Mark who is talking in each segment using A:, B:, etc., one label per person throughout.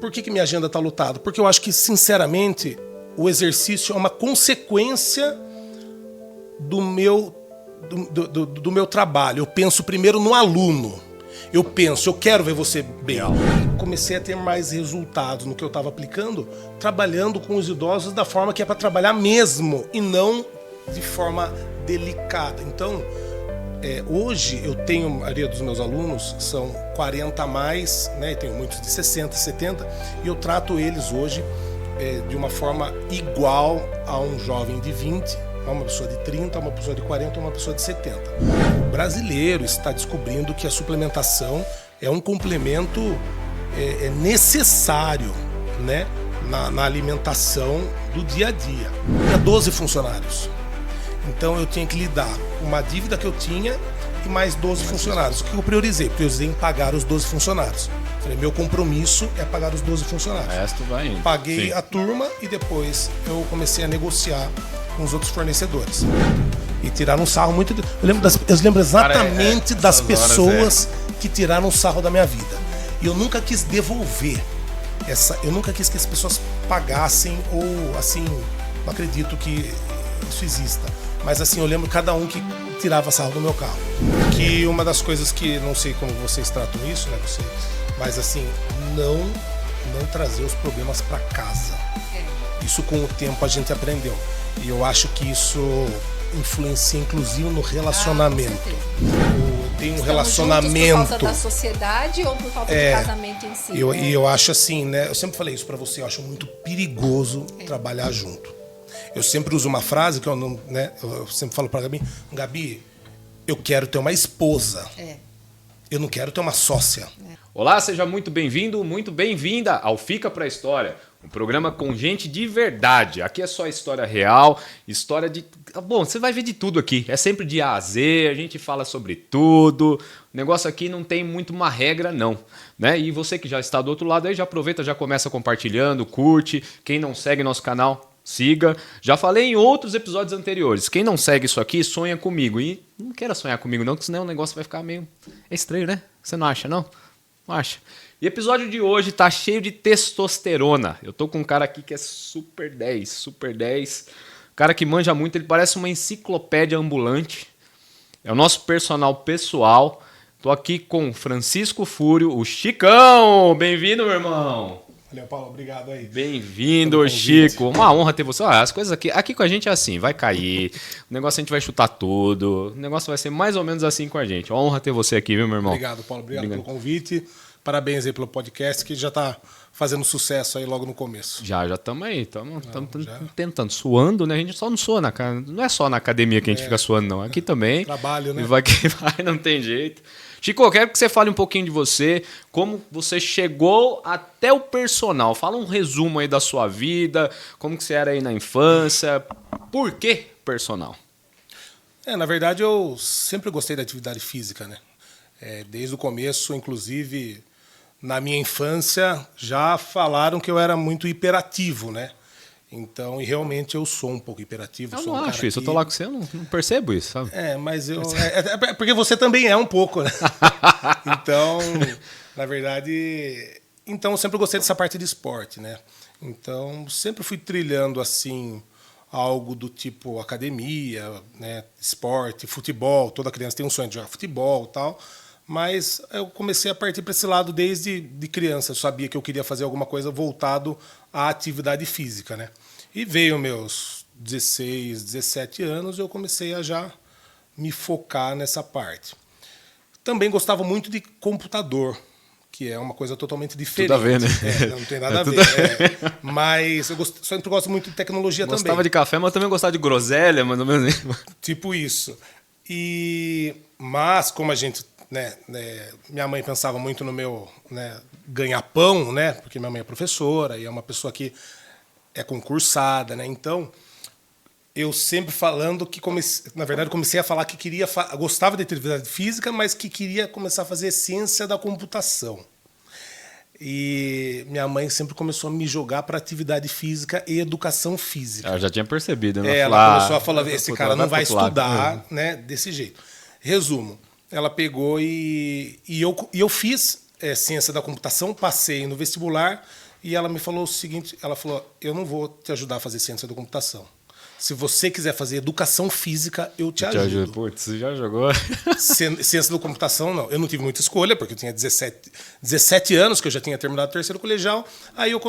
A: Por que minha agenda está lotada? Porque eu acho que, sinceramente, o exercício é uma consequência do meu trabalho. Eu penso primeiro no aluno. Eu quero ver você bem. Comecei a ter mais resultados no que eu estava aplicando, trabalhando com os idosos da forma que é para trabalhar mesmo, e não de forma delicada. Então, hoje eu tenho, a maioria dos meus alunos são 40 a mais, né? E tenho muitos de 60, 70, e eu trato eles hoje de uma forma igual a um jovem de 20, a uma pessoa de 30, a uma pessoa de 40, a uma pessoa de 70. O brasileiro está descobrindo que a suplementação é um complemento necessário, né, na alimentação do dia a dia. Eu tinha 12 funcionários. Então eu tinha que lidar com uma dívida que eu tinha e mais 12 funcionários. O que eu priorizei? Priorizei em pagar os 12 funcionários. Falei, meu compromisso é pagar os 12 funcionários.
B: O resto vai indo.
A: Paguei
B: Sim.
A: a turma e depois eu comecei a negociar com os outros fornecedores. E tiraram um sarro muito... Eu lembro exatamente das pessoas que tiraram um sarro da minha vida. E eu nunca quis devolver. Eu nunca quis que as pessoas pagassem ou, assim, não acredito que isso exista. Mas, assim, eu lembro cada um que tirava sarro do meu carro. Que uma das coisas que, não sei como vocês tratam isso, né, mas, assim, não trazer os problemas para casa. Isso com o tempo a gente aprendeu. E eu acho que isso influencia, inclusive, no relacionamento. Tem um relacionamento.
C: Por causa da sociedade ou por falta de casamento em si?
A: E eu acho assim, né? Eu sempre falei isso pra você, eu acho muito perigoso trabalhar junto. Eu sempre uso uma frase que eu não, né? Eu sempre falo pra Gabi, eu quero ter uma esposa. Eu não quero ter uma sócia.
B: Olá, seja muito bem-vindo, muito bem-vinda ao Fica Pra História, um programa com gente de verdade. Aqui é só história real, história de... Bom, você vai ver de tudo aqui. É sempre de A a Z, a gente fala sobre tudo. O negócio aqui não tem muito uma regra, não. Né? E você que já está do outro lado aí, já aproveita, já começa compartilhando, curte. Quem não segue nosso canal, siga. Já falei em outros episódios anteriores. Quem não segue isso aqui, sonha comigo. E não queira sonhar comigo não, porque senão o negócio vai ficar meio... É estranho, né? Você não acha, não? Não acha? E o episódio de hoje tá cheio de testosterona. Eu tô com um cara aqui que é super 10, super 10. Cara que manja muito, ele parece uma enciclopédia ambulante. É o nosso personal pessoal. Tô aqui com Francisco Fúrio, o Chicão. Bem-vindo, meu irmão.
A: Valeu, Paulo, obrigado aí.
B: Bem-vindo, Chico. Uma honra ter você. As coisas aqui com a gente é assim, vai cair. O negócio a gente vai chutar tudo. O negócio vai ser mais ou menos assim com a gente. Uma honra ter você aqui, viu, meu irmão?
A: Obrigado, Paulo. Obrigado pelo convite. Parabéns aí pelo podcast, que já tá fazendo sucesso aí logo no começo.
B: Já estamos aí, estamos tentando, suando, né? A gente só não sua não é só na academia que a gente fica suando, não. Aqui também.
A: Trabalho, né?
B: E vai que vai, não tem jeito. Chico, eu quero que você fale um pouquinho de você, como você chegou até o personal. Fala um resumo aí da sua vida, como que você era aí na infância, por que personal?
A: Na verdade, eu sempre gostei da atividade física, né? Desde o começo, inclusive... Na minha infância, já falaram que eu era muito hiperativo, né? Então, e realmente eu sou um pouco hiperativo.
B: Eu não acho isso, eu tô lá com você, eu não percebo isso, sabe?
A: Mas eu... É porque você também é um pouco, né? Então, na verdade... Então, eu sempre gostei dessa parte de esporte, né? Então, sempre fui trilhando, assim, algo do tipo academia, né? Esporte, futebol. Toda criança tem um sonho de jogar futebol e tal... Mas eu comecei a partir para esse lado desde de criança. Eu sabia que eu queria fazer alguma coisa voltado à atividade física, né? E veio meus 16, 17 anos, eu comecei a já me focar nessa parte. Também gostava muito de computador, que é uma coisa totalmente diferente.
B: Tudo a ver, né?
A: Não tem nada a ver. Mas eu sempre gosto muito de tecnologia também.
B: Gostava de café, mas também gostava de groselha, mais ou menos.
A: Tipo isso. Mas como a gente... minha mãe pensava muito no meu ganha-pão, né? Porque minha mãe é professora e é uma pessoa que é concursada, né? Então, eu sempre falando que comecei a falar que gostava de atividade física, mas que queria começar a fazer ciência da computação. E minha mãe sempre começou a me jogar para atividade física e educação física.
B: Eu já tinha percebido, né?
A: Ela começou a falar, esse cara não vai estudar, né, desse jeito. Resumo. Ela pegou e eu fiz ciência da computação, passei no vestibular e ela me falou o seguinte, ela falou, eu não vou te ajudar a fazer ciência da computação. Se você quiser fazer educação física, eu te ajudo.
B: Putz, você já jogou?
A: Ciência da computação, não. Eu não tive muita escolha, porque eu tinha 17 anos, que eu já tinha terminado o terceiro colegial. Aí eu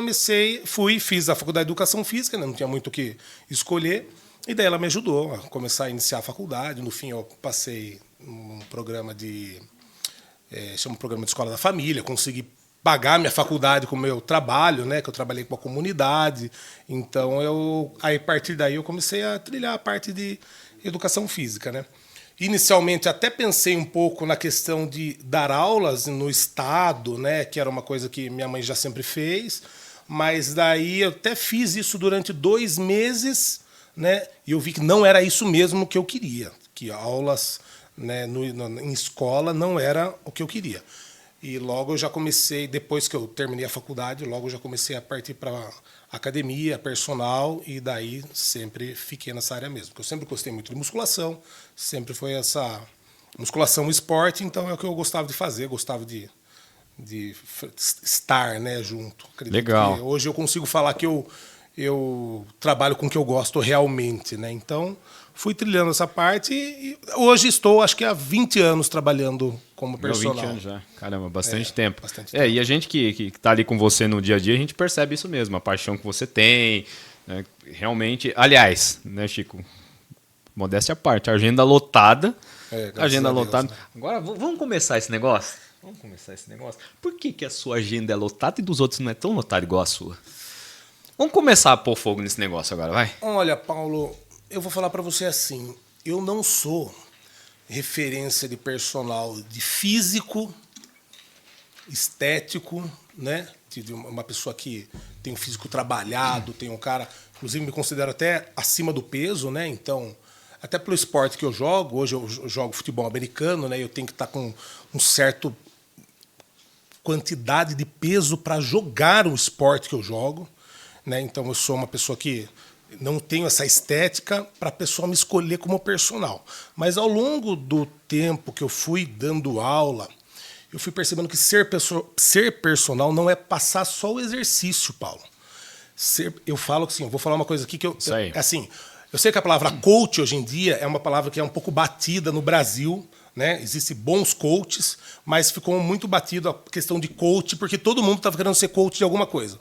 A: fiz a faculdade de educação física, né? Não tinha muito o que escolher. E daí ela me ajudou a começar a iniciar a faculdade. No fim, eu passei num programa chama programa de escola da família, consegui pagar minha faculdade com o meu trabalho, né, que eu trabalhei com a comunidade. Então, aí, a partir daí, eu comecei a trilhar a parte de educação física, né? Inicialmente, até pensei um pouco na questão de dar aulas no estado, né, que era uma coisa que minha mãe já sempre fez, mas daí eu até fiz isso durante 2 meses, né, e eu vi que não era isso mesmo que eu queria, que aulas, né, em escola não era o que eu queria. E logo eu já comecei, depois que eu terminei a faculdade, logo eu já comecei a partir para academia, personal, e daí sempre fiquei nessa área mesmo. Porque eu sempre gostei muito de musculação, sempre foi essa musculação, esporte, então é o que eu gostava de fazer, gostava de estar, né, junto. Acredito.
B: Legal.
A: Hoje eu consigo falar que eu trabalho com o que eu gosto realmente, né? Então, fui trilhando essa parte e hoje estou, acho que há 20 anos trabalhando como personal.
B: 20 anos já. Caramba, bastante tempo.
A: Bastante tempo.
B: E a gente que tá ali com você no dia a dia, a gente percebe isso mesmo, a paixão que você tem, né? Realmente, aliás, né, Chico? Modéstia à parte, agenda lotada. Agenda lotada. Né? Agora, vamos começar esse negócio? Vamos começar esse negócio? Por que a sua agenda é lotada e dos outros não é tão lotada igual a sua? Vamos começar a pôr fogo nesse negócio agora, vai?
A: Olha, Paulo, eu vou falar para você assim, eu não sou referência de personal de físico, estético, né? De uma pessoa que tem um físico trabalhado, tem um cara, inclusive me considero até acima do peso, né? Então, até pelo esporte que eu jogo, hoje eu jogo futebol americano, né? Eu tenho que estar com um certo quantidade de peso para jogar o esporte que eu jogo, né? Então eu sou uma pessoa que não tenho essa estética para a pessoa me escolher como personal. Mas ao longo do tempo que eu fui dando aula, eu fui percebendo que ser personal não é passar só o exercício, Paulo. Eu falo assim, eu vou falar uma coisa aqui que eu sei que a palavra coach hoje em dia é uma palavra que é um pouco batida no Brasil, né? Existem bons coaches, mas ficou muito batido a questão de coach, porque todo mundo estava querendo ser coach de alguma coisa.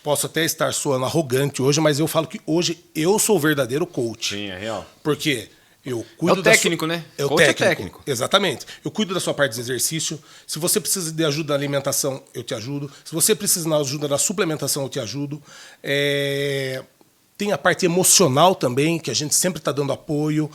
A: Posso até estar soando arrogante hoje, mas eu falo que hoje eu sou o verdadeiro coach.
B: Sim, é real.
A: Porque eu cuido
B: técnico, né?
A: Coach é técnico. Exatamente. Eu cuido da sua parte de exercício. Se você precisa de ajuda na alimentação, eu te ajudo. Se você precisa de ajuda na suplementação, eu te ajudo. Tem a parte emocional também, que a gente sempre está dando apoio,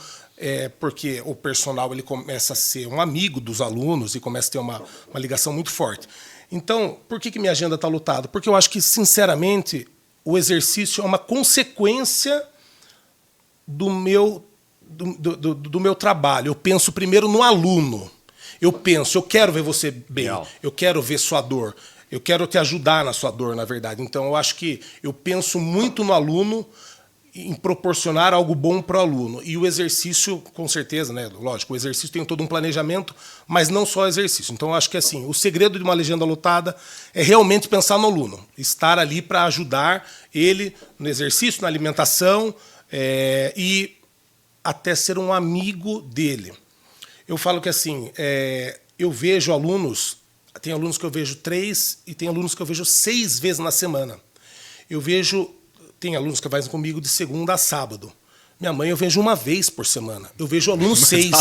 A: porque o personal ele começa a ser um amigo dos alunos e começa a ter uma ligação muito forte. Então, por que minha agenda está lotada? Porque eu acho que, sinceramente, o exercício é uma consequência do meu trabalho. Eu penso primeiro no aluno. Eu quero ver você bem, eu quero ver sua dor, eu quero te ajudar na sua dor, na verdade. Então, eu acho que eu penso muito no aluno, em proporcionar algo bom para o aluno. E o exercício, com certeza, né? Lógico, o exercício tem todo um planejamento, mas não só o exercício. Então, eu acho que assim, o segredo de uma legenda lotada é realmente pensar no aluno, estar ali para ajudar ele no exercício, na alimentação, e até ser um amigo dele. Eu falo que assim, eu vejo alunos, tem alunos que eu vejo 3 e tem alunos que eu vejo 6 vezes na semana. Tem alunos que fazem comigo de segunda a sábado. Minha mãe eu vejo 1 vez por semana. Eu vejo alunos 6.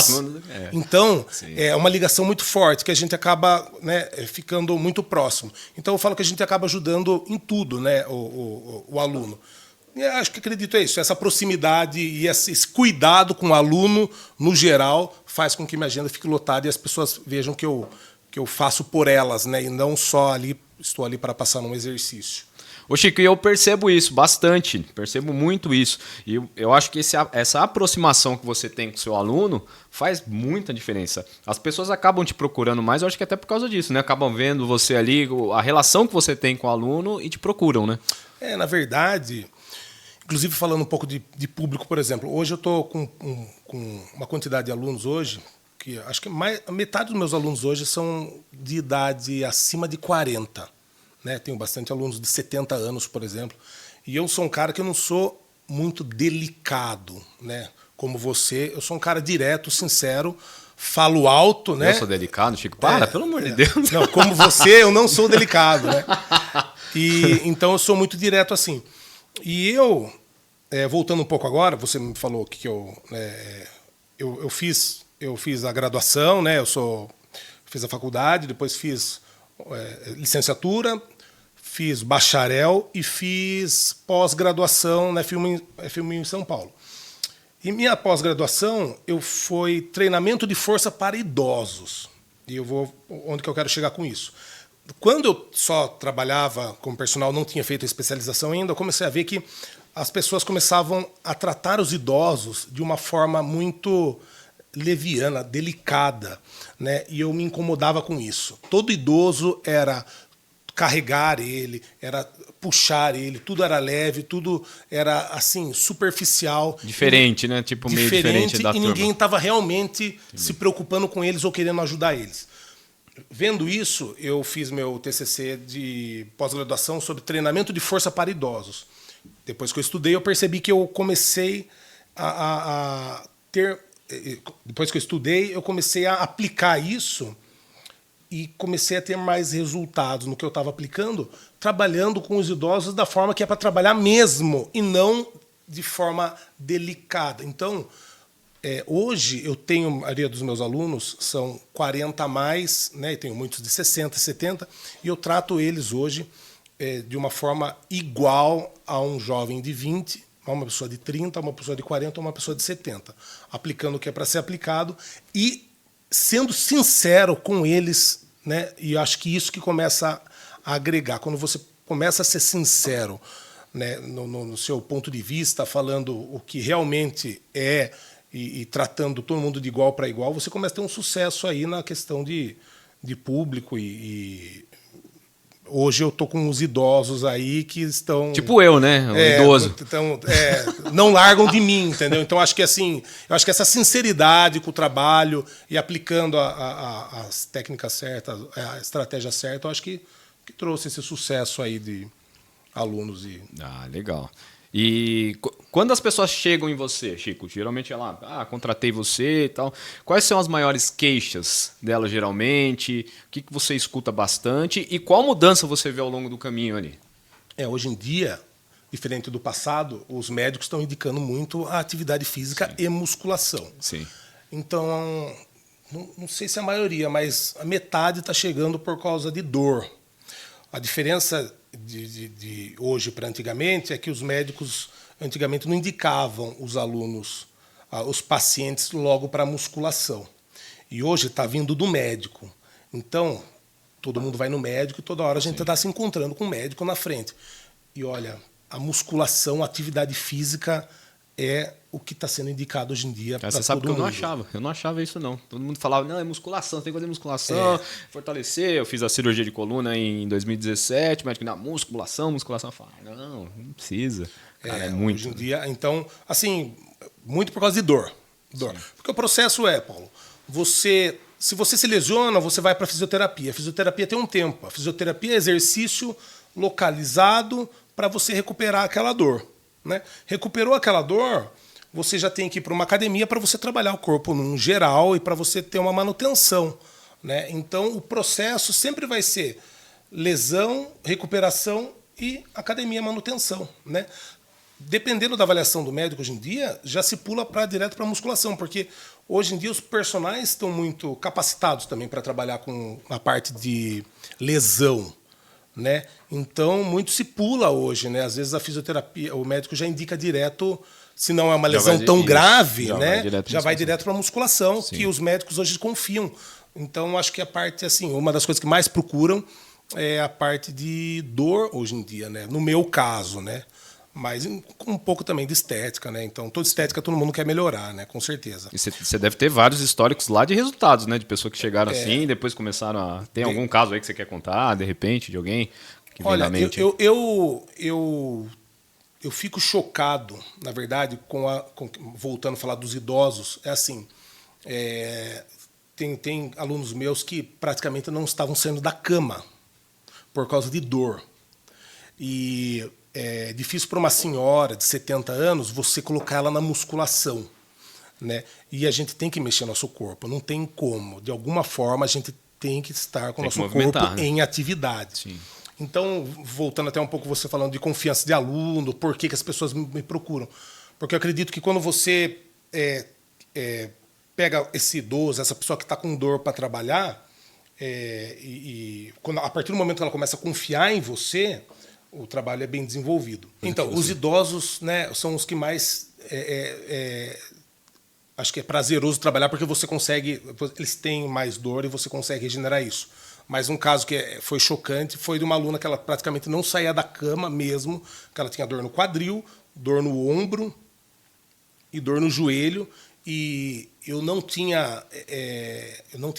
A: Então, é uma ligação muito forte, que a gente acaba, né, ficando muito próximo. Então, eu falo que a gente acaba ajudando em tudo, né, o aluno. E acho que acredito isso. Essa proximidade e esse cuidado com o aluno, no geral, faz com que minha agenda fique lotada e as pessoas vejam que eu faço por elas, né, e não só estou ali para passar um exercício.
B: Ô Chico, eu percebo isso bastante, percebo muito isso. E eu acho que essa aproximação que você tem com o seu aluno faz muita diferença. As pessoas acabam te procurando mais, eu acho que até por causa disso, né? Acabam vendo você ali, a relação que você tem com o aluno e te procuram, né?
A: Na verdade, inclusive falando um pouco de público, por exemplo, hoje eu estou com uma quantidade de alunos hoje, que acho que a metade dos meus alunos hoje são de idade acima de 40. Né? Tenho bastante alunos de 70 anos, por exemplo. E eu sou um cara que eu não sou muito delicado, né? Como você. Eu sou um cara direto, sincero, falo alto, né?
B: Eu sou delicado, Chico? Para, pelo amor de Deus.
A: Não, como você, eu não sou delicado, né? Então eu sou muito direto assim. E eu, voltando um pouco agora, você me falou que eu fiz a graduação, né? Fiz a faculdade, depois fiz licenciatura, fiz bacharel e fiz pós-graduação, né? Filme em São Paulo. E minha pós-graduação foi treinamento de força para idosos. E onde que eu quero chegar com isso? Quando eu só trabalhava como personal, não tinha feito a especialização ainda, eu comecei a ver que as pessoas começavam a tratar os idosos de uma forma muito leviana, delicada, né? E eu me incomodava com isso. Todo idoso era carregar ele, era puxar ele, tudo era leve, tudo era assim superficial,
B: diferente, né? Tipo meio diferente da turma.
A: E ninguém estava realmente se preocupando com eles ou querendo ajudar eles. Vendo isso, eu fiz meu TCC de pós-graduação sobre treinamento de força para idosos. Depois que eu estudei, eu percebi que eu comecei a ter... Depois que eu estudei, eu comecei a aplicar isso e comecei a ter mais resultados no que eu estava aplicando, trabalhando com os idosos da forma que é para trabalhar mesmo, e não de forma delicada. Então, hoje eu tenho, a maioria dos meus alunos são 40 a mais, né, e tenho muitos de 60, 70, e eu trato eles hoje de uma forma igual a um jovem de 20, a uma pessoa de 30, a uma pessoa de 40, a uma pessoa de 70, aplicando o que é para ser aplicado e sendo sincero com eles, né? E acho que isso que começa a agregar. Quando você começa a ser sincero, né, no seu ponto de vista, falando o que realmente é e tratando todo mundo de igual para igual, você começa a ter um sucesso aí na questão de público e hoje eu tô com uns idosos aí que estão...
B: Tipo eu, né? Um idoso.
A: Então, não largam de mim, entendeu? Então, acho que assim, eu acho que essa sinceridade com o trabalho e aplicando as técnicas certas, a estratégia certa, eu acho que trouxe esse sucesso aí de alunos.
B: Ah, legal. E quando as pessoas chegam em você, Chico, geralmente é lá, contratei você e tal. Quais são as maiores queixas dela geralmente? O que você escuta bastante? E qual mudança você vê ao longo do caminho ali?
A: Hoje em dia, diferente do passado, os médicos estão indicando muito a atividade física Sim. e musculação.
B: Sim.
A: Então, não sei se a maioria, mas a metade está chegando por causa de dor. A diferença de hoje para antigamente é que os médicos antigamente não indicavam os alunos, os pacientes logo para musculação. E hoje está vindo do médico. Então, todo mundo vai no médico e toda hora a gente está se encontrando com o médico na frente. E olha, a musculação, a atividade física é o que está sendo indicado hoje em dia para todo mundo.
B: Você sabe que eu não achava isso não. Todo mundo falava, não, é musculação, tem que fazer musculação, fortalecer. Eu fiz a cirurgia de coluna em 2017, mas na musculação. Eu falo, não precisa. Cara, é muito.
A: Hoje em dia, então, assim, muito por causa de dor. Porque o processo Paulo, se você se lesiona, você vai para a fisioterapia. A fisioterapia tem um tempo. A fisioterapia é exercício localizado para você recuperar aquela dor. Né? Recuperou aquela dor, você já tem que ir para uma academia para você trabalhar o corpo num geral e para você ter uma manutenção. Né? Então, o processo sempre vai ser lesão, recuperação e academia, manutenção. Né? Dependendo da avaliação do médico hoje em dia, já se pula direto para a musculação, porque hoje em dia os personagens estão muito capacitados também para trabalhar com a parte de lesão. Né? Então, muito se pula hoje. Né? Às vezes a fisioterapia, o médico já indica direto, se não é uma lesão tão grave, já vai direto para a musculação, Sim. que os médicos hoje confiam. Então, acho que a parte, assim, uma das coisas que mais procuram é a parte de dor hoje em dia, né? No meu caso, né? Mas um pouco também de estética, né? Então, toda estética todo mundo quer melhorar, né? Com certeza.
B: E você deve ter vários históricos lá de resultados, né? De pessoas que chegaram assim e depois começaram a... Tem algum caso aí que você quer contar, de repente, de alguém que vem na mente?
A: Eu fico chocado, na verdade, voltando a falar dos idosos, é assim... tem alunos meus que praticamente não estavam saindo da cama por causa de dor. E é difícil para uma senhora de 70 anos você colocar ela na musculação, né? E a gente tem que mexer nosso corpo, não tem como. De alguma forma, a gente tem que estar com o nosso corpo, né, em atividade. Sim. Então, voltando até um pouco você falando de confiança de aluno, por que as pessoas me procuram? Porque eu acredito que quando você pega esse idoso, essa pessoa que está com dor para trabalhar, a partir do momento que ela começa a confiar em você, o trabalho é bem desenvolvido. Então, os idosos, né, são os que mais... acho que é prazeroso trabalhar porque você consegue... Eles têm mais dor e você consegue regenerar isso. Mas um caso que foi chocante foi de uma aluna que ela praticamente não saía da cama mesmo, que ela tinha dor no quadril, dor no ombro e dor no joelho. E eu não tinha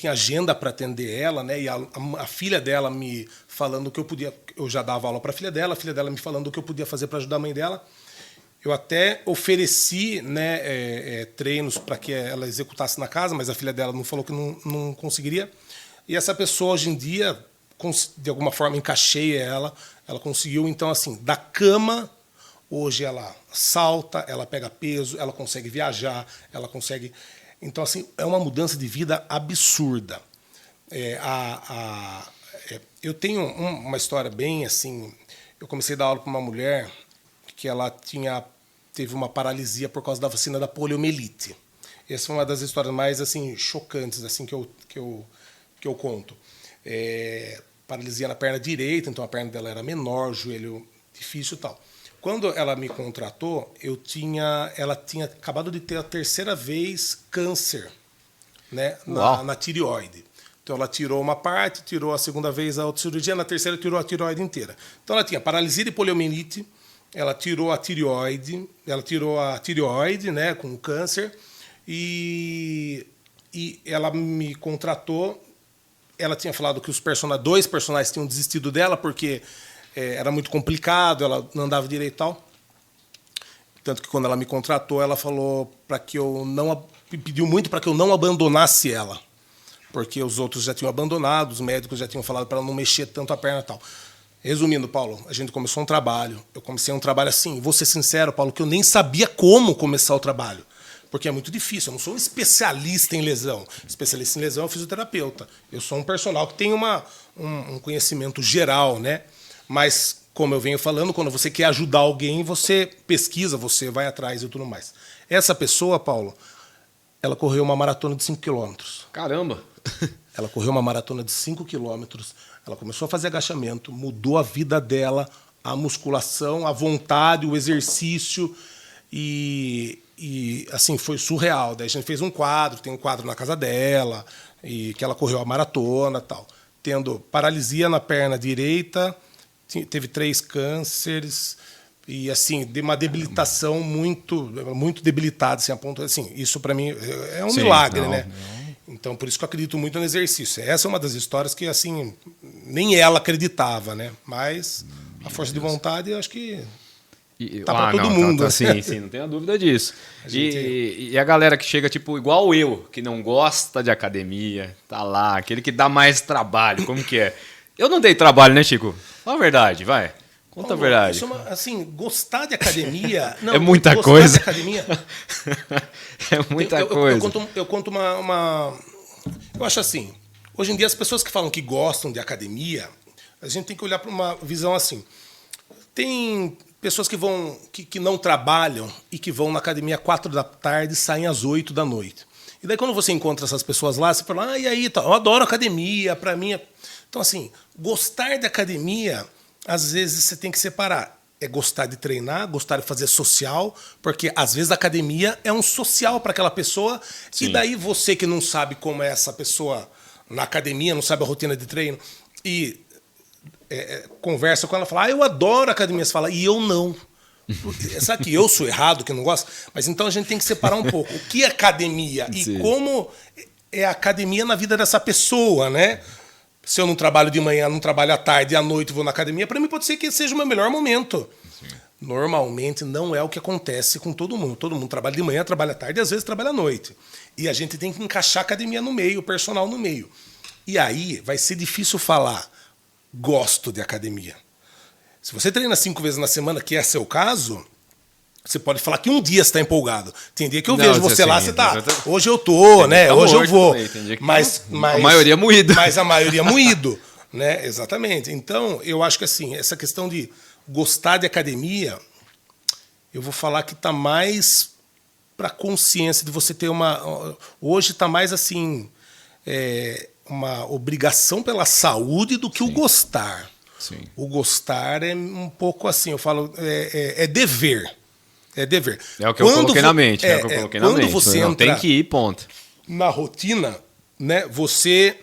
A: agenda para atender ela, né? E a filha dela me falando que eu podia... Eu já dava aula para a filha dela me falando o que eu podia fazer para ajudar a mãe dela. Eu até ofereci, né, treinos para que ela executasse na casa, mas a filha dela não falou que não conseguiria. E essa pessoa, hoje em dia, de alguma forma, encaixei ela conseguiu, então, assim, da cama... Hoje ela salta, ela pega peso, ela consegue viajar, ela consegue... Então, assim, é uma mudança de vida absurda. Eu tenho uma história bem assim... Eu comecei a dar aula para uma mulher que ela teve uma paralisia por causa da vacina da poliomielite. Essa foi uma das histórias mais assim, chocantes assim, que eu conto. Paralisia na perna direita, então a perna dela era menor, joelho difícil e tal. Quando ela me contratou, ela tinha acabado de ter a terceira vez câncer, né, na tireoide. Então ela tirou uma parte, tirou a segunda vez a outra cirurgia, na terceira tirou a tireoide inteira. Então ela tinha paralisia de poliomielite, ela tirou a tireoide, né, com câncer, e ela me contratou. Ela tinha falado que os dois personagens tinham desistido dela porque era muito complicado, ela não andava direito e tal. Tanto que quando ela me contratou, ela falou pediu muito para que eu não abandonasse ela, porque os outros já tinham abandonado, os médicos já tinham falado para ela não mexer tanto a perna e tal. Resumindo, Paulo, a gente começou um trabalho. Eu comecei um trabalho assim, vou ser sincero, Paulo, que eu nem sabia como começar o trabalho, porque é muito difícil. Eu não sou um especialista em lesão. Especialista em lesão é um fisioterapeuta. Eu sou um personal que tem um conhecimento geral, né? Mas, como eu venho falando, quando você quer ajudar alguém, você pesquisa, você vai atrás e tudo mais. Essa pessoa, Paulo, ela correu uma maratona de 5 quilômetros.
B: Caramba!
A: Ela correu uma maratona de 5 quilômetros, ela começou a fazer agachamento, mudou a vida dela, a musculação, a vontade, o exercício, e assim, foi surreal. Daí a gente fez tem um quadro na casa dela, e que ela correu a maratona e tal. Tendo paralisia na perna direita, teve 3 cânceres e assim, de uma debilitação muito debilitada, assim, a ponto assim, isso para mim é um milagre, né? Então, por isso que eu acredito muito no exercício. Essa é uma das histórias que assim, nem ela acreditava, né? Mas a força de vontade, eu acho que tá para todo mundo.
B: Tá, sim, não tenho dúvida disso. E a galera que chega, tipo, igual eu, que não gosta de academia, tá lá, aquele que dá mais trabalho, como que é? Eu não dei trabalho, né, Chico? Fala a verdade, vai. Conta a verdade.
A: Isso assim, gostar de academia... Não,
B: é muita coisa.
A: De academia,
B: é muita coisa.
A: Eu conto uma... Eu acho assim, hoje em dia as pessoas que falam que gostam de academia, a gente tem que olhar para uma visão assim. Tem pessoas que não trabalham e que vão na academia às 4 da tarde e saem às 8 da noite. E daí quando você encontra essas pessoas lá, você fala, e aí, eu adoro academia, para mim... Então, assim, gostar de academia, às vezes você tem que separar. É gostar de treinar, gostar de fazer social, porque às vezes a academia é um social para aquela pessoa. Sim. E daí você que não sabe como é essa pessoa na academia, não sabe a rotina de treino, e conversa com ela, fala, eu adoro academia. Você fala, e eu não. Sabe que eu sou errado, que não gosto? Mas então a gente tem que separar um pouco. O que é academia e como é a academia na vida dessa pessoa, né? Se eu não trabalho de manhã, não trabalho à tarde e à noite vou na academia, para mim pode ser que seja o meu melhor momento. Sim. Normalmente não é o que acontece com todo mundo. Todo mundo trabalha de manhã, trabalha à tarde e às vezes trabalha à noite. E a gente tem que encaixar a academia no meio, o personal no meio. E aí vai ser difícil falar, gosto de academia. Se você treina 5 vezes na semana, que é seu caso, você pode falar que um dia você está empolgado. Tem dia que eu vejo você lá, você tá. Hoje eu tô, né? Hoje eu vou. Mas
B: a maioria moído.
A: Mas a maioria moído, né? Exatamente. Então, eu acho que assim, essa questão de gostar de academia, eu vou falar que está mais para consciência de você ter uma. Hoje está mais assim, uma obrigação pela saúde do que o gostar.
B: Sim.
A: O gostar é um pouco assim, eu falo, é dever. É dever.
B: É o que eu coloquei na mente. É o que eu coloquei na mente.
A: Você
B: não
A: entra
B: tem que ir, ponto.
A: Na rotina, né, você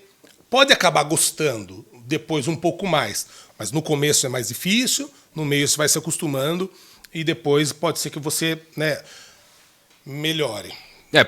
A: pode acabar gostando depois um pouco mais. Mas no começo é mais difícil, no meio você vai se acostumando e depois pode ser que você, né, melhore.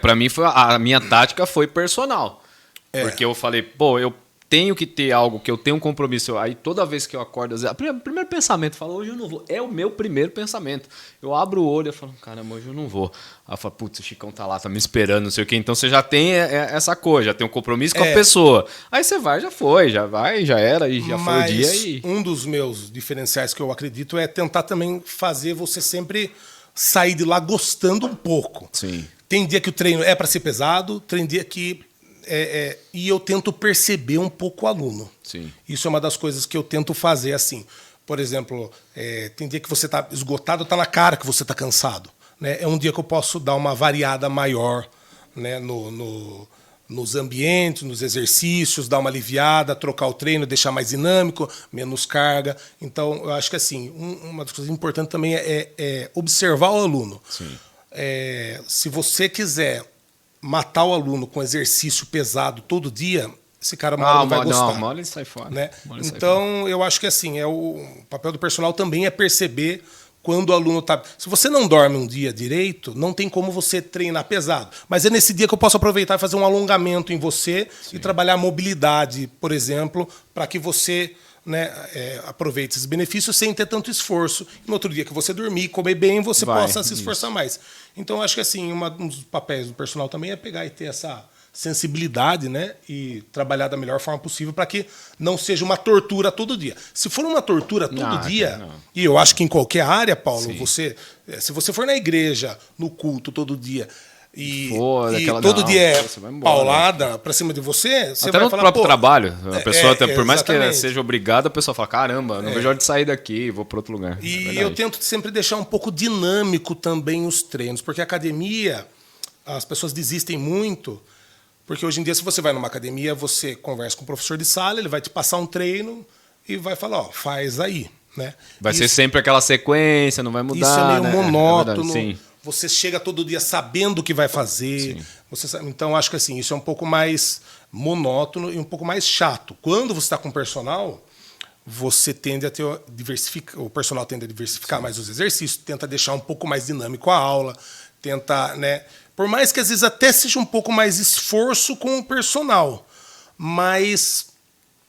B: Pra mim a minha tática foi personal. Porque eu falei, pô, eu tenho que ter algo que eu tenho um compromisso. Aí toda vez que eu acordo, o primeiro pensamento, eu falo, hoje eu não vou. É o meu primeiro pensamento. Eu abro o olho e falo, caramba, hoje eu não vou. Aí eu falo, putz, o Chicão tá lá, tá me esperando, não sei o quê. Então você já tem essa coisa, já tem um compromisso com a pessoa. Aí você vai, já foi, já vai, já era, e já foi o dia. E
A: um dos meus diferenciais que eu acredito é tentar também fazer você sempre sair de lá gostando um pouco.
B: Sim.
A: Tem dia que o treino é para ser pesado, tem dia que... e eu tento perceber um pouco o aluno.
B: Sim.
A: Isso é uma das coisas que eu tento fazer assim. Por exemplo, tem dia que você está esgotado, está na cara que você está cansado. Né? É um dia que eu posso dar uma variada maior, né, nos ambientes, nos exercícios, dar uma aliviada, trocar o treino, deixar mais dinâmico, menos carga. Então, eu acho que assim, uma das coisas importantes também é observar o aluno.
B: Sim.
A: Se você quiser matar o aluno com exercício pesado todo dia, esse cara não vai gostar.
B: Uma hora ele sai fora.
A: Né? Então, eu acho que assim, o papel do personal também é perceber quando o aluno está... Se você não dorme um dia direito, não tem como você treinar pesado. Mas é nesse dia que eu posso aproveitar e fazer um alongamento em você. Sim. E trabalhar a mobilidade, por exemplo, para que você... né, aproveite esses benefícios sem ter tanto esforço. E no outro dia que você dormir, comer bem, você possa se esforçar mais. Então, acho que assim, um dos papéis do personal também é pegar e ter essa sensibilidade, né, e trabalhar da melhor forma possível para que não seja uma tortura todo dia. Se for uma tortura todo dia, e eu acho que em qualquer área, Paulo, se você for na igreja, no culto todo dia, e todo dia é paulada pra cima de você, você
B: até
A: vai
B: no
A: falar,
B: próprio trabalho. A pessoa, por mais que seja obrigada, a pessoa fala, caramba, não vejo hora de sair daqui, vou para outro lugar.
A: E eu tento sempre deixar um pouco dinâmico também os treinos, porque a academia, as pessoas desistem muito, porque hoje em dia, se você vai numa academia, você conversa com o professor de sala, ele vai te passar um treino e vai falar, ó, faz aí. Né?
B: Vai ser sempre aquela sequência, não vai mudar.
A: Isso é meio monótono.
B: Sim.
A: Você chega todo dia sabendo o que vai fazer. Então, acho que assim, isso é um pouco mais monótono e um pouco mais chato. Quando você está com personal, você tende a o personal tende a diversificar mais os exercícios, tenta deixar um pouco mais dinâmico a aula, tenta, né? Por mais que às vezes até seja um pouco mais esforço com o personal, mas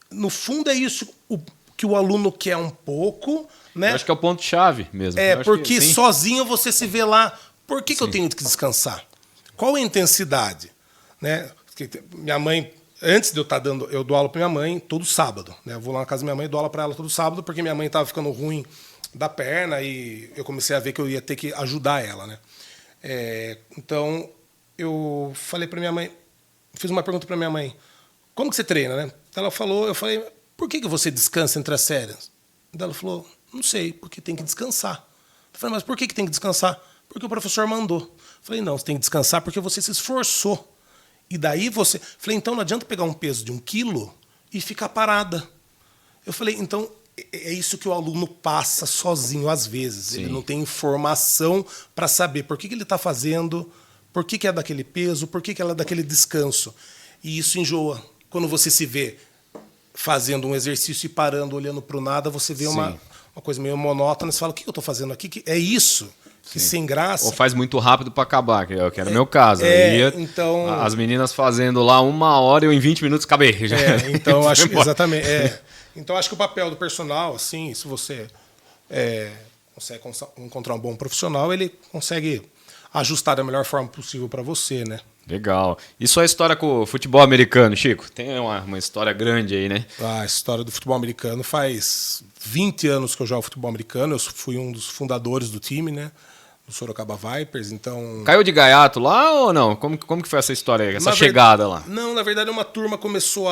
A: no fundo é isso que o aluno quer um pouco, né?
B: Eu acho que é o ponto-chave mesmo.
A: Porque sozinho você se vê lá. Por que eu tenho que descansar? Qual é a intensidade? Né? Minha mãe, antes de eu estar dando, eu dou aula para minha mãe todo sábado. Né? Eu vou lá na casa da minha mãe e dou aula para ela todo sábado, porque minha mãe estava ficando ruim da perna e eu comecei a ver que eu ia ter que ajudar ela. Né? Então, eu falei para minha mãe, fiz uma pergunta para minha mãe, como que você treina? Né? Ela falou, eu falei, por que você descansa entre as séries? Ela falou, não sei, porque tem que descansar. Eu falei, mas por que tem que descansar? Porque o professor mandou. Eu falei, não, você tem que descansar porque você se esforçou. E daí você... Falei, então não adianta pegar um peso de 1 quilo e ficar parada. Eu falei, então é isso que o aluno passa sozinho às vezes. Sim. Ele não tem informação para saber por que ele está fazendo, por que é daquele peso, por que ela é daquele descanso. E isso enjoa. Quando você se vê fazendo um exercício e parando, olhando para o nada, você vê uma coisa meio monótona, você fala, o que eu estou fazendo aqui? É isso, que sem graça.
B: Ou faz muito rápido para acabar, que era o meu caso.
A: Então...
B: As meninas fazendo lá 1 hora, eu em 20 minutos acabei.
A: Então, acho que exatamente. Então, acho que o papel do personal, assim, se você consegue encontrar um bom profissional, ele consegue ajustar da melhor forma possível para você, né?
B: Legal. E sua história com o futebol americano, Chico? Tem uma história grande aí, né?
A: A história do futebol americano faz 20 anos que eu jogo futebol americano. Eu fui um dos fundadores do time, né? Do Sorocaba Vipers, então...
B: Caiu de gaiato lá ou não? Como que foi essa história aí, essa chegada lá?
A: Não, na verdade uma turma começou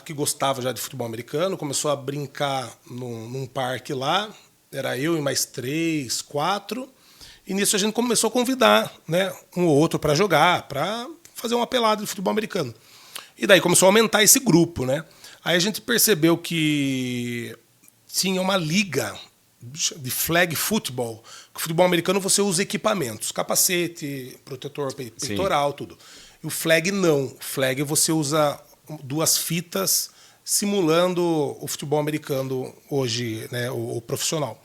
A: que gostava já de futebol americano, começou a brincar num parque lá. Era eu e mais 3, 4... E nisso a gente começou a convidar, né, um ou outro para jogar, para fazer uma pelada de futebol americano. E daí começou a aumentar esse grupo, né? Aí a gente percebeu que tinha uma liga de flag football. Que o futebol americano você usa equipamentos, capacete, protetor peitoral, tudo. E o flag não. O flag você usa 2 fitas simulando o futebol americano hoje, né, o profissional.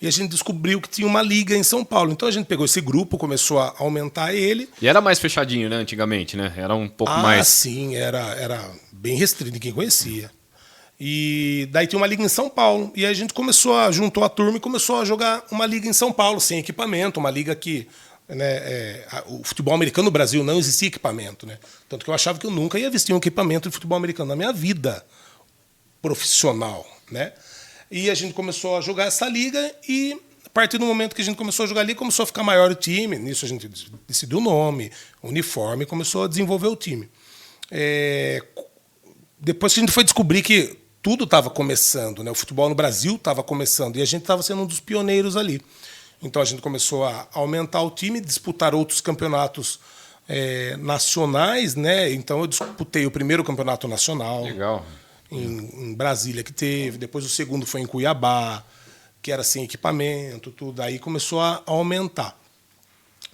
A: E a gente descobriu que tinha uma liga em São Paulo. Então a gente pegou esse grupo, começou a aumentar ele.
B: E era mais fechadinho, né, antigamente, né? Era um pouco mais...
A: Ah, sim, era bem restrito, ninguém conhecia. E daí tinha uma liga em São Paulo. E aí a gente juntou a turma e começou a jogar uma liga em São Paulo, sem equipamento. Uma liga que... Né, o futebol americano no Brasil não existia equipamento, né? Tanto que eu achava que eu nunca ia vestir um equipamento de futebol americano na minha vida profissional, né? E a gente começou a jogar essa liga e, a partir do momento que a gente começou a jogar ali, começou a ficar maior o time. Nisso a gente decidiu o nome, uniforme, e começou a desenvolver o time. Depois que a gente foi descobrir que tudo estava começando, né? O futebol no Brasil estava começando e a gente estava sendo um dos pioneiros ali. Então a gente começou a aumentar o time, disputar outros campeonatos nacionais, né? Então eu disputei o primeiro campeonato nacional.
B: Legal.
A: Em Brasília que teve, depois o segundo foi em Cuiabá, que era sem equipamento, tudo. Aí começou a aumentar.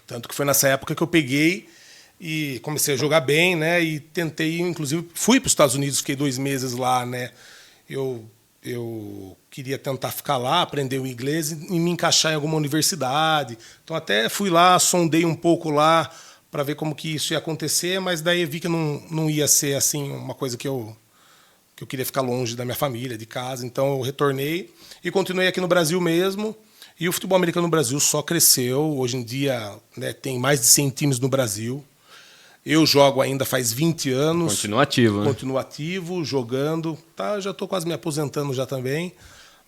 A: Tanto que foi nessa época que eu peguei e comecei a jogar bem, né? E tentei, inclusive, fui para os Estados Unidos, fiquei 2 meses lá, né? Eu queria tentar ficar lá, aprender o inglês e me encaixar em alguma universidade. Então até fui lá, sondei um pouco lá para ver como que isso ia acontecer, mas daí eu vi que não ia ser assim uma coisa que eu queria ficar longe da minha família, de casa. Então eu retornei e continuei aqui no Brasil mesmo. E o futebol americano no Brasil só cresceu. Hoje em dia, né, tem mais de 100 times no Brasil. Eu jogo ainda faz 20 anos.
B: Continua ativo, né?
A: Continuo ativo, jogando. Tá, já estou quase me aposentando já também.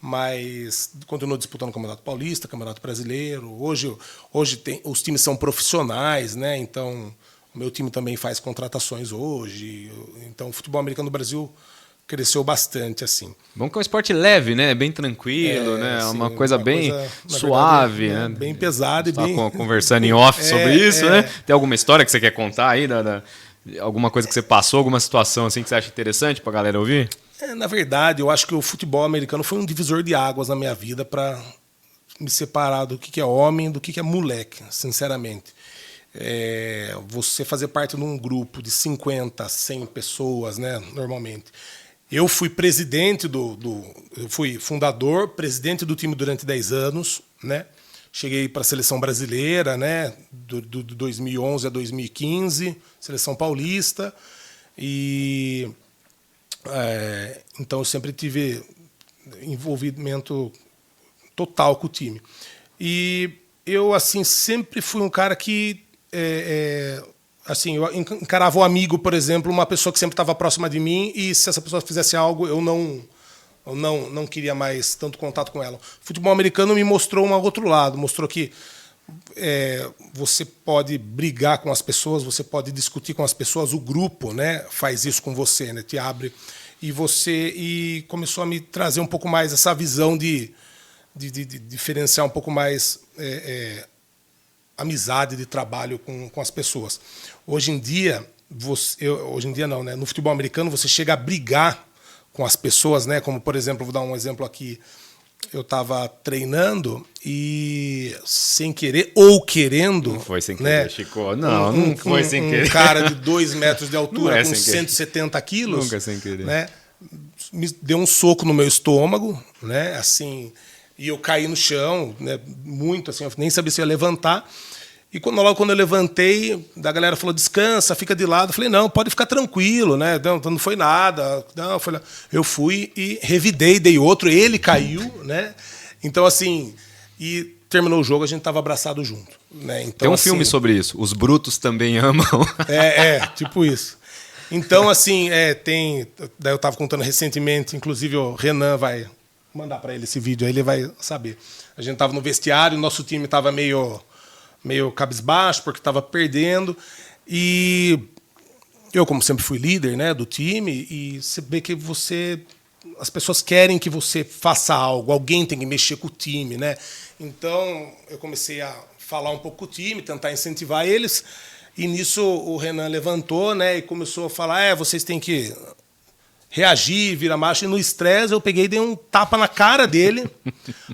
A: Mas continuo disputando o Campeonato Paulista, Campeonato Brasileiro. Hoje os times são profissionais, né? Então o meu time também faz contratações hoje. Então o futebol americano no Brasil cresceu bastante, assim.
B: Bom que é um esporte leve, né? Bem tranquilo, né?
A: Sim,
B: uma coisa bem suave,
A: verdade,
B: né?
A: Bem pesada e bem...
B: conversando em off sobre isso, né? Tem alguma história que você quer contar aí? Alguma coisa que você passou, alguma situação assim que você acha interessante pra galera ouvir?
A: Na verdade, eu acho que o futebol americano foi um divisor de águas na minha vida para me separar do que é homem do que é moleque, sinceramente. Você fazer parte de um grupo de 50, 100 pessoas, né, normalmente. Eu fui presidente eu fui fundador, presidente do time durante 10 anos, né? Cheguei para a seleção brasileira, né, do 2011 a 2015, seleção paulista, e então eu sempre tive envolvimento total com o time. E eu assim sempre fui um cara que assim, eu encarava o amigo, por exemplo, uma pessoa que sempre estava próxima de mim, e se essa pessoa fizesse algo, eu não queria mais tanto contato com ela. O futebol americano me mostrou um outro lado, mostrou que você pode brigar com as pessoas, você pode discutir com as pessoas, o grupo, né, faz isso com você, né, te abre, e começou a me trazer um pouco mais essa visão de diferenciar um pouco mais amizade, de trabalho com as pessoas. Hoje em dia não, né? No futebol americano você chega a brigar com as pessoas, né? Como, por exemplo, vou dar um exemplo aqui. Eu estava treinando e sem querer ou querendo...
B: Não foi sem
A: né?
B: querer, Chico. Não foi sem querer.
A: Um cara de 2 metros de altura com
B: sem
A: 170 quilos...
B: Nunca sem querer.
A: Né? Me deu um soco no meu estômago, né? Assim, e eu caí no chão, né? Muito assim, eu nem sabia se ia levantar. E logo quando eu levantei, a galera falou, descansa, fica de lado. Eu falei, não, pode ficar tranquilo, né? Não foi nada. Não, eu fui e revidei, dei outro, ele caiu, né? Então, assim, e terminou o jogo, a gente estava abraçado junto. Né? Então,
B: Tem um
A: assim,
B: filme sobre isso. Os brutos também amam.
A: tipo isso. Então, assim, daí eu estava contando recentemente, inclusive o Renan vai mandar para ele esse vídeo, aí ele vai saber. A gente estava no vestiário, nosso time estava meio cabisbaixo, porque estava perdendo, e eu, como sempre fui líder, né, do time, e você vê que as pessoas querem que você faça algo, alguém tem que mexer com o time, né? Então, eu comecei a falar um pouco com o time, tentar incentivar eles, e nisso o Renan levantou, né, e começou a falar, vocês têm que reagir, virar macho, e no estresse eu peguei e dei um tapa na cara dele,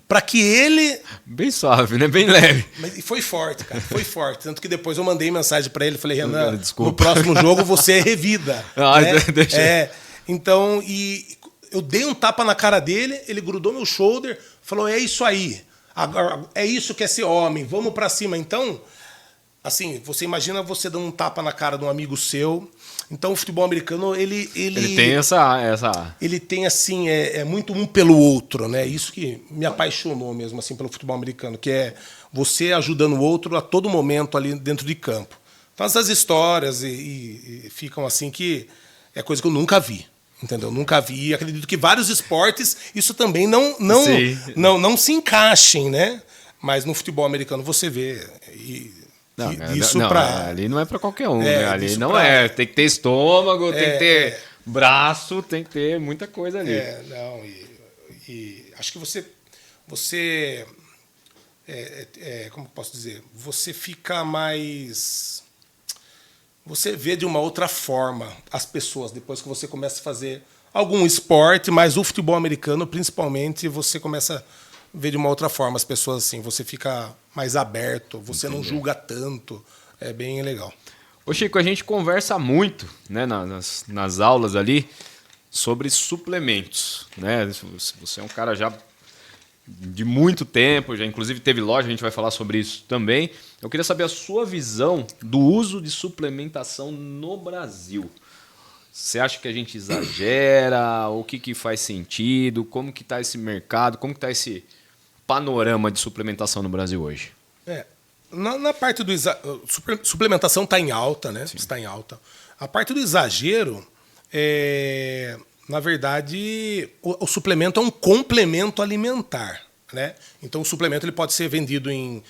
A: para que ele...
B: Bem suave, né? Bem leve.
A: E foi forte, cara, foi forte. Tanto que depois eu mandei mensagem para ele, falei, Renan,
B: desculpa,
A: no próximo jogo você revida. Né?
B: Deixa.
A: Então, e eu dei um tapa na cara dele, ele grudou meu shoulder, falou, é isso aí, agora, é isso que é ser homem, vamos para cima. Então, assim, você imagina você dando um tapa na cara de um amigo seu. Então, o futebol americano, ele
B: tem essa...
A: Ele tem, assim, muito um pelo outro, né? Isso que me apaixonou mesmo, assim, pelo futebol americano, que é você ajudando o outro a todo momento ali dentro de campo. Então, essas histórias e ficam assim que é coisa que eu nunca vi, entendeu? Nunca vi. E acredito que vários esportes isso também não se encaixem, né? Mas no futebol americano você vê...
B: Ali não é para qualquer um, né? Ali não tem que ter estômago, tem que ter braço, tem que ter muita coisa ali.
A: Acho que você como posso dizer? Você fica mais... Você vê de uma outra forma as pessoas depois que você começa a fazer algum esporte, mas o futebol americano, principalmente, você começa a ver de uma outra forma as pessoas assim. Você fica mais aberto, você não julga tanto. É bem legal.
B: Ô Chico, a gente conversa muito, né, nas aulas ali sobre suplementos, né? Você é um cara já de muito tempo, já inclusive teve loja, a gente vai falar sobre isso também. Eu queria saber a sua visão do uso de suplementação no Brasil. Você acha que a gente exagera? O que faz sentido? Como que está esse mercado? Como que está esse panorama de suplementação no Brasil hoje?
A: Na parte do suplementação está em alta, né? Está em alta. A parte do exagero, na verdade, o suplemento é um complemento alimentar, né? Então o suplemento ele pode ser vendido em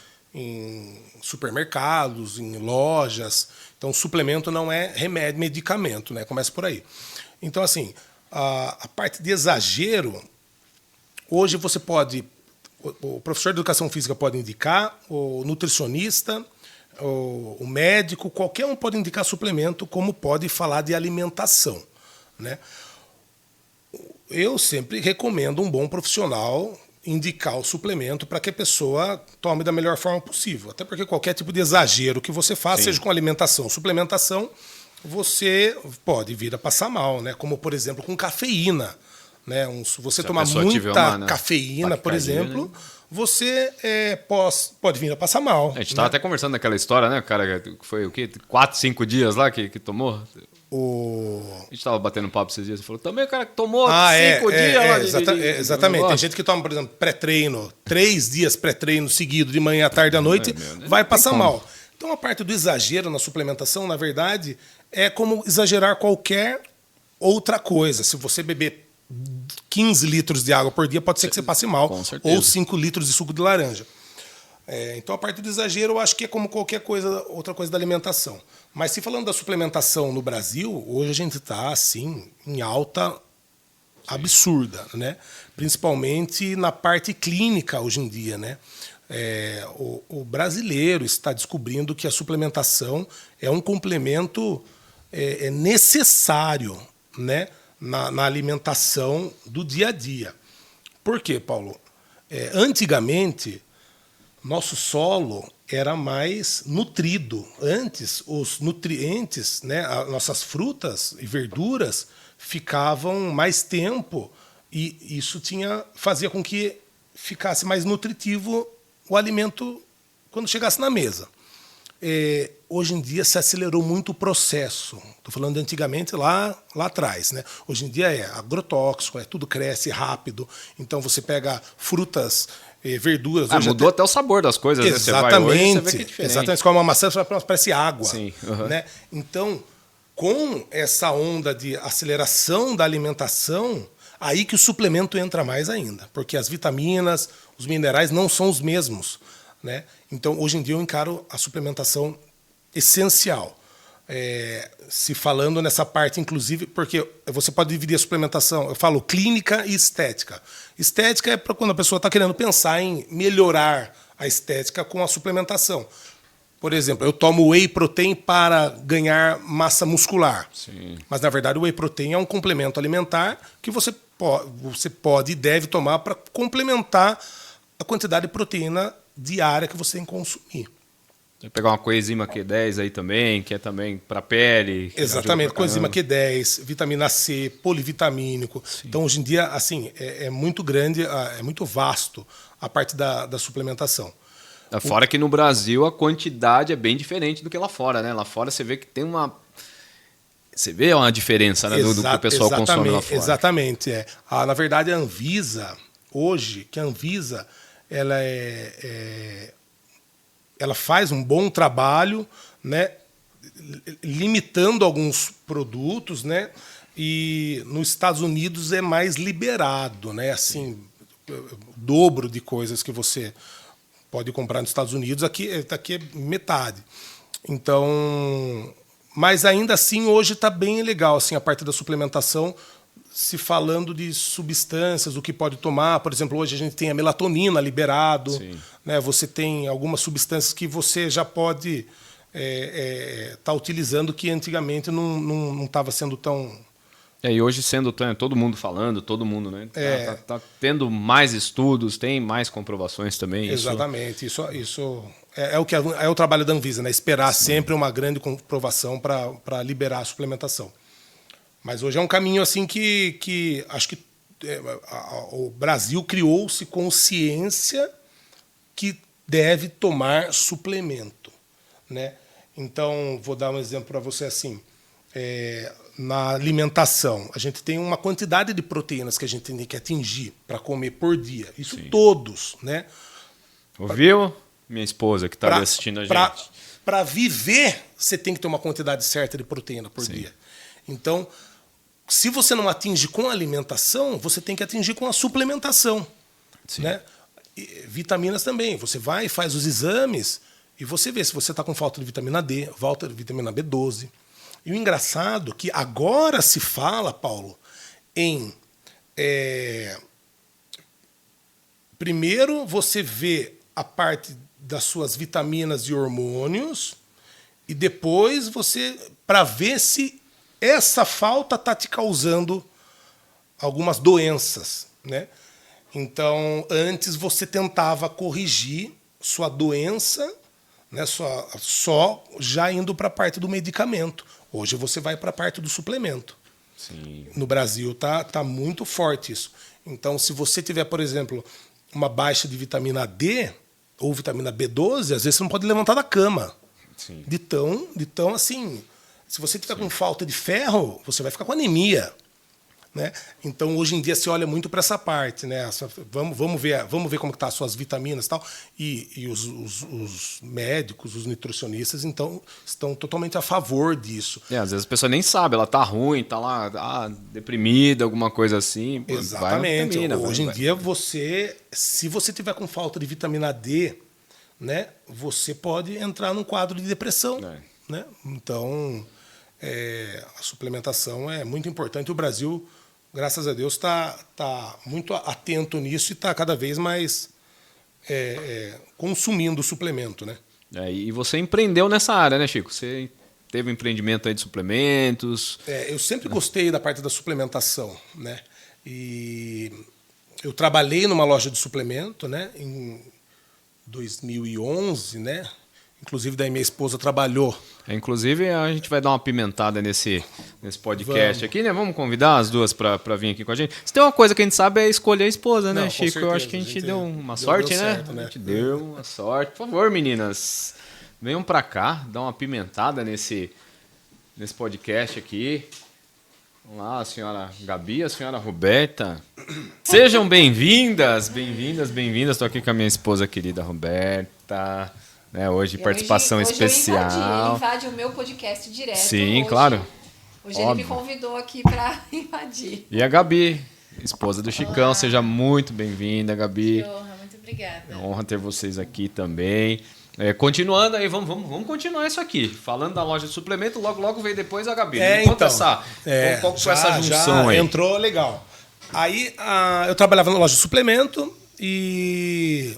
A: supermercados, em lojas. Então o suplemento não é remédio, medicamento, né? Começa por aí. Então assim, a parte de exagero, hoje você pode... O professor de educação física pode indicar, o nutricionista, o médico, qualquer um pode indicar suplemento, como pode falar de alimentação, né? Eu sempre recomendo um bom profissional indicar o suplemento para que a pessoa tome da melhor forma possível. Até porque qualquer tipo de exagero que você faça, seja com alimentação, suplementação, você pode vir a passar mal, né? Como, por exemplo, com cafeína. Né? Se tomar muita cafeína, por exemplo, você pode vir a passar mal.
B: A gente estava até conversando naquela história, né? O cara foi o quê? 4, 5 dias lá que tomou? A gente estava batendo papo esses dias e falou, também o cara que tomou 5 dias lá.
A: Exatamente. Tem gente que toma, por exemplo, pré-treino, 3 dias pré-treino seguido, de manhã, à tarde, à noite, vai passar mal. Então a parte do exagero na suplementação, na verdade, é como exagerar qualquer outra coisa. Se você beber 15 litros de água por dia, pode ser que você passe mal. Ou 5 litros de suco de laranja. Então, a parte do exagero, eu acho que é como qualquer coisa, outra coisa da alimentação. Mas, se falando da suplementação no Brasil, hoje a gente está, assim, em alta absurda, né? Principalmente na parte clínica, hoje em dia, né? O brasileiro está descobrindo que a suplementação é um complemento necessário, né? Na alimentação do dia a dia. Por quê, Paulo? Antigamente, nosso solo era mais nutrido. Antes, os nutrientes, né, as nossas frutas e verduras ficavam mais tempo e isso fazia com que ficasse mais nutritivo o alimento quando chegasse na mesa. Hoje em dia se acelerou muito o processo. Estou falando de antigamente lá atrás, né? Hoje em dia é agrotóxico, tudo cresce rápido. Então você pega frutas verduras.
B: Ah,
A: Hoje
B: mudou até o sabor das coisas, né? Você vai hoje, você vê que é diferente.
A: Exatamente. Você come uma maçã, parece água.
B: Sim.
A: Né? Então, com essa onda de aceleração da alimentação, aí que o suplemento entra mais ainda, porque as vitaminas, os minerais não são os mesmos. Né? Então, hoje em dia, eu encaro a suplementação essencial. Se falando nessa parte, inclusive, porque você pode dividir a suplementação, eu falo clínica e estética. Estética é para quando a pessoa está querendo pensar em melhorar a estética com a suplementação. Por exemplo, eu tomo whey protein para ganhar massa muscular.
B: Sim.
A: Mas, na verdade, o whey protein é um complemento alimentar que você pode e deve tomar para complementar a quantidade de proteína diária que você tem que consumir.
B: Vai pegar uma coenzima Q10 aí também, que é também para pele.
A: Exatamente, coenzima Q10, vitamina C, polivitamínico. Sim. Então, hoje em dia, assim, é muito grande, é muito vasto a parte da suplementação.
B: Fora que no Brasil a quantidade é bem diferente do que lá fora, né? Lá fora você vê que tem uma... Você vê uma diferença, né, do que o pessoal consome lá fora.
A: Exatamente. Na verdade, a Anvisa, hoje, ela faz um bom trabalho, né, limitando alguns produtos, né, e nos Estados Unidos é mais liberado, né, assim, o dobro de coisas que você pode comprar nos Estados Unidos, aqui é metade. Então, mas ainda assim hoje está bem legal assim, a parte da suplementação, se falando de substâncias, o que pode tomar. Por exemplo, hoje a gente tem a melatonina liberado, né? Você tem algumas substâncias que você já pode tá utilizando que antigamente não estava sendo tão...
B: E hoje sendo todo mundo falando, todo mundo, né? Tá tendo mais estudos, tem mais comprovações também.
A: Exatamente. Isso é o trabalho da Anvisa, né? Esperar sempre uma grande comprovação para liberar a suplementação. Mas hoje é um caminho assim que acho que o Brasil criou-se consciência que deve tomar suplemento, né? Então, vou dar um exemplo para você assim. Na alimentação, a gente tem uma quantidade de proteínas que a gente tem que atingir para comer por dia. Isso todos, né?
B: Ouviu? Minha esposa que está assistindo a gente.
A: Para viver, você tem que ter uma quantidade certa de proteína por dia. Então, se você não atinge com a alimentação, você tem que atingir com a suplementação. Né? E vitaminas também. Você vai e faz os exames e você vê se você está com falta de vitamina D, falta de vitamina B12. E o engraçado é que agora se fala, Paulo, em... primeiro você vê a parte das suas vitaminas e hormônios e depois você... para ver se essa falta está te causando algumas doenças, né? Então, antes você tentava corrigir sua doença, né, só já indo para a parte do medicamento. Hoje você vai para a parte do suplemento.
B: Sim.
A: No Brasil tá muito forte isso. Então, se você tiver, por exemplo, uma baixa de vitamina D ou vitamina B12, às vezes você não pode levantar da cama.
B: Sim.
A: De tão assim... Se você tiver com falta de ferro, você vai ficar com anemia, né? Então, hoje em dia, se olha muito para essa parte, né? Vamos ver como estão as suas vitaminas e tal. E os médicos, os nutricionistas, então, estão totalmente a favor disso.
B: Às vezes a pessoa nem sabe, ela tá ruim, tá lá deprimida, alguma coisa assim.
A: Exatamente. Hoje em dia, se você tiver com falta de vitamina D, né, você pode entrar num quadro de depressão. Né? Então... a suplementação é muito importante. O Brasil, graças a Deus, está muito atento nisso e está cada vez mais consumindo suplemento, né?
B: E você empreendeu nessa área, né, Chico? Você teve um empreendimento aí de suplementos.
A: Eu sempre gostei da parte da suplementação, né? E eu trabalhei numa loja de suplemento, né? Em 2011, né? Inclusive, daí minha esposa trabalhou.
B: Inclusive, a gente vai dar uma pimentada nesse podcast aqui, né? Vamos convidar as duas para vir aqui com a gente. Se tem uma coisa que a gente sabe é escolher a esposa, né, Chico?
A: Certeza,
B: eu acho que a gente deu uma sorte, né?
A: Certo, né?
B: A gente deu uma sorte. Por favor, meninas, venham para cá, dar uma pimentada nesse podcast aqui. Olá, a senhora Gabi, a senhora Roberta. Sejam bem-vindas. Estou aqui com a minha esposa querida Roberta. Né, hoje, participação especial.
C: Ele invade o meu podcast direto.
B: Sim,
C: hoje.
B: claro.
C: Hoje ele me convidou aqui para invadir.
B: E a Gabi, esposa do Chicão. Olá. Seja muito bem-vinda, Gabi.
D: Que honra, muito obrigada.
B: É honra ter vocês aqui também. Continuando aí, vamos continuar isso aqui. Falando da loja de suplemento, logo veio depois a Gabi.
A: Então,
B: qual foi essa junção aí?
A: Entrou legal. Aí eu trabalhava na loja de suplemento e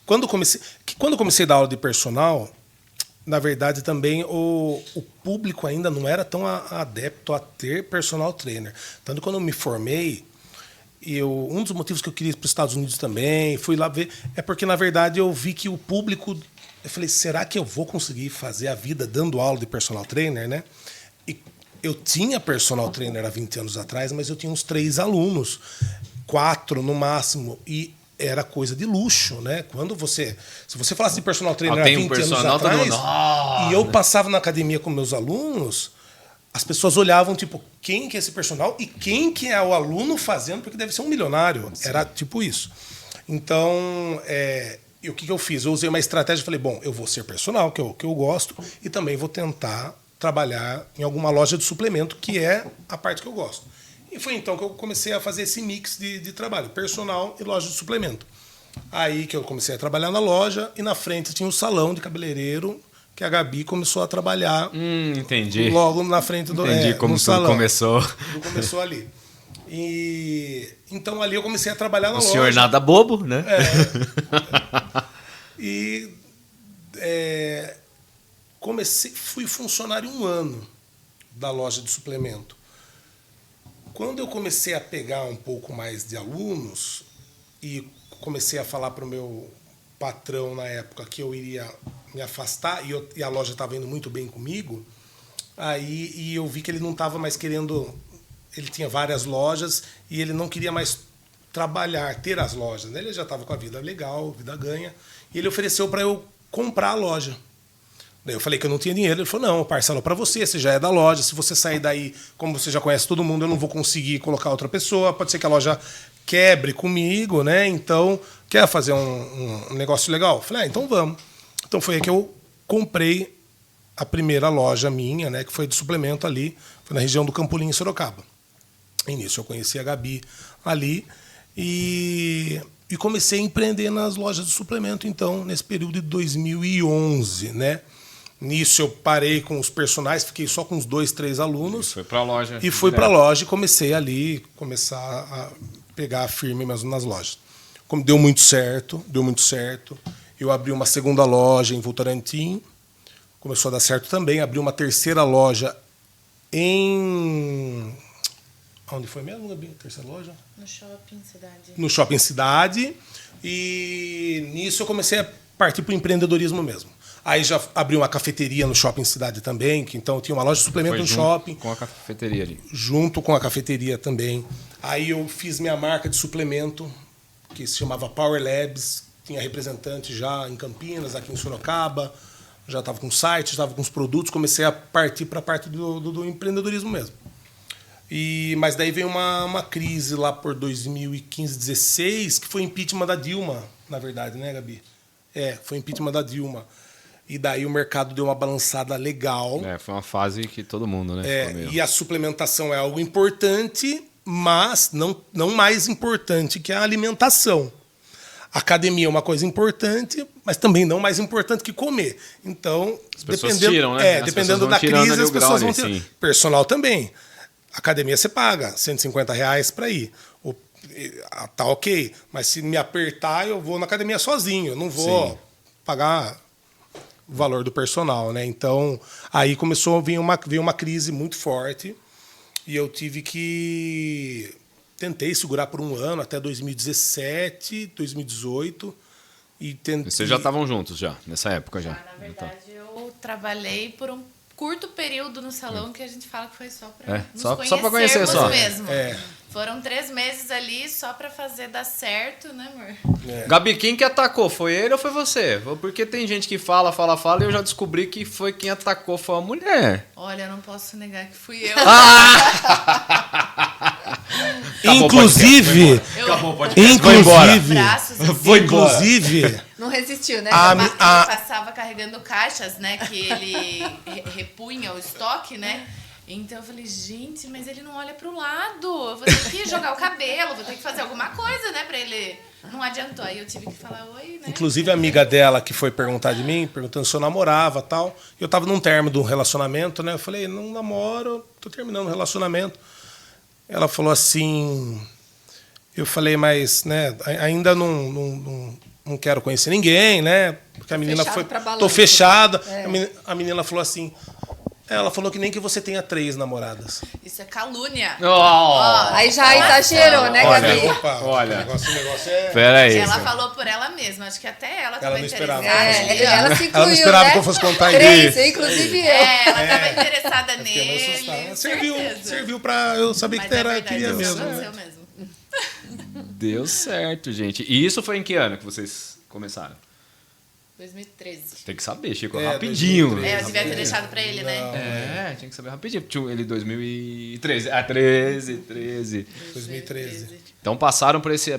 A: quando comecei a dar aula de personal, na verdade também o público ainda não era tão adepto a ter personal trainer. Tanto que quando eu me formei, um dos motivos que eu queria ir para os Estados Unidos também, fui lá ver, é porque na verdade eu vi que o público... Eu falei, será que eu vou conseguir fazer a vida dando aula de personal trainer, né? E eu tinha personal trainer há 20 anos atrás, mas eu tinha uns 3 alunos, 4 no máximo, e era coisa de luxo, né? Se você falasse de personal trainer há 20 anos atrás, e eu passava na academia com meus alunos, as pessoas olhavam, tipo, quem que é esse personal e quem que é o aluno fazendo, porque deve ser um milionário. Sim. Era tipo isso. Então, e o que eu fiz? Eu usei uma estratégia e falei, bom, eu vou ser personal, que eu gosto, e também vou tentar trabalhar em alguma loja de suplemento, que é a parte que eu gosto. E foi então que eu comecei a fazer esse mix de trabalho, personal e loja de suplemento. Aí que eu comecei a trabalhar na loja, e na frente tinha o salão de cabeleireiro, que a Gabi começou a trabalhar.
B: Entendi.
A: Logo na frente do
B: Entendi como tudo começou.
A: Tudo começou ali. E então ali eu comecei a trabalhar na loja.
B: O senhor nada bobo, né?
A: Fui funcionário 1 ano da loja de suplemento. Quando eu comecei a pegar um pouco mais de alunos e comecei a falar para o meu patrão na época que eu iria me afastar e a loja estava indo muito bem comigo, aí eu vi que ele não estava mais querendo... Ele tinha várias lojas e ele não queria mais ter as lojas, né? Ele já estava com a vida legal, vida ganha, e ele ofereceu para eu comprar a loja. Daí eu falei que eu não tinha dinheiro, ele falou, não, eu parcelo para você já é da loja, se você sair daí, como você já conhece todo mundo, eu não vou conseguir colocar outra pessoa, pode ser que a loja quebre comigo, né? Então, quer fazer um negócio legal? Eu falei, então vamos. Então foi aí que eu comprei a primeira loja minha, né, que foi de suplemento ali, foi na região do Campolim, em Sorocaba. E nisso eu conheci a Gabi ali e comecei a empreender nas lojas de suplemento, então, nesse período de 2011, né? Nisso eu parei com os personagens, fiquei só com uns 2, 3 alunos.
B: Foi para a loja.
A: E fui para a loja e comecei ali, a pegar firme mesmo nas lojas. Como deu muito certo. Eu abri uma segunda loja em Votorantim, começou a dar certo também. Abri uma terceira loja em... Onde foi mesmo, Gabi? A terceira loja?
D: No Shopping Cidade.
A: No Shopping Cidade. E nisso eu comecei a partir para o empreendedorismo mesmo. Aí já abri uma cafeteria no Shopping Cidade também, que então eu tinha uma loja de suplemento no shopping.
B: Com a cafeteria ali.
A: Junto com a cafeteria também. Aí eu fiz minha marca de suplemento, que se chamava Power Labs. Tinha representante já em Campinas, aqui em Sorocaba. Já estava com site, estava com os produtos. Comecei a partir para a parte do empreendedorismo mesmo. Mas daí veio uma crise lá por 2015, 2016, que foi impeachment da Dilma, na verdade, né, Gabi? Foi impeachment da Dilma. E daí o mercado deu uma balançada legal.
B: Foi uma fase que todo mundo, né?
A: E a suplementação é algo importante, mas não mais importante que a alimentação. A academia é uma coisa importante, mas também não mais importante que comer. Então,
B: as pessoas tiram, né?
A: Dependendo da crise, as pessoas vão tirar.
B: Sim.
A: Personal também. Academia você paga R$150 para ir. Tá ok. Mas se me apertar, eu vou na academia sozinho. Eu não vou pagar o valor do personal, né? Então, aí começou a vir uma crise muito forte. E eu tive que... Tentei segurar por 1 ano, até 2017, 2018. E
B: vocês já estavam juntos já, nessa época já?
D: Na verdade, eu trabalhei por um curto período no salão, que a gente fala que foi só para nos
B: só para conhecer só.
D: mesmo. Foram 3 meses ali só pra fazer dar certo, né, amor?
B: Gabi, quem que atacou? Foi ele ou foi você? Porque tem gente que fala e eu já descobri que foi quem atacou foi a mulher.
D: Olha, eu não posso negar que fui eu.
A: Inclusive,
B: Acabou o podcast.
A: inclusive,
D: Braços, assim,
B: Foi embora.
A: inclusive,
C: Não resistiu, né?
D: ele passava carregando caixas, né? Que ele repunha o estoque, né? Então eu falei, gente, mas ele não olha pro lado. Eu vou ter que jogar o cabelo, vou ter que fazer alguma coisa, né? Pra ele... Não adiantou. Aí eu tive que falar oi, né?
A: inclusive a amiga dela que foi perguntar de mim, perguntando se eu namorava e tal. Eu tava num término de um relacionamento, né? Eu falei, não namoro, tô terminando o relacionamento. Ela falou assim, eu falei, mas, né, ainda não quero conhecer ninguém, né? Porque a menina
C: Fechado
A: foi,
C: pra balanço.
A: tô fechada. A menina falou assim, ela falou que nem que você tenha 3 namoradas.
D: Isso é calúnia.
C: Aí já exagerou, né,
B: Olha,
C: Gabi?
A: Opa,
B: olha.
A: o negócio é...
B: Pera aí.
D: Ela falou por ela mesma. Acho que até ela tava
A: não esperava.
D: interessada.
C: Ela se incluiu,
A: Ela não esperava
C: né?
A: que eu fosse contar
C: 3,
A: isso.
C: inclusive eu.
D: Ela tava interessada
A: Fiquei meio assustado.
D: nele.
A: Serviu pra eu saber
D: Mas
A: que era,
D: verdade,
A: queria
D: isso
A: mesmo.
D: aconteceu mesmo.
B: Deu certo, gente. E isso foi em que ano que vocês começaram?
D: 2013.
B: Tem que saber, Chico,
A: É,
B: rapidinho.
A: 2013.
D: Eu devia ter deixado pra ele, né?
B: É, tinha que saber rapidinho. Tinha ele 2013. Ah, 13.
A: 2013.
B: Então passaram por esse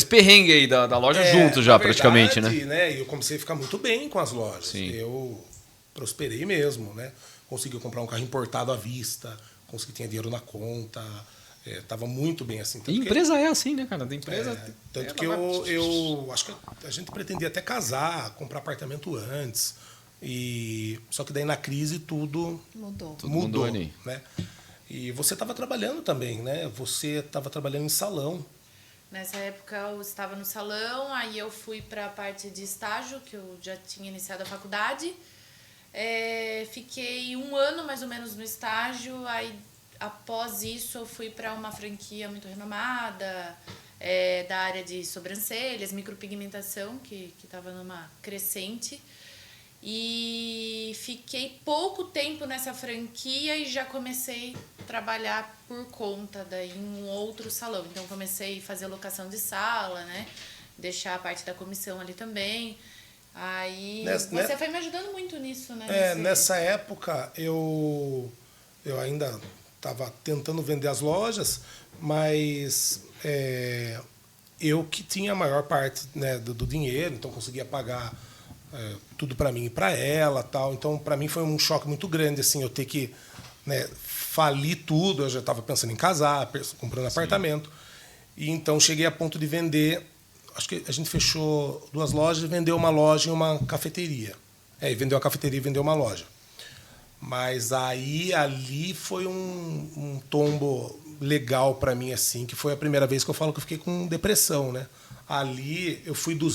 B: perrengue aí da loja juntos já,
A: na
B: praticamente,
A: verdade,
B: né?
A: E eu comecei a ficar muito bem com as lojas.
B: Sim.
A: Eu prosperei mesmo, né? Consegui comprar um carro importado à vista, consegui ter dinheiro na conta, tava muito bem assim.
B: E empresa é assim, né, cara? Da empresa.
A: Tanto que eu acho que a gente pretendia até casar, comprar apartamento antes. Só que daí na crise tudo
C: Mudou.
B: mudou ali.
A: né? E você estava trabalhando também, né? Você estava trabalhando em salão.
D: Nessa época eu estava no salão, aí eu fui para a parte de estágio, que eu já tinha iniciado a faculdade. Fiquei 1 ano mais ou menos no estágio, aí após isso eu fui para uma franquia muito renomada, da área de sobrancelhas, micropigmentação, que estava numa crescente. E fiquei pouco tempo nessa franquia e já comecei a trabalhar por conta daí em um outro salão. Então comecei a fazer locação de sala, né? Deixar a parte da comissão ali também. Aí você foi me ajudando muito nisso, né?
A: Nessa época eu ainda estava tentando vender as lojas, mas eu que tinha a maior parte, né, do dinheiro, então conseguia pagar tudo para mim e para ela, tal. Então para mim foi um choque muito grande assim, eu ter que, né, falir tudo. Eu já estava pensando em casar, comprando apartamento, e então cheguei a ponto de vender. Acho que a gente fechou 2 lojas e vendeu uma loja e uma cafeteria. E vendeu uma cafeteria e vendeu uma loja. Mas aí ali foi um tombo legal para mim, assim, que foi a primeira vez que eu falo que eu fiquei com depressão, né? Ali eu fui do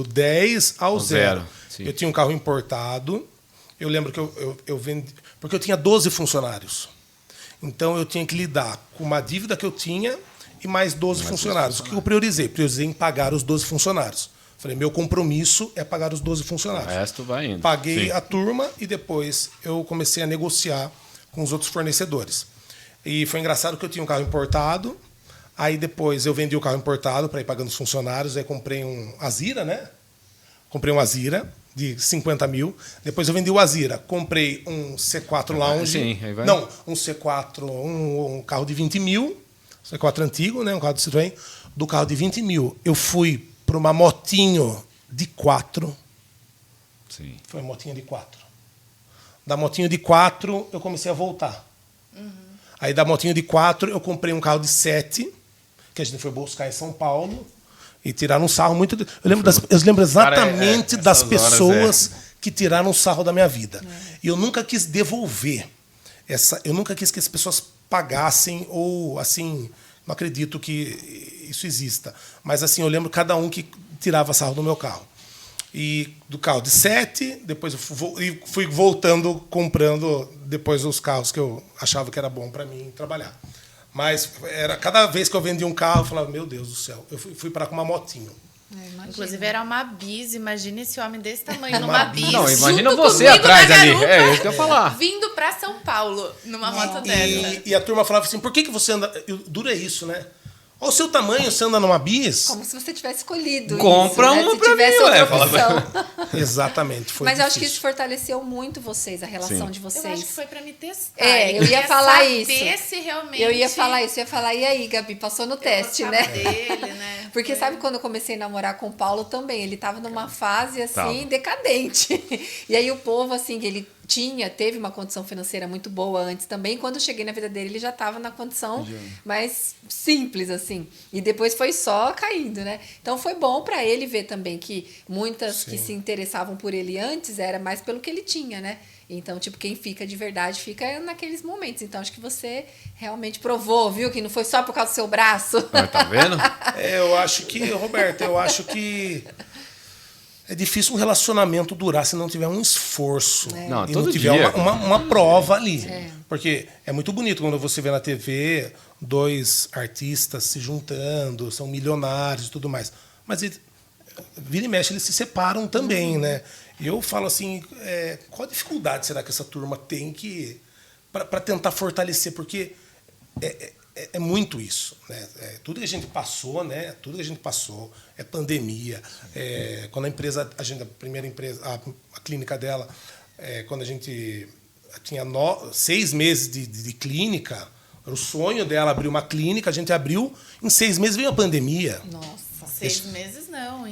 A: 10 ao zero. Eu tinha um carro importado. Eu lembro que eu vendi, porque eu tinha 12 funcionários. Então eu tinha que lidar com uma dívida que eu tinha e mais 12 funcionários. O que eu priorizei? Priorizei em pagar os 12 funcionários. Falei, meu compromisso é pagar os 12 funcionários.
B: O resto vai indo.
A: Paguei a turma e depois eu comecei a negociar com os outros fornecedores. E foi engraçado que eu tinha um carro importado. Aí depois eu vendi o carro importado para ir pagando os funcionários. Aí comprei um Azira, né? Comprei um Azira de 50 mil. Depois eu vendi o Azira. Comprei um C4 Lounge.
B: Sim, aí vai.
A: Não, um C4, um carro de 20 mil. C4 antigo, né? Um carro do Citroën. Do carro de 20 mil, eu fui para uma motinho de 4.
B: Sim.
A: Foi uma motinha de 4. Da motinho de 4, eu comecei a voltar. Aí da motinho de 4, eu comprei um carro de 7, que a gente foi buscar em São Paulo, e tiraram um sarro muito... Eu lembro exatamente das pessoas que tiraram um sarro da minha vida. E eu nunca quis devolver. Eu nunca quis que as pessoas pagassem, ou assim... Não acredito que isso exista. Mas assim, eu lembro cada um que tirava sarro do meu carro. E do carro de 7, depois eu fui voltando, comprando depois os carros que eu achava que era bom para mim trabalhar. Mas era cada vez que eu vendia um carro, eu falava, meu Deus do céu. Eu fui parar com uma motinho.
C: Imagina.
D: Inclusive era uma bis, imagina esse homem desse tamanho
A: Uma
D: numa
A: bis.
D: bis.
B: Não, imagina
D: junto
B: você
D: comigo
B: atrás
D: na
B: ali.
D: garupa,
B: É isso que eu ia falar.
D: Vindo pra São Paulo, numa moto dessa.
A: E a turma falava assim, por que você anda... Dura isso, né? Olha o seu tamanho, você anda numa bis?
C: Como se você tivesse escolhido
B: Compra
C: isso, né?
B: uma
C: Se
B: pra
C: tivesse
B: mim,
C: outra
B: ué, fala
C: opção.
A: Exatamente, foi
C: Mas eu acho que
A: difícil.
C: isso fortaleceu muito vocês, a relação
B: Sim.
C: de
D: Eu acho
C: vocês.
D: que foi pra me testar.
C: É, eu
D: Ele
C: ia
D: queria
C: falar
D: saber
C: isso.
D: se realmente
C: Eu ia falar isso, eu ia falar, e aí, Gabi, passou no
D: eu
C: teste,
D: gostava
C: né?
D: dele, né?
C: Porque
D: Foi-
C: sabe quando eu comecei a namorar com o Paulo também, ele tava numa fase assim,
B: Tava.
C: decadente. E aí o povo, assim, que ele teve uma condição financeira muito boa antes também. Quando eu cheguei na vida dele, ele já tava na condição mais simples, assim. E depois foi só caindo, né? Então foi bom para ele ver também que muitas que se interessavam por ele antes era mais pelo que ele tinha, né? Então, tipo, quem fica de verdade fica naqueles momentos. Então, acho que você realmente provou, viu? Que não foi só por causa do seu braço.
B: Tá vendo?
A: Eu acho que, Roberto, é difícil um relacionamento durar se não tiver um esforço.
B: Não,
A: E
B: todo
A: não tiver
B: dia.
A: uma prova ali. Porque é muito bonito quando você vê na TV 2 artistas se juntando, são milionários e tudo mais. Mas vira e mexe, eles se separam também, né? E eu falo assim, qual a dificuldade será que essa turma tem para tentar fortalecer? Porque é muito isso, né? Tudo que a gente passou, né? Tudo que a gente passou é pandemia. Quando a primeira empresa, a clínica dela, quando a gente tinha 6 meses de clínica, era o sonho dela abrir uma clínica, a gente abriu, em 6 meses veio a pandemia.
C: Nossa.
D: 6 meses não,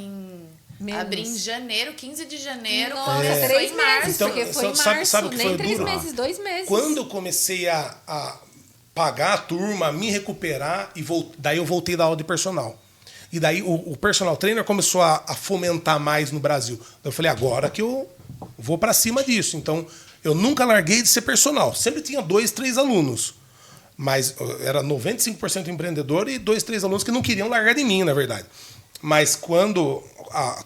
C: Menos.
D: abri em janeiro, 15 de janeiro.
C: Nossa,
D: começou
C: 3
D: em março.
C: meses,
A: Então,
C: porque foi em
A: sabe
C: março,
A: o que
C: nem
A: foi
C: 3
A: duro?
C: meses, 2 meses.
A: Quando eu comecei a pagar a turma, me recuperar, daí eu voltei da aula de personal. E daí o personal trainer começou a fomentar mais no Brasil. Eu falei, agora que eu vou para cima disso. Então, eu nunca larguei de ser personal. Sempre tinha 2, 3 alunos. Mas era 95% empreendedor e 2, 3 alunos que não queriam largar de mim, na verdade. Mas quando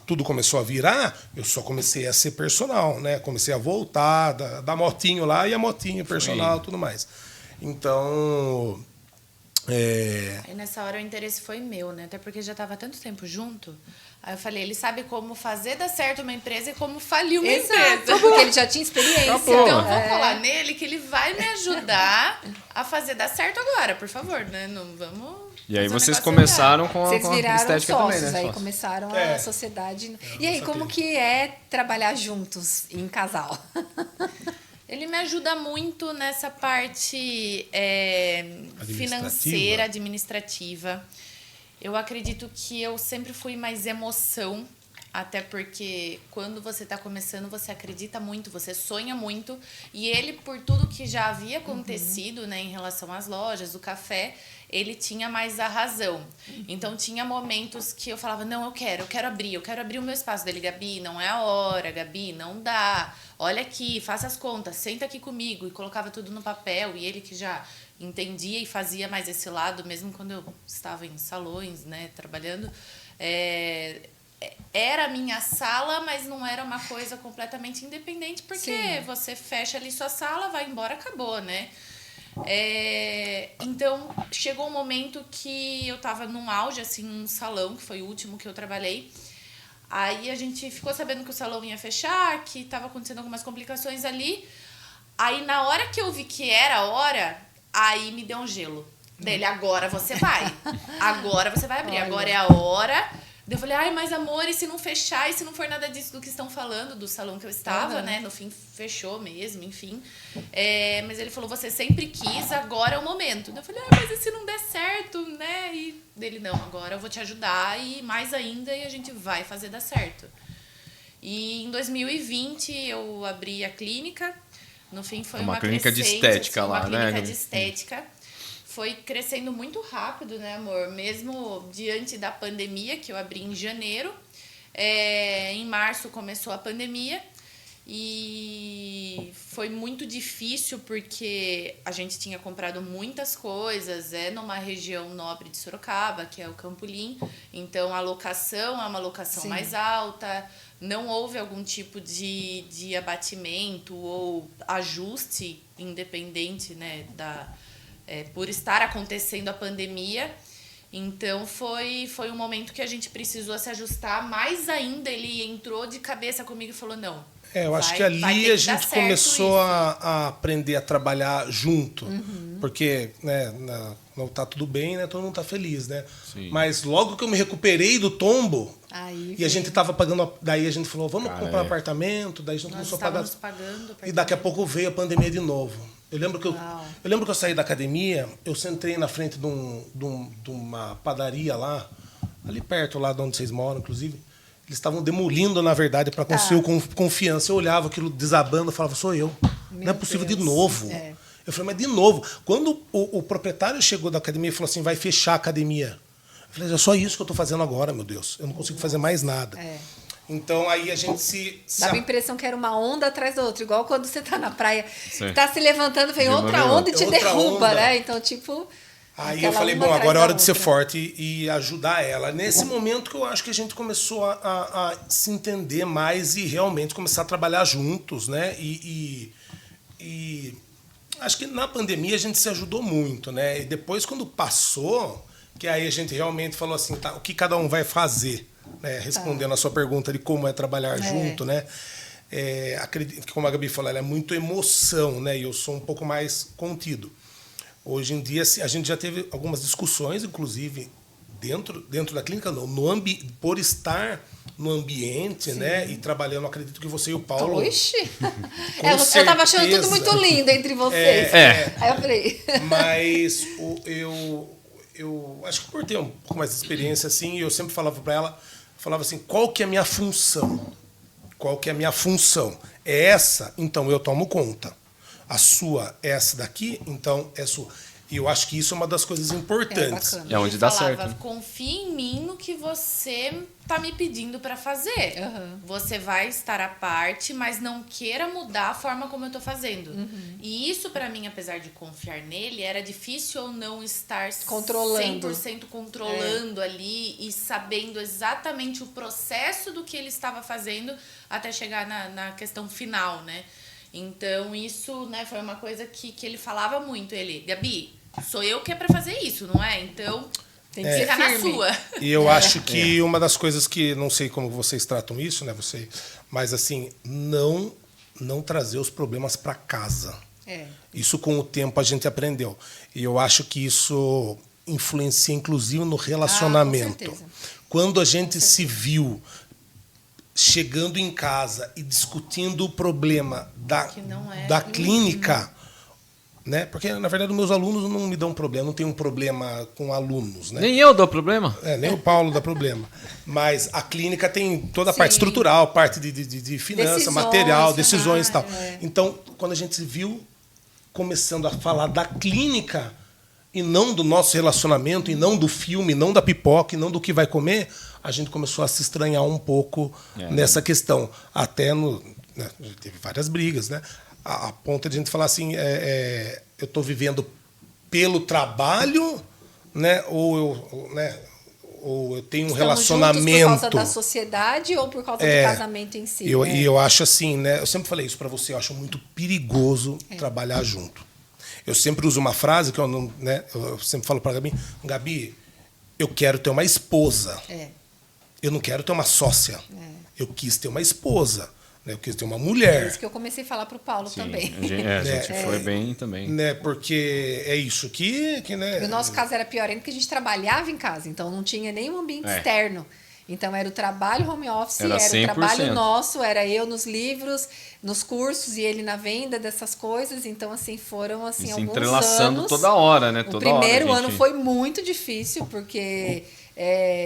A: tudo começou a virar, eu só comecei a ser personal, né? Comecei a voltar, da motinho lá e a motinho personal e tudo mais. Então...
D: Aí nessa hora o interesse foi meu, né? Até porque já estava tanto tempo junto. Aí eu falei, ele sabe como fazer dar certo uma empresa e como falir uma
C: Exato,
D: empresa.
C: porque ele já tinha experiência.
B: Acabou.
D: Então eu vou falar nele que ele vai me ajudar a fazer dar certo agora, por favor, né? Não vamos.
B: E aí
D: fazer um
B: vocês
D: negócio
B: começaram com
C: Vocês
B: com a
C: viraram
B: estética
C: sócios,
B: também, né?
C: aí
B: Sócios.
C: começaram
A: É.
C: a sociedade. E aí,
A: não
C: como
A: sabia.
C: que é trabalhar juntos, em casal?
D: Ele me ajuda muito nessa parte financeira, administrativa. Eu acredito que eu sempre fui mais emoção, até porque quando você está começando, você acredita muito, você sonha muito. E ele, por tudo que já havia acontecido, né, em relação às lojas, o café, ele tinha mais a razão. Então, tinha momentos que eu falava, não, eu quero abrir o meu espaço dele. Gabi, não é a hora, Gabi, não dá. Olha aqui, faça as contas, senta aqui comigo. E colocava tudo no papel. E ele que já entendia e fazia mais esse lado, mesmo quando eu estava em salões, né, trabalhando. Era a minha sala, mas não era uma coisa completamente independente, porque
C: Sim.
D: você fecha ali sua sala, vai embora, acabou, né? Então, chegou um momento que eu tava num auge, assim, num salão, que foi o último que eu trabalhei. Aí a gente ficou sabendo que o salão ia fechar, que tava acontecendo algumas complicações ali. Aí, na hora que eu vi que era a hora, aí me deu um gelo. Dele, agora você vai. Agora você vai abrir,
C: Olha.
D: agora é a hora. Daí eu falei, ai, mas amor, e se não fechar? E se não for nada disso do que estão falando, do salão que eu estava, né? No fim, fechou mesmo, enfim. Mas ele falou, você sempre quis, agora é o momento. Daí eu falei, mas e se não der certo, né? E dele, não, agora eu vou te ajudar e mais ainda, e a gente vai fazer dar certo. E em 2020, eu abri a clínica. No fim, foi
B: Uma
D: uma
B: clínica de
D: crescente,
B: estética
D: assim,
B: lá,
D: uma
B: né,
D: clínica
B: Gabi?
D: de estética. Foi crescendo muito rápido, né, amor? Mesmo diante da pandemia, que eu abri em janeiro. Em março começou a pandemia. E foi muito difícil porque a gente tinha comprado muitas coisas. Numa região nobre de Sorocaba, que é o Campolim. Então, a locação é uma locação
C: Sim.
D: mais alta. Não houve algum tipo de abatimento ou ajuste independente, né, por estar acontecendo a pandemia. Então foi um momento que a gente precisou se ajustar. Mais ainda, ele entrou de cabeça comigo e falou, não.
A: Eu acho que
D: vai ter
A: ali
D: que
A: a
D: dar
A: gente
D: certo
A: começou
D: isso.
A: a aprender a trabalhar junto. Porque, né, não tá tudo bem, né? Todo mundo tá feliz, né?
B: Sim.
A: Mas logo que eu me recuperei do tombo,
C: Aí
A: e a gente tava pagando. Daí a gente falou, vamos
B: Cara,
A: comprar
B: é.
A: apartamento, daí a gente
D: Nós
A: começou a pagar.
D: estávamos pagando.
A: E daqui a pouco veio a pandemia de novo. Eu lembro que
C: Uau.
A: eu saí da academia, eu sentei na frente de uma padaria lá, ali perto, lá de onde vocês moram, inclusive. Eles estavam demolindo, na verdade, para construir o confiança. Eu olhava aquilo desabando e falava, sou eu. Não é possível de
C: Deus.
A: novo.
C: É.
A: Eu falei, mas de novo. Quando o proprietário chegou da academia e falou assim, vai fechar a academia. Eu falei, é só isso que eu estou fazendo agora, meu Deus. Eu não consigo fazer mais nada.
C: É.
A: Então aí a gente se
C: Dava a impressão que era uma onda atrás da outra, igual quando você tá na praia,
B: Sim.
C: tá se levantando, vem
B: De uma
C: outra
B: vez
C: onda e te
A: outra
C: derruba,
A: onda.
C: né? Então, tipo.
A: Aí eu
C: aquela
A: falei,
C: uma
A: bom,
C: atrás
A: agora é
C: da
A: hora de ser
C: outra.
A: forte e ajudar ela. Nesse momento que eu acho que a gente começou a se entender mais e realmente começar a trabalhar juntos, né? E acho que na pandemia a gente se ajudou muito, né? E depois, quando passou, que aí a gente realmente falou assim, tá, o que cada um vai fazer, né? Respondendo a sua pergunta de como é trabalhar junto, né? Acredito que, como a Gabi falou, ela é muito emoção, né? E eu sou um pouco mais contido. Hoje em dia, a gente já teve algumas discussões, inclusive, dentro da clínica, por estar no ambiente, né? E trabalhando, acredito que você e o Paulo.
C: Oxi!
A: Com
C: Eu tava achando tudo
A: certeza.
C: muito lindo entre vocês. Aí eu falei.
A: Mas eu acho que por ter um pouco mais de experiência, assim, eu sempre falava para ela, falava assim, qual que é a minha função? Qual que é a minha função? É essa? Então eu tomo conta. A sua é essa daqui? Então é sua. E eu acho que isso é uma das coisas importantes.
C: bacana.
B: É onde
D: Ele
B: dá
D: falava,
B: certo.
D: confia em mim no que você tá me pedindo para fazer. Você vai estar à parte, mas não queira mudar a forma como eu tô fazendo. E isso para mim, apesar de confiar nele, era difícil eu não estar
C: Controlando.
D: 100% controlando ali e sabendo exatamente o processo do que ele estava fazendo até chegar na questão final, né? Então, isso, né, foi uma coisa que ele falava muito. Ele, Gabi, sou eu que é pra fazer isso, não é? Então,
C: Tem que ser
D: fica na
C: firme.
D: sua.
A: E eu acho que uma das coisas que, não sei como vocês tratam isso, né, você, mas assim, não trazer os problemas para casa. Isso com o tempo a gente aprendeu. E eu acho que isso influencia inclusive no relacionamento.
C: com certeza.
A: Quando a gente se viu chegando em casa e discutindo o problema
D: Que não é.
A: da clínica, né? Porque, na verdade, os meus alunos não me dão problema, não tenho um problema com alunos, né?
B: Nem eu dou problema.
A: Nem o Paulo dá problema. Mas a clínica tem toda a
C: Sim.
A: parte estrutural, parte de finança,
C: Decisões,
A: material, decisões e tal.
C: é.
A: Então, quando a gente se viu começando a falar da clínica e não do nosso relacionamento, e não do filme, não da pipoca, e não do que vai comer, a gente começou a se estranhar um pouco nessa questão. Até né, teve várias brigas, né? A ponto de a gente falar assim, eu estou vivendo pelo trabalho, né? Ou eu tenho um
C: Estamos
A: relacionamento.
C: juntos por causa da sociedade ou por causa do casamento em si?
A: E eu acho assim, né? Eu sempre falei isso para você, eu acho muito perigoso trabalhar junto. Eu sempre uso uma frase que eu não, né? Eu sempre falo para Gabi, eu quero ter uma esposa. Eu não quero ter uma sócia. Eu quis ter uma esposa. Né? Eu quis ter uma
C: É
A: mulher.
C: isso que eu comecei a falar pro Paulo também.
B: A gente foi bem também.
A: Né? Porque é isso que né?
C: O nosso caso era pior ainda porque a gente trabalhava em casa, então não tinha nenhum ambiente externo. Então era o trabalho home office,
B: Era
C: era
B: 100%.
C: o trabalho nosso, era eu nos livros, nos cursos e ele na venda dessas coisas. Então, assim, foram assim,
B: E se
C: alguns
B: entrelaçando
C: anos.
B: toda hora, né?
C: O
B: Toda hora
C: primeiro
B: a gente-
C: ano foi muito difícil, porque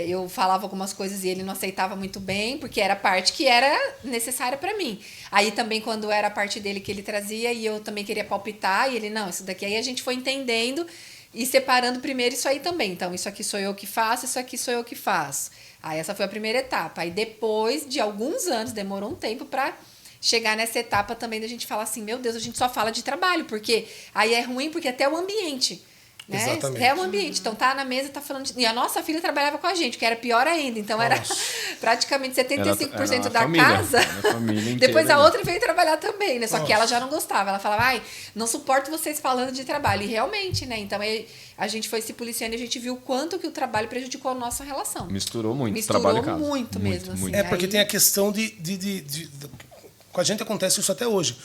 C: eu falava algumas coisas e ele não aceitava muito bem, porque era a parte que era necessária para mim. Aí também, quando era a parte dele que ele trazia, e eu também queria palpitar, e ele, não, isso daqui. Aí a gente foi entendendo e separando primeiro isso aí também. Então, isso aqui sou eu que faço, isso aqui sou eu que faço. Aí essa foi a primeira etapa. Aí depois de alguns anos, demorou um tempo para chegar nessa etapa também da gente falar assim, meu Deus, a gente só fala de trabalho, porque aí é ruim, porque até o ambiente. Né?
A: Exatamente.
C: É um ambiente. Então, tá na mesa, tá falando... E a nossa filha trabalhava com a gente, que era pior ainda. Então, era praticamente 75%
B: era a
C: da
B: família,
C: casa.
B: era a família inteira
C: Depois a
B: ali.
C: outra veio trabalhar também, né? Só que
A: Nossa.
C: ela já não gostava. Ela falava, ai, não suporto vocês falando de trabalho. E realmente, né? Então, a gente foi se policiando e a gente viu o quanto que o trabalho prejudicou a nossa relação.
B: Misturou muito
C: Misturou
B: trabalho e casa.
C: muito mesmo, assim.
A: É porque
C: Aí-
A: tem a questão com a gente acontece isso até hoje.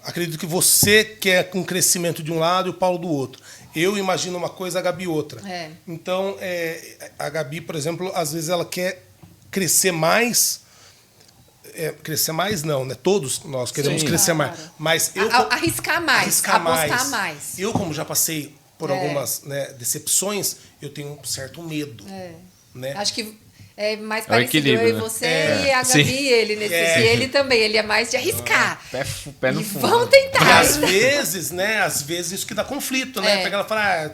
A: Acredito que você quer um crescimento de um lado e o Paulo do outro. Eu imagino uma coisa, a Gabi outra.
C: É.
A: Então, a Gabi, por exemplo, às vezes ela quer crescer mais. Crescer mais não, né? Todos nós queremos
B: Sim.
A: crescer mais.
C: Claro.
A: Mas eu
C: Arriscar mais, apostar mais.
A: Eu, como já passei por algumas, né, decepções, eu tenho um certo medo. Né?
C: Acho que é mais
B: o
C: parecido
B: equilíbrio,
C: eu e
B: né?
C: você
B: É.
C: e a Gabi
B: Sim.
C: e ele nesse. E ele também, ele é mais de arriscar.
B: Pé no
C: E
B: fundo.
C: vamos
A: E
C: tentar.
A: às vezes, né? Às vezes isso que dá conflito, né?
C: É.
A: Porque ela fala,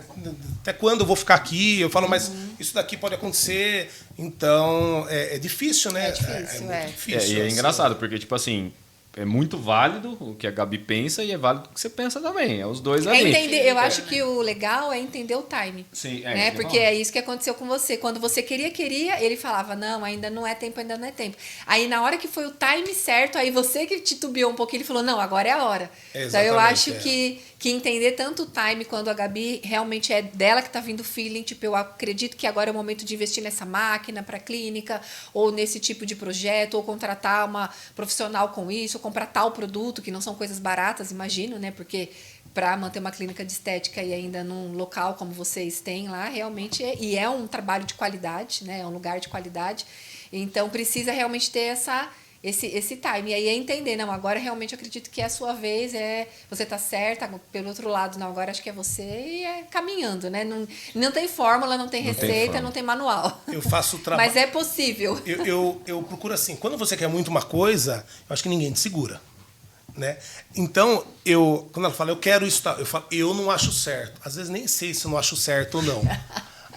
A: até quando eu vou ficar aqui? Eu falo, mas isso daqui pode acontecer. Então, é difícil, né?
C: É difícil,
A: muito
C: é.
A: difícil.
B: E é
A: assim.
B: engraçado, porque, tipo assim, é muito válido o que a Gabi pensa e é válido o que você pensa também. É os dois
C: É
B: ali.
C: entender, eu acho que o legal é entender o time.
B: Sim,
C: né?
B: isso que
C: Porque
B: bom.
C: é isso que aconteceu com você. Quando você queria, ele falava, não, ainda não é tempo, ainda não é tempo. Aí na hora que foi o time certo, aí você que titubeou um pouquinho, ele falou, não, agora é a hora. Então eu
A: Exatamente,
C: acho
A: é.
C: que entender tanto o time, quando a Gabi realmente é dela que tá vindo o feeling, tipo, eu acredito que agora é o momento de investir nessa máquina para clínica, ou nesse tipo de projeto, ou contratar uma profissional com isso, ou comprar tal produto, que não são coisas baratas, imagino, né? Porque para manter uma clínica de estética e ainda num local como vocês têm lá, realmente é um trabalho de qualidade, né? É um lugar de qualidade. Então precisa realmente ter esse time. E aí é entender, não, agora realmente eu acredito que é a sua vez, você tá certa, pelo outro lado, não, agora acho que é você, e é caminhando, né? Não tem fórmula, não tem receita,
B: forma.
C: não tem manual.
A: Eu faço o trabalho.
C: Mas é possível.
A: Eu procuro assim, quando você quer muito uma coisa, eu acho que ninguém te segura. Né? Então, quando ela fala, eu quero isso, eu falo, eu não acho certo. Às vezes nem sei se eu não acho certo ou não.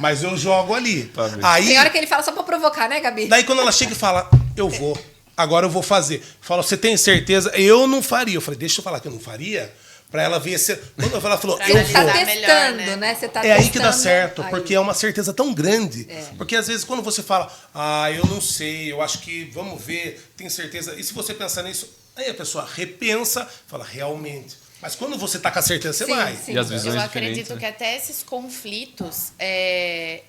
A: Mas eu jogo ali. Aí,
C: Tem hora que ele fala só pra provocar, né, Gabi?
A: daí quando ela chega e fala, eu vou, agora eu vou fazer. Fala, você tem certeza? Eu não faria. Eu falei, deixa eu falar que eu não faria, pra ela ver se... Quando ela falou,
D: Pra
A: eu
D: ela
A: vou.
C: Tá
D: melhor,
C: testando,
D: né?
C: né? Você tá
A: É aí que dá
C: testando,
A: certo,
C: aí.
A: porque é uma certeza tão grande. Porque às vezes quando você fala, eu não sei, eu acho que, vamos ver, tem certeza. E se você pensar nisso, aí a pessoa repensa, fala, realmente. Mas quando você tá com a certeza, você
C: Sim,
A: vai.
C: sim.
B: E as visões
D: Eu
B: diferentes,
D: acredito
B: né?
D: que até esses conflitos,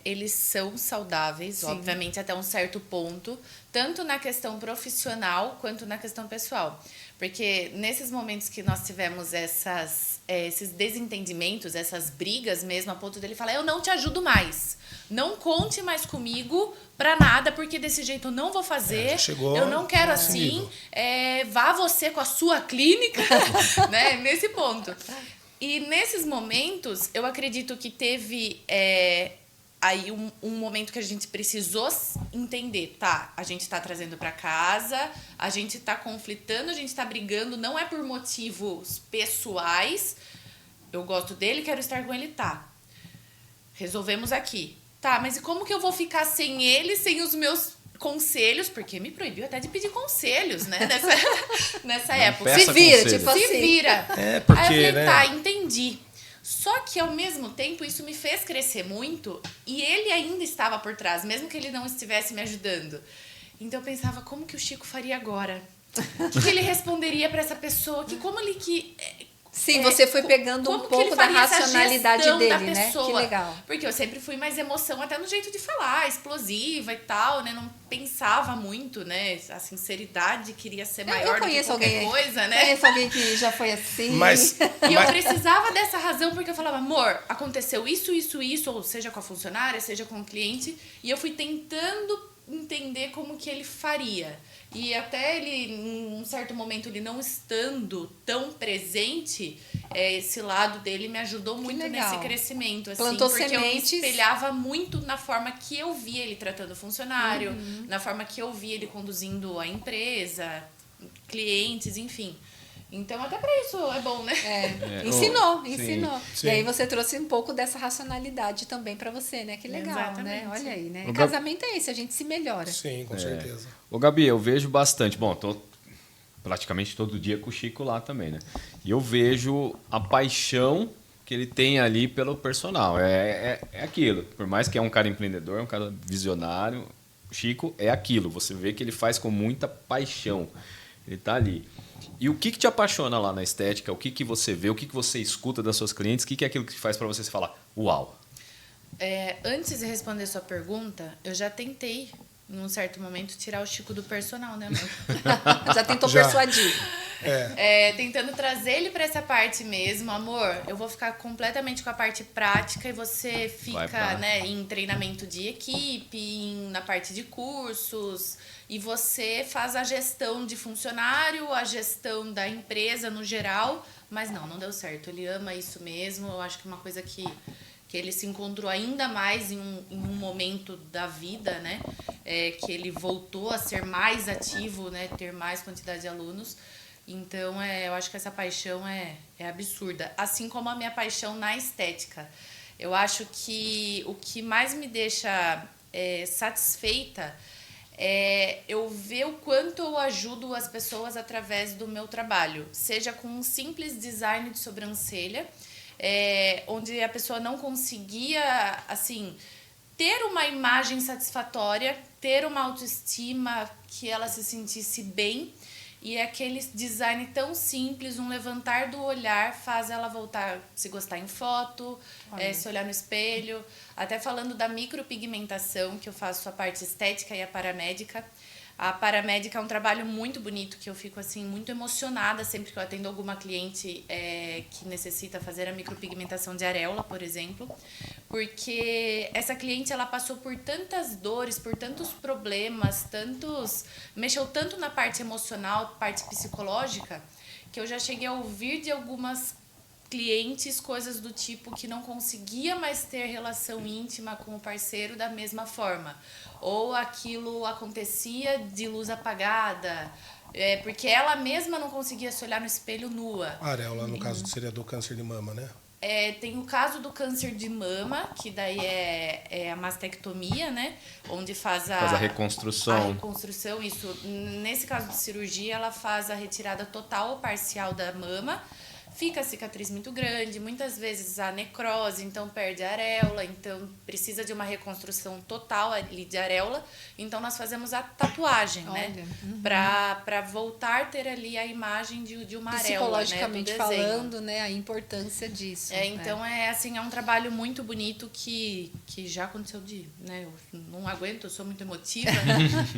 D: eles são saudáveis, obviamente, até um certo ponto, tanto na questão profissional quanto na questão pessoal. Porque nesses momentos que nós tivemos esses desentendimentos, essas brigas mesmo, a ponto dele falar, eu não te ajudo mais. Não conte mais comigo pra nada, porque desse jeito eu não vou fazer.
A: Já chegou
D: eu não quero
A: nesse
D: assim.
A: nível.
D: Vá você com a sua clínica, né? Nesse ponto. E nesses momentos, eu acredito que teve aí um momento que a gente precisou entender, tá? A gente tá trazendo pra casa, a gente tá conflitando, a gente tá brigando, não é por motivos pessoais. Eu gosto dele, quero estar com ele, tá? Resolvemos aqui. Tá, mas e como que eu vou ficar sem ele, sem os meus conselhos? Porque me proibiu até de pedir conselhos, né? Nessa época.
B: peça
C: Se vira,
B: conselho.
C: tipo
D: Se
C: assim.
D: vira.
A: Porque,
D: Aí eu falei,
A: né?
D: tá, entendi. Só que, ao mesmo tempo, isso me fez crescer muito e ele ainda estava por trás, mesmo que ele não estivesse me ajudando. Então, eu pensava, como que o Chico faria agora? O que ele responderia para essa pessoa? Como ele que...
C: Sim, você foi pegando um
D: como que
C: pouco
D: ele
C: da
D: faria essa
C: racionalidade
D: gestão
C: dele,
D: da
C: né?
D: pessoa?
C: Que legal.
D: Porque eu sempre fui mais emoção, até no jeito de falar, explosiva e tal, né? Não pensava muito, né? A sinceridade queria ser maior do que qualquer coisa, né?
C: Conheço alguém que já foi assim.
A: Mas,
D: E eu precisava dessa razão porque eu falava, amor, aconteceu isso, ou seja com a funcionária, seja com o cliente, e eu fui tentando entender como que ele faria. E até ele, em um certo momento, ele não estando tão presente, esse lado dele me ajudou muito
C: legal.
D: nesse crescimento. Assim,
C: Plantou
D: porque
C: sementes.
D: eu me espelhava muito na forma que eu via ele tratando o funcionário, na forma que eu via ele conduzindo a empresa, clientes, enfim. Então, até pra isso é bom, né?
C: Ensinou.
A: Sim.
C: E aí você trouxe um pouco dessa racionalidade também pra você, né? Que legal, né?
D: Exatamente.
C: Olha aí, né?
B: O
C: Casamento é esse, a gente se melhora.
A: Sim, com certeza.
B: Ô, Gabi, eu vejo bastante. Bom, tô praticamente todo dia com o Chico lá também, né? E eu vejo a paixão que ele tem ali pelo personal. É aquilo. Por mais que é um cara empreendedor, um cara visionário, Chico é aquilo. Você vê que ele faz com muita paixão. Ele está ali. E o que te apaixona lá na estética? O que você vê? O que você escuta das suas clientes? O que é aquilo que faz para você falar, uau?
D: Antes de responder sua pergunta, eu já tentei, em um certo momento, tirar o Chico do personal, né, amor?
C: Já tentou
A: Já.
C: persuadir.
D: Tentando trazer ele para essa parte mesmo. Amor, eu vou ficar completamente com a parte prática e você fica, né, em treinamento de equipe, na parte de cursos, e você faz a gestão de funcionário, a gestão da empresa no geral. Mas não deu certo. Ele ama isso mesmo. Eu acho que é uma coisa que ele se encontrou ainda mais em um momento da vida, né? Que ele voltou a ser mais ativo, né? Ter mais quantidade de alunos. Então, eu acho que essa paixão é absurda. Assim como a minha paixão na estética. Eu acho que o que mais me deixa satisfeita é eu ver o quanto eu ajudo as pessoas através do meu trabalho. Seja com um simples design de sobrancelha, onde a pessoa não conseguia, assim, ter uma imagem satisfatória, ter uma autoestima, que ela se sentisse bem. E aquele design tão simples, um levantar do olhar, faz ela voltar a se gostar em foto, se olhar no espelho. Até falando da micropigmentação, que eu faço a parte estética e a paramédica. A paramédica é um trabalho muito bonito, que eu fico assim muito emocionada sempre que eu atendo alguma cliente que necessita fazer a micropigmentação de areola, por exemplo. Porque essa cliente, ela passou por tantas dores, por tantos problemas, mexeu tanto na parte emocional, parte psicológica, que eu já cheguei a ouvir de algumas clientes coisas do tipo que não conseguia mais ter relação íntima com o parceiro da mesma forma. Ou aquilo acontecia de luz apagada, porque ela mesma não conseguia se olhar no espelho nua.
A: A areola, no caso, seria do câncer de mama, né?
D: Tem o caso do câncer de mama, que daí é a mastectomia, né? Onde faz a
B: reconstrução.
D: A reconstrução, isso. Nesse caso de cirurgia, ela faz a retirada total ou parcial da mama. Fica a cicatriz muito grande, muitas vezes a necrose, então perde a areola, então precisa de uma reconstrução total ali de areola. Então nós fazemos a tatuagem, né? Para voltar a ter ali a imagem de uma areola, né?
C: Psicologicamente falando, né? A importância disso.
D: Então é um trabalho muito bonito que já aconteceu né? Eu não aguento, eu sou muito emotiva,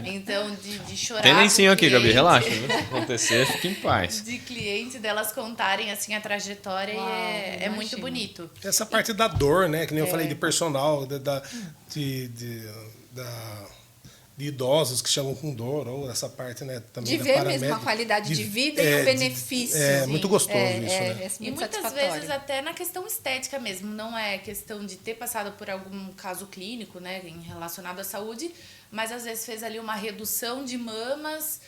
D: então de chorar.
B: Tem lencinho aqui, Gabi, relaxa. Se acontecer, fique em paz.
D: De cliente, delas contarem assim a trajetória.
C: Uau,
D: e é muito bonito.
A: Essa parte da dor, né? Que nem eu falei de personal, de idosos que chegam com dor, ou essa parte, né? Também
C: de
A: da
C: ver
A: paramédica,
C: mesmo a qualidade de vida e o benefício.
A: Muito gostoso isso, né?
C: Muito
D: E muitas
C: satisfatório.
D: vezes até na questão estética mesmo, não é questão de ter passado por algum caso clínico, né, relacionado à saúde, mas às vezes fez ali uma redução de mamas,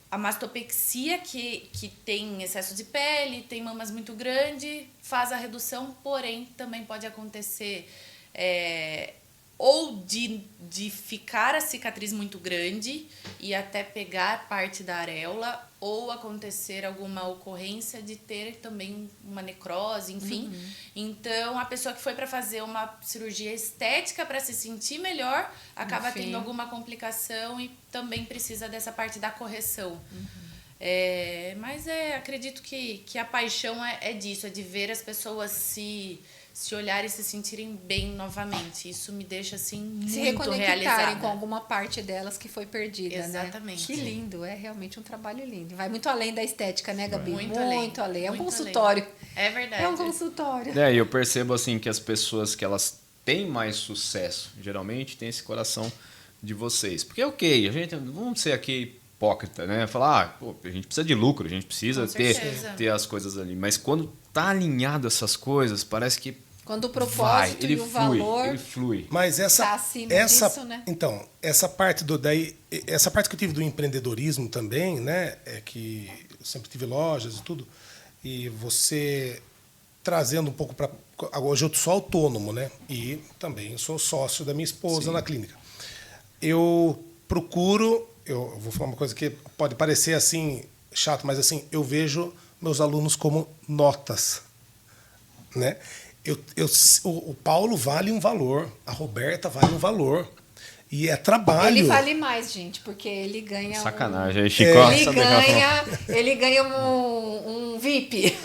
D: a mastopexia, que tem excesso de pele, tem mamas muito grandes, faz a redução, porém também pode acontecer ou de ficar a cicatriz muito grande e até pegar parte da areola, ou acontecer alguma ocorrência de ter também uma necrose, enfim. Então, a pessoa que foi para fazer uma cirurgia estética para se sentir melhor, acaba tendo alguma complicação e também precisa dessa parte da correção. Mas acredito que a paixão é disso, é de ver as pessoas se olharem e se sentirem bem novamente. Isso me deixa, assim, muito realizada. Se reconectarem
C: com alguma parte delas que foi perdida,
D: exatamente,
C: né? Que lindo, é realmente um trabalho lindo. Vai muito além da estética, né, Gabi?
D: Muito além.
C: É um consultório.
D: É verdade.
C: É um consultório.
B: E eu percebo, assim, que as pessoas que elas têm mais sucesso, geralmente, têm esse coração de vocês. Porque, vamos ser aqui hipócrita, né? Falar, a gente precisa de lucro, a gente precisa ter as coisas ali. Mas quando tá alinhado essas coisas, parece que
C: quando o propósito e o valor
B: ele flui.
A: Mas
C: tá acima disso, né?
A: Então, essa parte essa parte que eu tive do empreendedorismo também, né, que eu sempre tive lojas e tudo, e você trazendo um pouco para hoje eu sou autônomo, né? E também sou sócio da minha esposa na clínica. Eu procuro, eu vou falar uma coisa que pode parecer assim chato, mas assim, eu vejo meus alunos como notas. né? O Paulo vale um valor, a Roberta vale um valor. E é trabalho.
C: Ele vale mais, gente, porque ele ganha
B: Sacanagem, Chico.
C: ele ganha um VIP.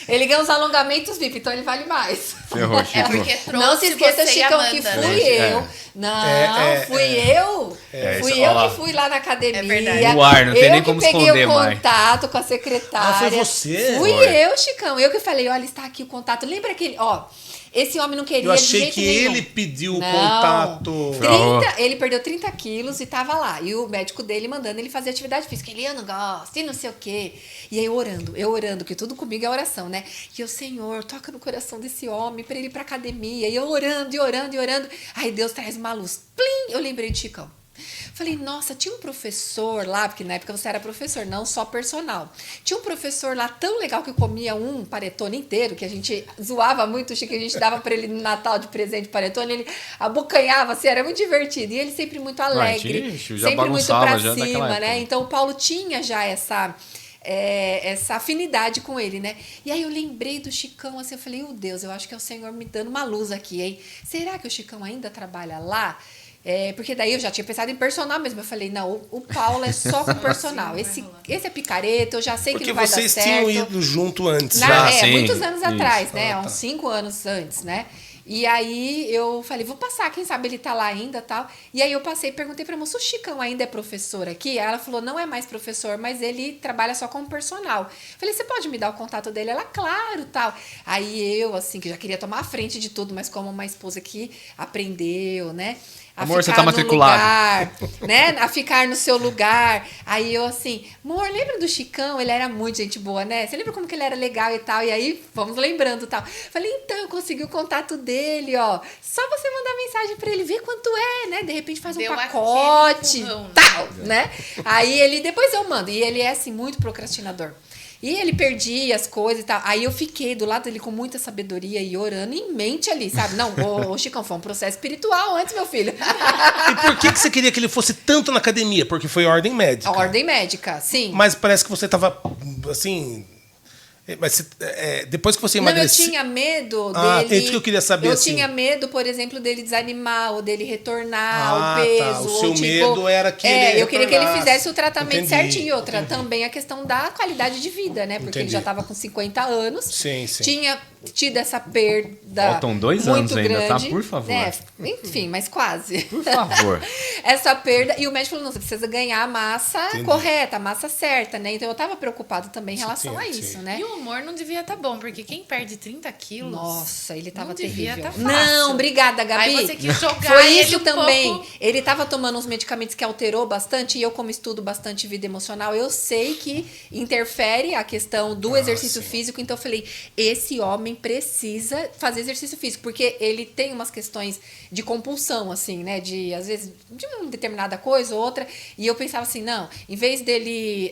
C: Ele ganha uns alongamentos VIP, então ele vale mais.
B: Ferrou, Chico.
D: É porque trouxe
C: Não se esqueça,
D: você e
C: Chicão,
D: Amanda,
C: que
D: né?
C: fui eu. Não, fui eu. Fui eu que fui lá na academia.
D: É verdade.
B: No ar, não tem nem como
C: eu que peguei
B: esconder
C: o
B: mais.
C: contato com a secretária.
A: Ah, foi você?
C: Fui
B: Foi.
C: eu, Chicão. Eu que falei, olha, está aqui o contato. Lembra aquele, ó... Esse homem não queria
A: Eu
C: de
A: achei
C: jeito
A: que
C: nenhum.
A: ele pediu o
C: Não.
A: contato.
C: 30, ele perdeu 30 quilos e tava lá. E o médico dele mandando ele fazer atividade física. Ele, eu não gosto, e não sei o quê. E aí eu orando, que tudo comigo é oração, né? E eu, Senhor, toca no coração desse homem pra ele ir pra academia. E eu orando, e orando, e orando. Aí Deus traz uma luz. Plim! Eu lembrei de Chicão. Falei, nossa, tinha um professor lá, porque na época você era professor, não só personal. Tinha um professor lá tão legal que comia um panetone inteiro, que a gente zoava muito, Chico, a gente dava para ele no Natal de presente panetone, ele abocanhava, assim, era muito divertido. E ele sempre muito alegre,
B: já
C: sempre muito pra
B: bagunçava já naquela
C: cima,
B: época.
C: né? Então o Paulo tinha já essa afinidade com ele, né? E aí eu lembrei do Chicão, assim, eu falei, Deus, eu acho que é o Senhor me dando uma luz aqui, hein? Será que o Chicão ainda trabalha lá? Porque daí eu já tinha pensado em personal mesmo. Eu falei, não, o Paulo é só com personal. Esse é picareta, eu já sei que
A: Porque
C: não vai dar certo.
A: vocês tinham ido junto antes. já.
B: sim,
C: muitos anos
B: isso.
C: atrás, né? Uns 5 anos antes, né? E aí eu falei, vou passar, quem sabe ele tá lá ainda e tal. E aí eu passei e perguntei pra moça, o Chicão ainda é professor aqui? Aí ela falou, não é mais professor, mas ele trabalha só como personal. Falei, você pode me dar o contato dele? Ela, claro, tal. Aí eu, assim, que já queria tomar a frente de tudo, mas como uma esposa que aprendeu, né?
B: Amor, você tá matriculado.
C: Lugar, né? A ficar no seu lugar. Aí eu assim, amor, lembra do Chicão? Ele era muito gente boa, né? Você lembra como que ele era legal e tal? E aí, vamos lembrando e tal. Falei, então, eu consegui o contato dele, ó. Só você mandar mensagem pra ele, ver quanto é, né? De repente faz um
D: Deu
C: pacote,
D: aquele empurrão, né?
C: tal, né? Aí ele, depois eu mando. E ele é, assim, muito procrastinador. E ele perdia as coisas e tal. Aí eu fiquei do lado dele com muita sabedoria e orando em mente ali, sabe? Não, ô Chicão, foi um processo espiritual antes, meu filho.
A: E por que você queria que ele fosse tanto na academia? Porque foi ordem médica.
C: A ordem médica, sim.
A: Mas parece que você tava, assim... Mas depois que você
C: Não, eu
A: emagreceu...
C: tinha medo
A: Ah,
C: dele...
A: é isso que eu queria saber,
C: Eu
A: assim.
C: tinha medo, por exemplo, dele desanimar ou dele retornar
A: Ah,
C: o peso.
A: tá. O
C: ou,
A: seu medo era que ele
C: eu queria que ele
A: retornasse.
C: fizesse o tratamento
A: Entendi,
C: certinho. E outra,
A: entendi.
C: também a questão da qualidade de vida, né? Porque ele
A: Entendi.
C: já estava com 50 anos.
A: Sim, sim.
C: Tinha tido essa perda
B: Faltam 2
C: muito
B: anos ainda, tá?
C: grande.
B: Por favor.
C: Enfim, mas quase.
B: Por favor.
C: Essa perda. E o médico falou, não, você precisa ganhar a massa
A: Entendi.
C: correta, a massa certa, né? Então eu tava preocupado também em relação a
A: sim.
C: isso, né?
D: E o humor não devia estar bom, porque quem perde 30 quilos...
C: Nossa, ele tava
D: não devia
C: terrível.
D: tá fácil.
C: Não, obrigada, Gabi.
D: Aí você quis jogar
C: Foi
D: ele
C: isso
D: um
C: também.
D: pouco-
C: Ele tava tomando uns medicamentos que alterou bastante, e eu, como estudo bastante vida emocional, eu sei que interfere a questão do exercício físico. Então eu falei, esse homem precisa fazer exercício físico, porque ele tem umas questões de compulsão, assim, né? De, às vezes, de uma determinada coisa ou outra. E eu pensava assim, não, em vez dele,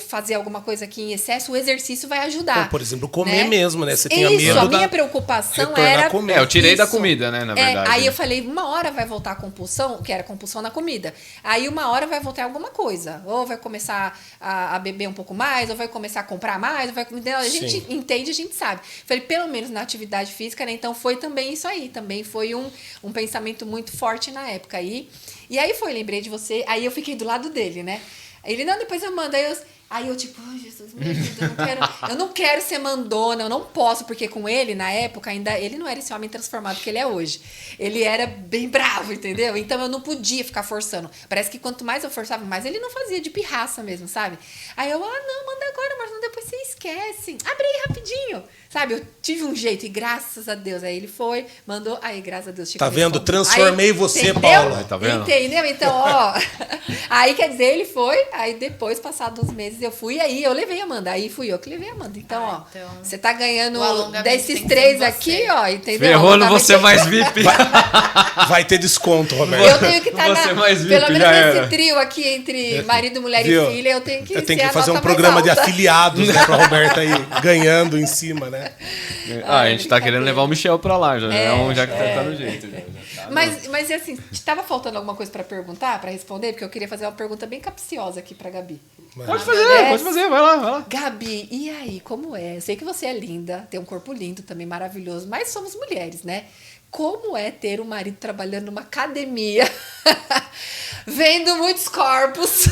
C: fazer alguma coisa aqui em excesso, o exercício vai ajudar.
A: Então, por exemplo, comer
C: né?
A: mesmo, né? Você tinha
C: Isso,
A: medo
C: a
A: da-
C: minha preocupação
A: retornar
C: era...
A: a comer.
B: Eu tirei da
C: Isso.
B: comida, né, na verdade.
C: Aí eu falei, uma hora vai voltar a compulsão, que era compulsão na comida. Aí uma hora vai voltar alguma coisa. Ou vai começar a beber um pouco mais, ou vai começar a comprar mais, ou vai... A gente
A: Sim.
C: entende, a gente sabe. Falei, pelo menos na atividade física, né? Então foi também isso aí. Também foi um pensamento muito forte na época. E aí lembrei de você. Aí eu fiquei do lado dele, né? Aí ele, não, depois eu mando. Aí eu tipo, ai, Jesus, me ajuda, eu não quero ser mandona, eu não posso, porque com ele, na época, ainda ele não era esse homem transformado que ele é hoje. Ele era bem bravo, entendeu? Então eu não podia ficar forçando. Parece que quanto mais eu forçava, mais ele não fazia de pirraça mesmo, sabe? Aí eu, não, manda agora, mas depois você esquece. Abre aí rapidinho. Sabe, eu tive um jeito e graças a Deus, aí ele foi, mandou, aí graças a Deus. Chico
A: Tá vendo?
C: respondeu.
A: Transformei
C: Aí,
A: você,
C: entendeu?
A: Paula.
B: Tá vendo?
C: Entendeu? Então, ó, aí quer dizer, ele foi, aí depois, passados uns meses, eu fui, aí eu levei a Amanda, aí fui eu que levei a Amanda. Então, ó,
D: então,
C: você tá ganhando
D: o alongamento
C: desses
D: tem que
C: três
D: ser
C: aqui,
D: você.
C: ó, entendeu?
B: Ferrou, não vou ser
C: Alongamento-
B: mais VIP.
A: Vai ter desconto, Roberto.
C: Eu tenho que estar
B: Você mais VIP,
C: pelo menos
B: já
C: nesse
B: era.
C: trio aqui entre marido, mulher
A: Viu?
C: e filha, eu tenho que
A: Eu tenho
C: ser
A: que
C: a
A: fazer um
C: nota mais
A: programa de
C: alta.
A: afiliados, né, pra Roberta aí ganhando em cima, né?
B: A gente tá querendo
C: brincadeira.
B: levar o Michel pra lá, já já que tá no jeito. Já tá
C: Mas assim, tava faltando alguma coisa pra perguntar, pra responder? Porque eu queria fazer uma pergunta bem capciosa aqui pra Gabi.
B: Pode fazer, vai lá.
C: Gabi, e aí, como é? Eu sei que você é linda, tem um corpo lindo também, maravilhoso, mas somos mulheres, né? Como é ter um marido trabalhando numa academia, vendo muitos corpos?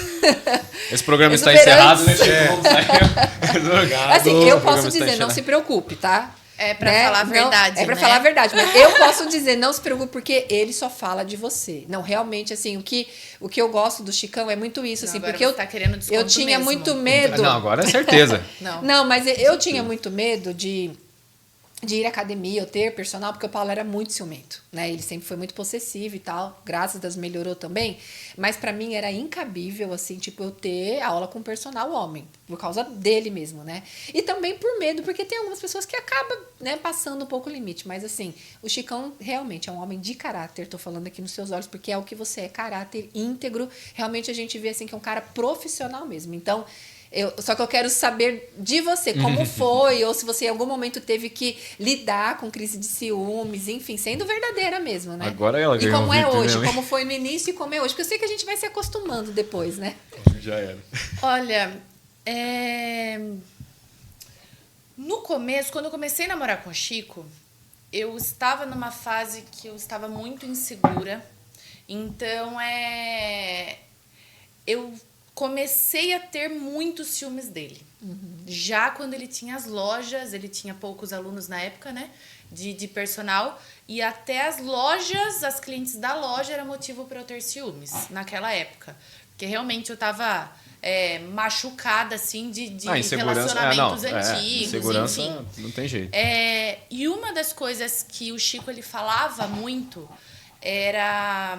B: Esse programa está
C: exuberantes.
B: encerrado, né?
C: Assim, eu posso dizer, não se preocupe, tá?
D: É pra falar a verdade,
C: É pra
D: né?
C: falar a verdade, mas eu posso dizer, não se preocupe, porque ele só fala de você. Não, realmente, assim, o que eu gosto do Chicão é muito isso, assim,
D: Agora
C: porque
D: você tá querendo desconto
C: eu tinha
D: mesmo.
C: muito medo.
B: Não, agora é certeza.
C: Não, mas eu tinha muito medo de ir à academia ou ter personal, porque o Paulo era muito ciumento, né? Ele sempre foi muito possessivo e tal, graças a Deus melhorou também, mas pra mim era incabível, assim, tipo, eu ter aula com personal homem, por causa dele mesmo, né? E também por medo, porque tem algumas pessoas que acabam, né, passando um pouco o limite, mas assim, o Chicão realmente é um homem de caráter, tô falando aqui nos seus olhos, porque é o que você é, caráter íntegro, realmente a gente vê, assim, que é um cara profissional mesmo, então... Só que eu quero saber de você, como foi, ou se você em algum momento teve que lidar com crise de ciúmes, enfim, sendo verdadeira mesmo, né?
B: Agora ela
C: E
B: ganhou
C: como
B: um
C: é
B: VIP
C: hoje,
B: mesmo, hein?
C: como foi no início e como é hoje. Porque eu sei que a gente vai se acostumando depois, né?
B: Já era.
D: Olha, no começo, quando eu comecei a namorar com o Chico, eu estava numa fase que eu estava muito insegura. Então, eu comecei a ter muitos ciúmes dele. Já quando ele tinha as lojas, ele tinha poucos alunos na época, né? De personal. E até as lojas, as clientes da loja era motivo para eu ter ciúmes naquela época. Porque realmente eu tava machucada, assim, de relacionamentos antigos.
B: Segurança,
D: enfim.
B: não tem jeito.
D: E uma das coisas que o Chico ele falava muito era: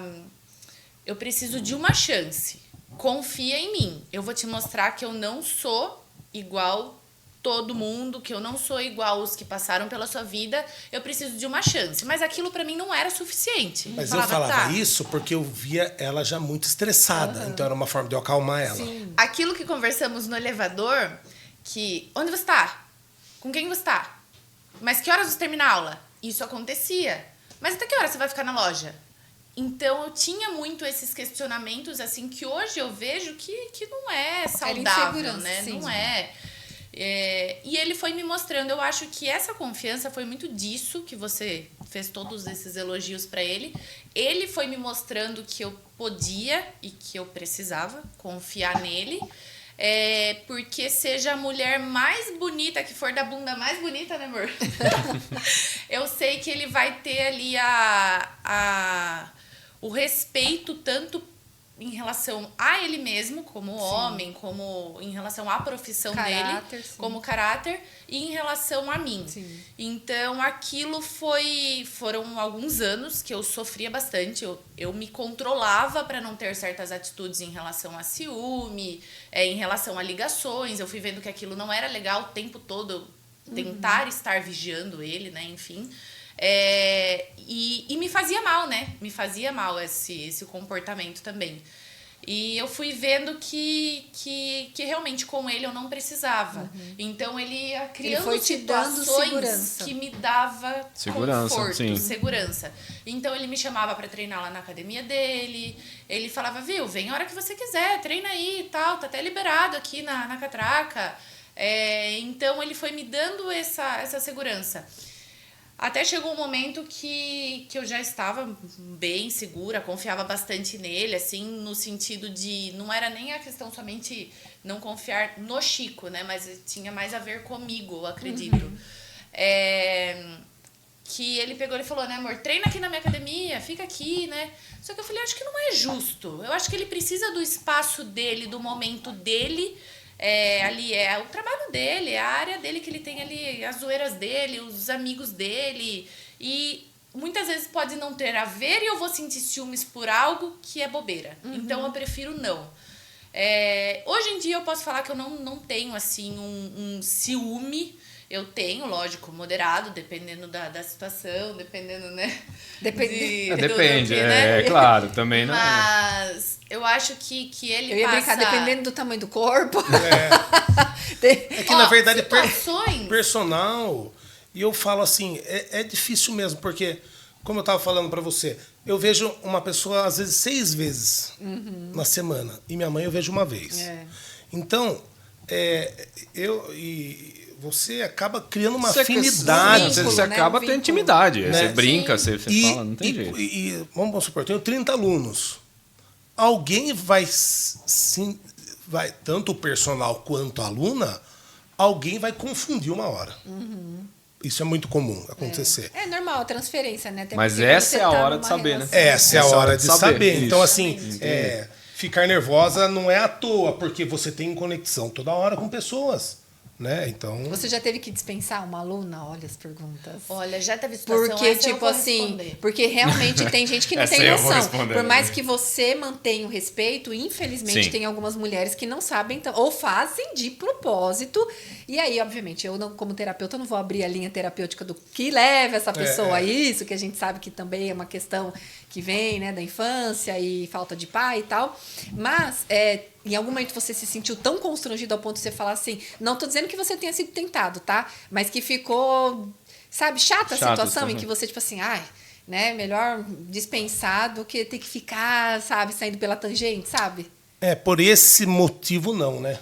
D: eu preciso de uma chance. Confia em mim. Eu vou te mostrar que eu não sou igual todo mundo, que eu não sou igual os que passaram pela sua vida. Eu preciso de uma chance. Mas aquilo pra mim não era suficiente.
A: Mas eu falava isso porque eu via ela já muito estressada. Então era uma forma de eu acalmar ela.
D: Sim. Aquilo que conversamos no elevador, que... Onde você tá? Com quem você tá? Mas que horas você termina a aula? Isso acontecia. Mas até que hora você vai ficar na loja? Então, eu tinha muito esses questionamentos, assim, que hoje eu vejo que não é saudável, né?
C: Sim,
D: não é. E ele foi me mostrando, eu acho que essa confiança foi muito disso, que você fez todos esses elogios pra ele. Ele foi me mostrando que eu podia e que eu precisava confiar nele. Porque seja a mulher mais bonita, que for da bunda mais bonita, né, amor? Eu sei que ele vai ter ali o respeito tanto em relação a ele mesmo, como homem, como em relação à profissão dele, como caráter, e em relação a mim.
C: Sim.
D: Então, aquilo foram alguns anos que eu sofria bastante. Eu me controlava para não ter certas atitudes em relação a ciúme, em relação a ligações. Eu fui vendo que aquilo não era legal o tempo todo, tentar estar vigiando ele, né? Enfim. E me fazia mal, né? Me fazia mal esse comportamento também. E eu fui vendo que realmente com ele eu não precisava. Então ele ia criando
C: foi te dando
D: situações
C: segurança.
D: que me dava
B: Segurança,
D: conforto,
B: sim.
D: segurança. Então ele me chamava para treinar lá na academia dele. Ele falava, viu, vem a hora que você quiser, treina aí e tal, tá até liberado aqui na catraca. Então ele foi me dando essa segurança. Até chegou um momento que eu já estava bem segura, confiava bastante nele, assim, no sentido de... Não era nem a questão somente não confiar no Chico, né? Mas tinha mais a ver comigo, eu acredito. Que ele pegou e falou, né, amor, treina aqui na minha academia, fica aqui, né? Só que eu falei, acho que não é justo. Eu acho que ele precisa do espaço dele, do momento dele... ali é o trabalho dele, é a área dele que ele tem ali, as zoeiras dele, os amigos dele. E muitas vezes pode não ter a ver e eu vou sentir ciúmes por algo que é bobeira. Então eu prefiro não. Hoje em dia eu posso falar que eu não tenho assim um ciúme. Eu tenho, lógico, moderado, dependendo da situação, dependendo, né?
B: Depende,
D: né?
B: claro, também não.
D: Mas eu acho que ele
C: Eu ia
D: passa...
C: brincar, dependendo do tamanho do corpo.
A: É que, na verdade,
D: situações...
A: personal, e eu falo assim, é difícil mesmo, porque, como eu estava falando para você, eu vejo uma pessoa, às vezes, 6 vezes na semana, e minha mãe eu vejo uma vez. Então, você acaba criando uma afinidade.
B: Você
C: né?
B: acaba
C: Um
B: tendo
C: vínculo.
B: intimidade.
A: Né?
B: Você brinca, você fala, não tem jeito.
A: Vamos supor, eu tenho 30 alunos. Alguém vai, sim, tanto o personal quanto a aluna, alguém vai confundir uma hora. Isso é muito comum acontecer.
C: É normal, transferência, né? Até
B: Mas
C: porque
B: essa
C: você
B: é a
C: tá
B: hora de
C: numa
B: saber, né?
C: relação.
A: Essa é a hora de saber.
B: Isso.
A: Então, assim, ficar nervosa não é à toa, porque você tem conexão toda hora com pessoas. Né? Então,
C: Você já teve que dispensar uma aluna? Olha as perguntas.
D: Olha, já teve situação,
C: Porque,
D: essa eu
C: tipo
D: vou
C: assim,
D: responder.
C: porque realmente tem gente que não
B: Essa
C: tem
B: eu vou
C: noção.
B: responder.
C: Por mais que você mantenha o respeito, infelizmente
B: Sim.
C: tem algumas mulheres que não sabem, ou fazem de propósito. E aí, obviamente, eu não, como terapeuta, não vou abrir a linha terapêutica do que leva essa pessoa a isso, que a gente sabe que também é uma questão que vem, né, da infância e falta de pai e tal. Mas, em algum momento você se sentiu tão constrangido ao ponto de você falar assim, não tô dizendo que você tenha sido tentado, tá? Mas que ficou, sabe, chata a situação em que você, tipo assim, né, melhor dispensar do que ter que ficar, sabe, saindo pela tangente, sabe?
A: por esse motivo não, né?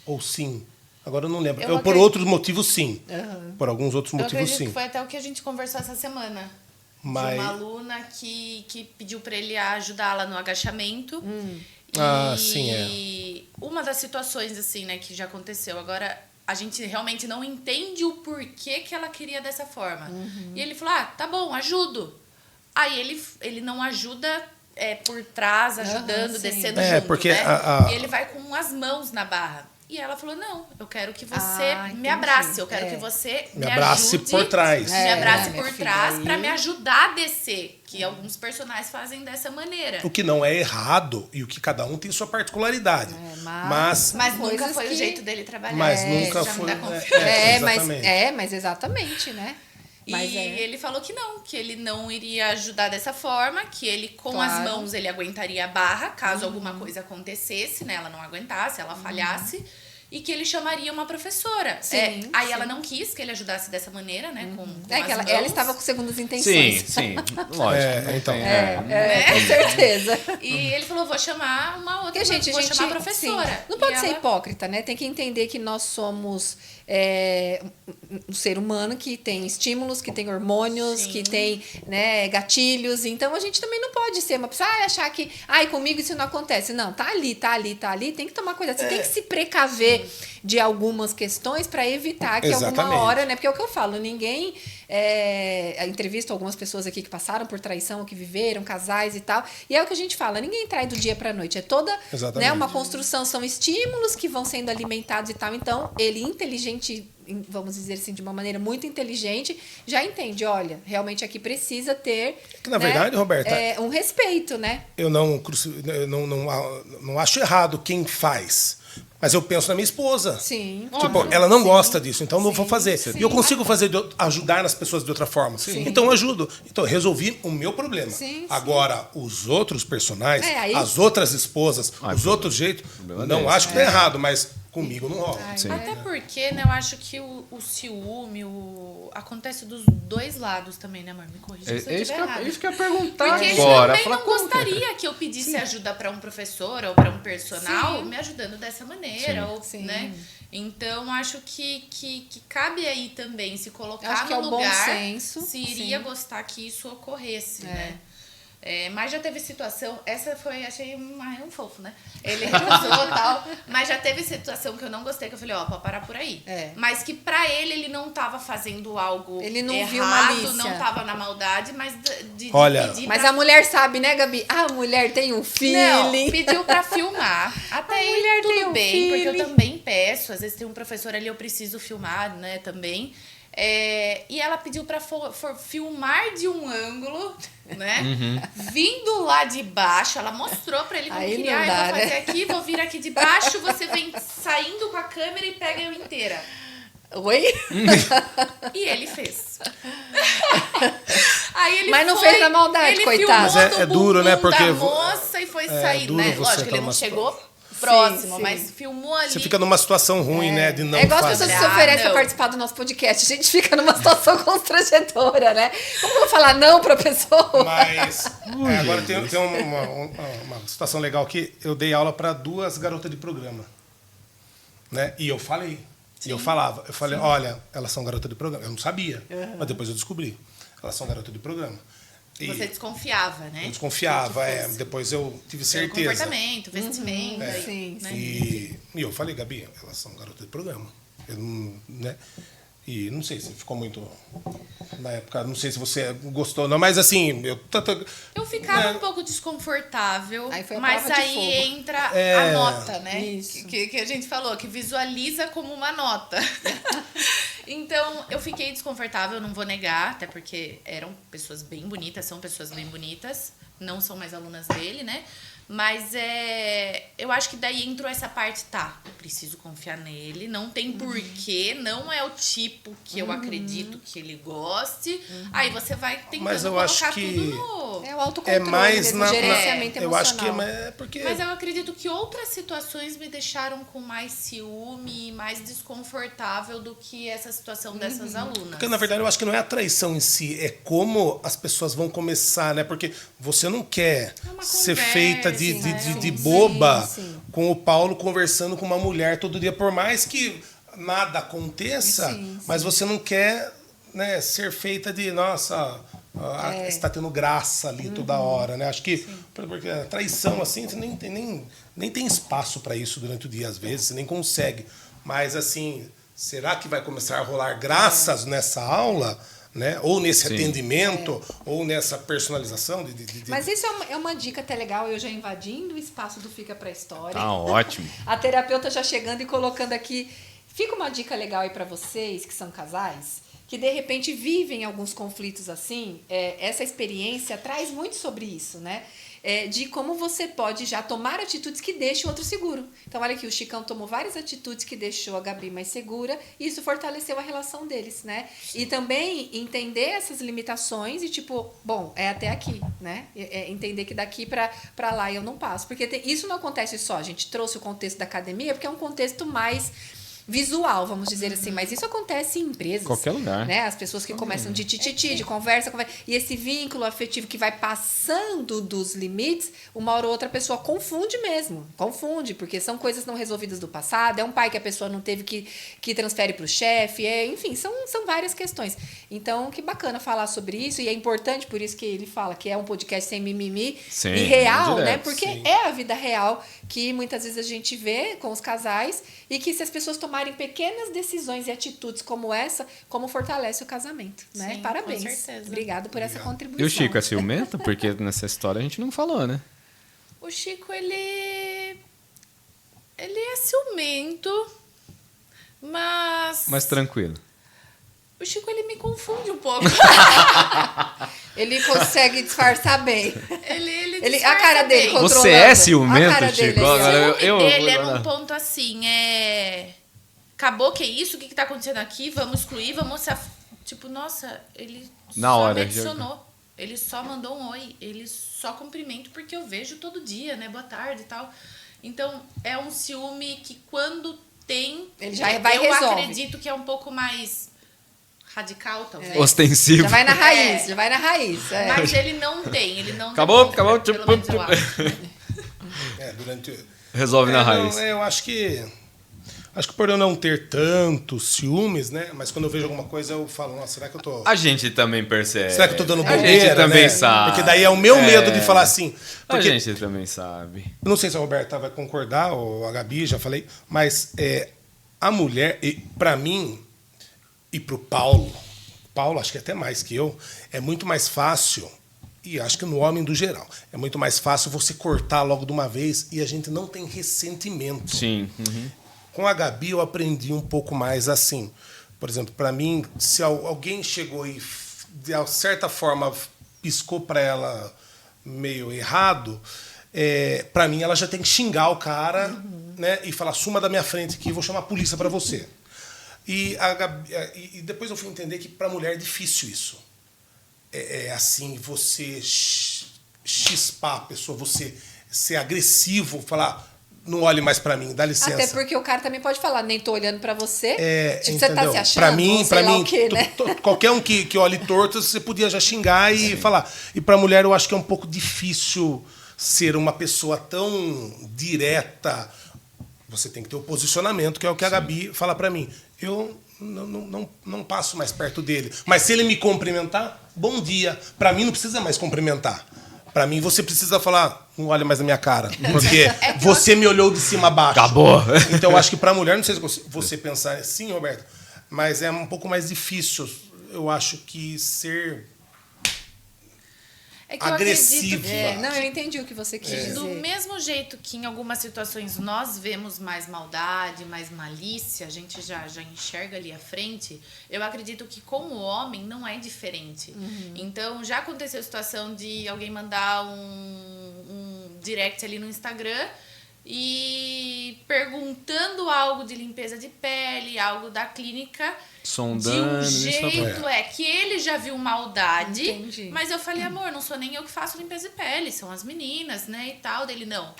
A: Ou sim. Agora eu não lembro.
D: Eu
A: Por
D: acredito-
A: outros motivos, sim. Por alguns outros
D: Eu
A: motivos,
D: acredito
A: sim.
D: que foi até o que a gente conversou essa semana.
A: Mas-
D: De uma aluna que pediu para ele ajudá-la no agachamento.
A: Sim,
D: uma das situações, assim, né, que já aconteceu. Agora, a gente realmente não entende o porquê que ela queria dessa forma. E ele falou, tá bom, ajudo. Aí ele não ajuda por trás, ajudando,
C: sim.
D: descendo junto,
A: porque
D: né?
A: a-
D: E ele vai com as mãos na barra. E ela falou, não, eu quero que você
C: entendi.
D: me abrace, eu quero que você
A: Me abrace
D: ajude,
A: por trás.
D: me abrace
C: minha
D: por
C: filha,
D: trás
C: aí-
D: para me ajudar a descer, que alguns personagens fazem dessa maneira.
A: O que não é errado e o que cada um tem sua particularidade.
C: mas-
D: Mas nunca
C: coisas
D: foi
C: que-
D: o jeito dele trabalhar.
A: Mas
D: isso
A: nunca
D: já me
A: foi.
D: dá confiança.
A: Exatamente.
C: Mas exatamente, né? Mas
D: E ele falou que ele não iria ajudar dessa forma, que ele com
C: Claro.
D: as mãos ele aguentaria a barra, caso alguma coisa acontecesse, né, ela não aguentasse, ela falhasse, e que ele chamaria uma professora.
C: Sim,
D: Aí
C: sim.
D: ela não quis que ele ajudasse dessa maneira, né, com
C: que
D: as
C: ela
D: mãos.
C: estava com segundas intenções.
B: Sim, lógico.
A: Então.
C: Com certeza.
D: E ele falou, vou chamar uma outra,
C: Porque, gente,
D: vou chamar a professora.
C: sim, não pode
D: E
C: ser
D: ela-
C: hipócrita, né? Tem que entender que nós somos um ser humano que tem estímulos, que tem hormônios,
D: Sim.
C: que tem, né, gatilhos. Então a gente também não pode ser uma pessoa achar que comigo isso não acontece. Não, tá ali. Tem que tomar cuidado. Você tem que se precaver de algumas questões para evitar que alguma
A: Exatamente.
C: hora, né? Porque é o que eu falo, ninguém entrevisto algumas pessoas aqui que passaram por traição, ou que viveram, casais e tal. E é o que a gente fala, ninguém trai do dia pra noite. É toda,
A: Exatamente.
C: né, uma construção, são estímulos que vão sendo alimentados e tal. Então, ele inteligente, vamos dizer assim, de uma maneira muito inteligente, já entende, olha, realmente aqui precisa ter,
A: Que, na verdade, Roberta,
C: um respeito, né?
A: eu não acho errado quem faz. Mas eu penso na minha esposa.
C: Sim.
A: Tipo,
C: óbvio.
A: ela não
C: Sim.
A: gosta disso, então não vou fazer.
C: sim.
A: E eu consigo ajudar as pessoas de outra forma. Então eu ajudo. Então eu resolvi o meu problema.
C: Sim,
A: Agora, os outros personagens,
C: aí-
A: as outras esposas, os outros jeitos, não
B: desse.
A: acho que tá errado, mas comigo não rola.
D: Até porque, né, eu acho que o ciúme, acontece dos dois lados também, né, amor? Me corrija se eu estiver errado.
B: Isso que eu ia perguntar
D: Porque ele
B: agora.
D: também
B: Fala,
D: não
B: como que é?
D: gostaria que eu pedisse ajuda para um professor ou para um personal
C: Sim.
D: me ajudando dessa maneira.
B: Sim.
D: Ou,
C: Sim.
D: né? Então, acho que cabe aí também se colocar
C: Acho que
D: no
C: é o bom
D: lugar
C: senso,
D: se iria
C: sim.
D: gostar que isso ocorresse, né? Mas já teve situação, essa foi, achei um fofo, né? Ele recusou e tal, mas já teve situação que eu não gostei, que eu falei, pode parar por aí. Mas que pra ele não tava fazendo algo
C: Ele não
D: errado,
C: viu malícia.
D: não tava na maldade, mas de
A: Olha,
D: pedir
C: Mas
D: pra...
C: a mulher sabe, né, Gabi? A mulher tem um
D: Não,
C: feeling.
D: pediu pra filmar. Até
C: A
D: aí
C: mulher tem
D: tudo
C: um
D: bem, porque
C: feeling.
D: eu também peço. Às vezes tem um professor ali, eu preciso filmar, né, também. E ela pediu pra filmar de um ângulo, né? Vindo lá de baixo, ela mostrou pra ele como
C: Aí
D: que
C: não
D: eu
C: dá,
D: vou fazer
C: né?
D: aqui, vou vir aqui de baixo, você vem saindo com a câmera e pega eu inteira.
C: Oi?
D: E ele fez. Aí ele
C: Mas não
D: foi,
C: fez na maldade,
D: ele
C: coitado.
D: filmou
A: Mas é
D: do
A: duro, né,
D: bumbum
A: porque
D: da moça e foi sair,
A: duro
D: né?
A: você
D: Lógico,
A: tá
D: ele não
A: numa
D: chegou próximo,
C: sim.
D: mas filmou ali.
A: Você fica numa situação ruim, né? De não
C: É igual as
A: fazer.
C: pessoas que se oferecem
D: não.
C: pra participar do nosso podcast. A gente fica numa situação constrangedora, né? Como eu vou falar não pra pessoa?
A: Mas agora tem uma situação legal aqui. Eu dei aula para 2 garotas de programa. né? E eu falei. E eu falava. Eu falei, olha, elas são garotas de programa. Eu não sabia, mas depois eu descobri. Elas são garotas de programa. E
D: Você desconfiava, né?
A: eu desconfiava, depois eu tive
D: Pelo
A: certeza.
D: comportamento, vestimenta.
C: Sim,
D: né?
A: E eu falei, Gabi, elas são garotas de programa. Eu não, né? E não sei se ficou muito... Na época, não sei se você gostou ou não, mas assim...
D: Eu ficava um pouco desconfortável,
C: Aí foi a
D: mas
C: prova de
D: aí
C: fogo.
D: entra a nota, né?
C: Isso.
D: Que a gente falou, que visualiza como uma nota. Então, eu fiquei desconfortável, não vou negar, até porque eram pessoas bem bonitas, são pessoas bem bonitas, não são mais alunas dele, né? Mas eu acho que daí entrou essa parte, preciso confiar nele, não tem porquê, não é o tipo que eu acredito que ele goste. Aí você vai tentando
A: Mas eu
D: colocar
A: acho que
D: tudo no...
C: É o autocontrole,
A: mais
C: mesmo, gerenciamento
A: eu acho que
C: emocional.
A: é porque...
D: Mas eu acredito que outras situações me deixaram com mais ciúme, mais desconfortável do que essa situação dessas alunas.
A: Porque, na verdade, eu acho que não é a traição em si, é como as pessoas vão começar, né? Porque você não quer
D: uma
A: ser
D: conversa,
A: feita de
C: sim,
A: boba
C: sim.
A: com o Paulo conversando com uma mulher todo dia, por mais que nada aconteça,
C: Sim.
A: mas você não quer, né, ser feita de, nossa, está tendo graça ali toda hora, né? Acho que porque a traição, assim, você nem tem espaço para isso durante o dia, às vezes, você nem consegue. Mas, assim, será que vai começar a rolar graças nessa aula? Né? Ou nesse atendimento, ou nessa personalização.
C: Mas isso é uma dica até legal, eu já invadindo o espaço do Fica Pra História.
B: Tá ótimo.
C: A terapeuta já chegando e colocando aqui. Fica uma dica legal aí para vocês que são casais, que de repente vivem alguns conflitos assim. Essa experiência traz muito sobre isso, né? De como você pode já tomar atitudes que deixem o outro seguro. Então, olha aqui, o Chicão tomou várias atitudes que deixou a Gabi mais segura e isso fortaleceu a relação deles, né? Sim. E também entender essas limitações e tipo, bom, é até aqui, né? Entender que daqui para lá eu não passo. Porque isso não acontece só, a gente trouxe o contexto da academia porque é um contexto mais visual, vamos dizer assim, mas isso acontece em empresas.
B: Qualquer lugar.
C: Né? As pessoas que começam de tititi, de conversa, e esse vínculo afetivo que vai passando dos limites, uma hora ou outra a pessoa confunde mesmo. Confunde, porque são coisas não resolvidas do passado, é um pai que a pessoa não teve que transfere para o chefe, enfim, são várias questões. Então, que bacana falar sobre isso, e é importante, por isso que ele fala que é um podcast sem mimimi e real,
B: direto,
C: né? Porque é a vida real que muitas vezes a gente vê com os casais e que se as pessoas tomarem pequenas decisões e atitudes como essa, como fortalece o casamento, né?
D: Sim,
C: Parabéns.
D: com certeza.
C: Obrigado por essa contribuição.
B: E o Chico é ciumento? Porque nessa história a gente não falou, né?
D: O Chico, ele é ciumento, mas...
B: Mas tranquilo.
D: O Chico, ele me confunde um pouco.
C: Ele consegue disfarçar bem.
D: Ele
C: A cara dele
D: bem.
C: controlando.
B: Você é
C: A
B: ciumento,
C: cara dele
B: Chico?
C: é
B: Agora,
D: O ciúme dele é num ponto assim, acabou que é isso? O que tá acontecendo aqui? Vamos excluir, Tipo, nossa, ele
B: Na
D: só
B: hora,
D: me adicionou. Ele só mandou um oi. Ele só cumprimento porque eu vejo todo dia, né? Boa tarde e tal. Então, é um ciúme que quando tem...
C: Ele já vai e
D: eu
C: resolve.
D: acredito que é um pouco mais radical, talvez.
B: Ostensivo.
C: Já vai na raiz, já vai na raiz.
D: Mas ele não tem,
B: Acabou,
D: demonstra,
B: tipo,
D: pelo menos eu acho.
B: Resolve na raiz.
A: Eu acho que por eu não ter tanto ciúmes, né? Mas quando eu vejo alguma coisa, eu falo, nossa, será que eu tô...
B: A gente também percebe.
A: Será que eu tô dando
B: A
A: bobeira,
B: gente também
A: né?
B: sabe.
A: Porque daí é o meu medo de falar assim.
B: A
A: Porque,
B: gente também sabe.
A: não sei se a Roberta vai concordar, ou a Gabi, já falei, mas a mulher, para mim, e pro Paulo, acho que até mais que eu, é muito mais fácil, e acho que no homem do geral, é muito mais fácil você cortar logo de uma vez e a gente não tem ressentimento.
B: Sim. Uhum.
A: Com a Gabi eu aprendi um pouco mais assim. Por exemplo, para mim, se alguém chegou e de certa forma piscou para ela meio errado, para mim ela já tem que xingar o cara, né, e falar, suma da minha frente aqui, vou chamar a polícia para você. E depois eu fui entender que para a mulher é difícil isso. Assim, você chispar a pessoa, você ser agressivo, falar, não olhe mais para mim, dá licença.
C: Até porque o cara também pode falar, nem tô olhando para você. Tipo, você tá
A: entendeu?
C: se achando?
A: Para mim,
C: ou sei lá o quê, né?
A: qualquer um que olhe torto, você podia já xingar e falar. E para a mulher eu acho que é um pouco difícil ser uma pessoa tão direta. Você tem que ter o posicionamento, que é o que a Gabi fala pra mim. Eu não passo mais perto dele. Mas se ele me cumprimentar, bom dia. Pra mim não precisa mais cumprimentar. Pra mim você precisa falar, não olha mais na minha cara. Porque você me olhou de cima a baixo.
B: Acabou.
A: Então eu acho que pra mulher, não sei se você pensar assim, Roberto, mas é um pouco mais difícil. Eu acho que ser
D: É que eu
A: agressivo.
D: acredito que
C: Não, eu entendi o que você quis dizer.
D: do mesmo jeito que em algumas situações nós vemos mais maldade, mais malícia, a gente já enxerga ali à frente, eu acredito que com o homem não é diferente. Então, já aconteceu a situação de alguém mandar um direct ali no Instagram e perguntando algo de limpeza de pele, algo da clínica,
B: Sondando,
D: de um jeito que ele já viu maldade.
C: Entendi.
D: Mas eu falei, amor, não sou nem eu que faço limpeza de pele, são as meninas, né, e tal. Dele, não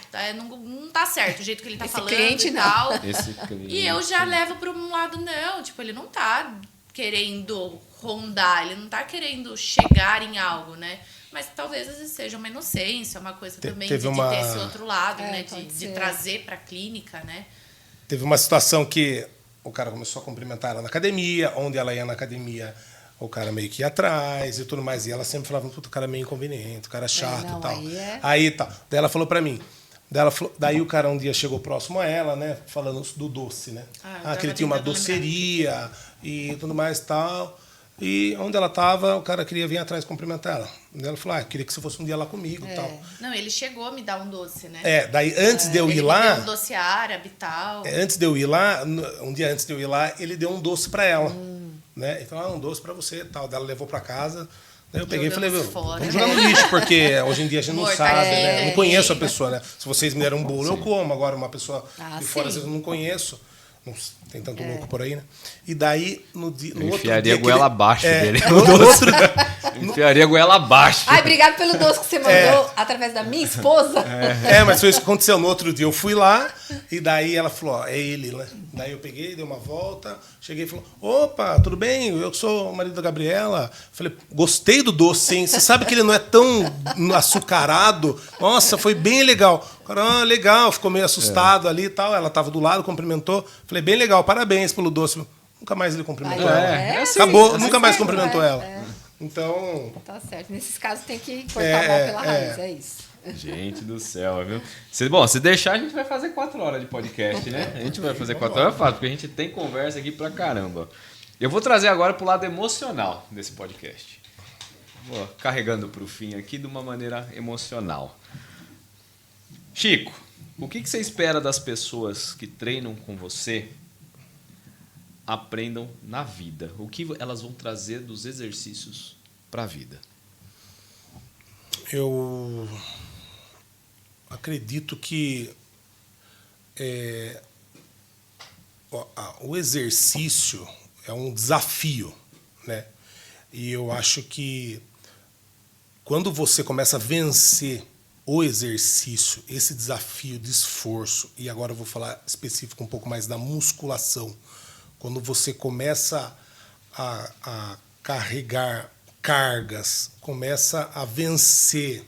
D: tá certo o jeito que ele tá
C: Esse
D: falando
C: cliente
D: e
C: não.
D: tal.
B: Esse cliente.
D: E eu já levo para um lado, não, tipo, ele não tá querendo rondar, ele não tá querendo chegar em algo, né? Mas talvez às vezes seja uma inocência, uma coisa também de ter esse outro lado, né? De trazer pra clínica, né?
A: Teve uma situação que o cara começou a cumprimentar ela na academia, onde ela ia na academia, o cara meio que ia atrás e tudo mais. E ela sempre falava, puta, o cara é meio inconveniente, o cara é chato e tal. Aí tá. Daí ela falou pra mim. Daí o cara um dia chegou próximo a ela, né? Falando do doce, né? Que ele tinha uma doceria e tudo mais e tal. E onde ela estava, o cara queria vir atrás cumprimentar ela. Daí ela falou, queria que você fosse um dia lá comigo e tal.
D: Não, ele chegou a me dar um doce, né?
A: Daí antes de eu ir lá...
D: Ele me deu um doce árabe e tal.
A: Antes de eu ir lá, um dia antes de eu ir lá, ele deu um doce pra ela. Né? Então, um doce pra você e tal. Daí ela levou pra casa. Daí eu peguei e falei, vamos jogar no lixo, porque hoje em dia a gente não sabe, né? Eu não conheço a pessoa, né? Se vocês me deram um bolo, eu como. Agora, uma pessoa de fora, às vezes eu não conheço. Não tem tanto louco por aí, né? E daí, no outro dia...
B: Enfiaria a goela abaixo dele. Enfiaria a goela abaixo.
C: Ai, obrigado pelo doce que você mandou através da minha esposa.
A: Mas foi isso que aconteceu. No outro dia eu fui lá, e daí ela falou, é ele, né? Daí eu peguei, dei uma volta, cheguei e falou, opa, tudo bem? Eu sou o marido da Gabriela. Falei, gostei do doce, hein? Você sabe que ele não é tão açucarado? Nossa, foi bem legal. O cara, legal, ficou meio assustado ali e tal. Ela estava do lado, cumprimentou. Falei, bem legal, parabéns pelo doce. Nunca mais ele cumprimentou ela.
C: Assim,
A: acabou, nunca mais cumprimentou ela. Então...
C: Tá certo. Nesses casos tem que cortar a mão pela raiz, é isso.
B: Gente do céu, viu? Se deixar, a gente vai fazer 4 horas de podcast, né? A gente vai fazer 4 horas, porque a gente tem conversa aqui pra caramba. Eu vou trazer agora pro lado emocional desse podcast. Vou carregando pro fim aqui de uma maneira emocional. Chico, o que você espera das pessoas que treinam com você aprendam na vida? O que elas vão trazer dos exercícios para a vida?
A: Eu acredito que o exercício é um desafio, né? E eu acho que quando você começa a vencer o exercício, esse desafio de esforço, e agora eu vou falar específico um pouco mais da musculação, quando você começa a carregar cargas, começa a vencer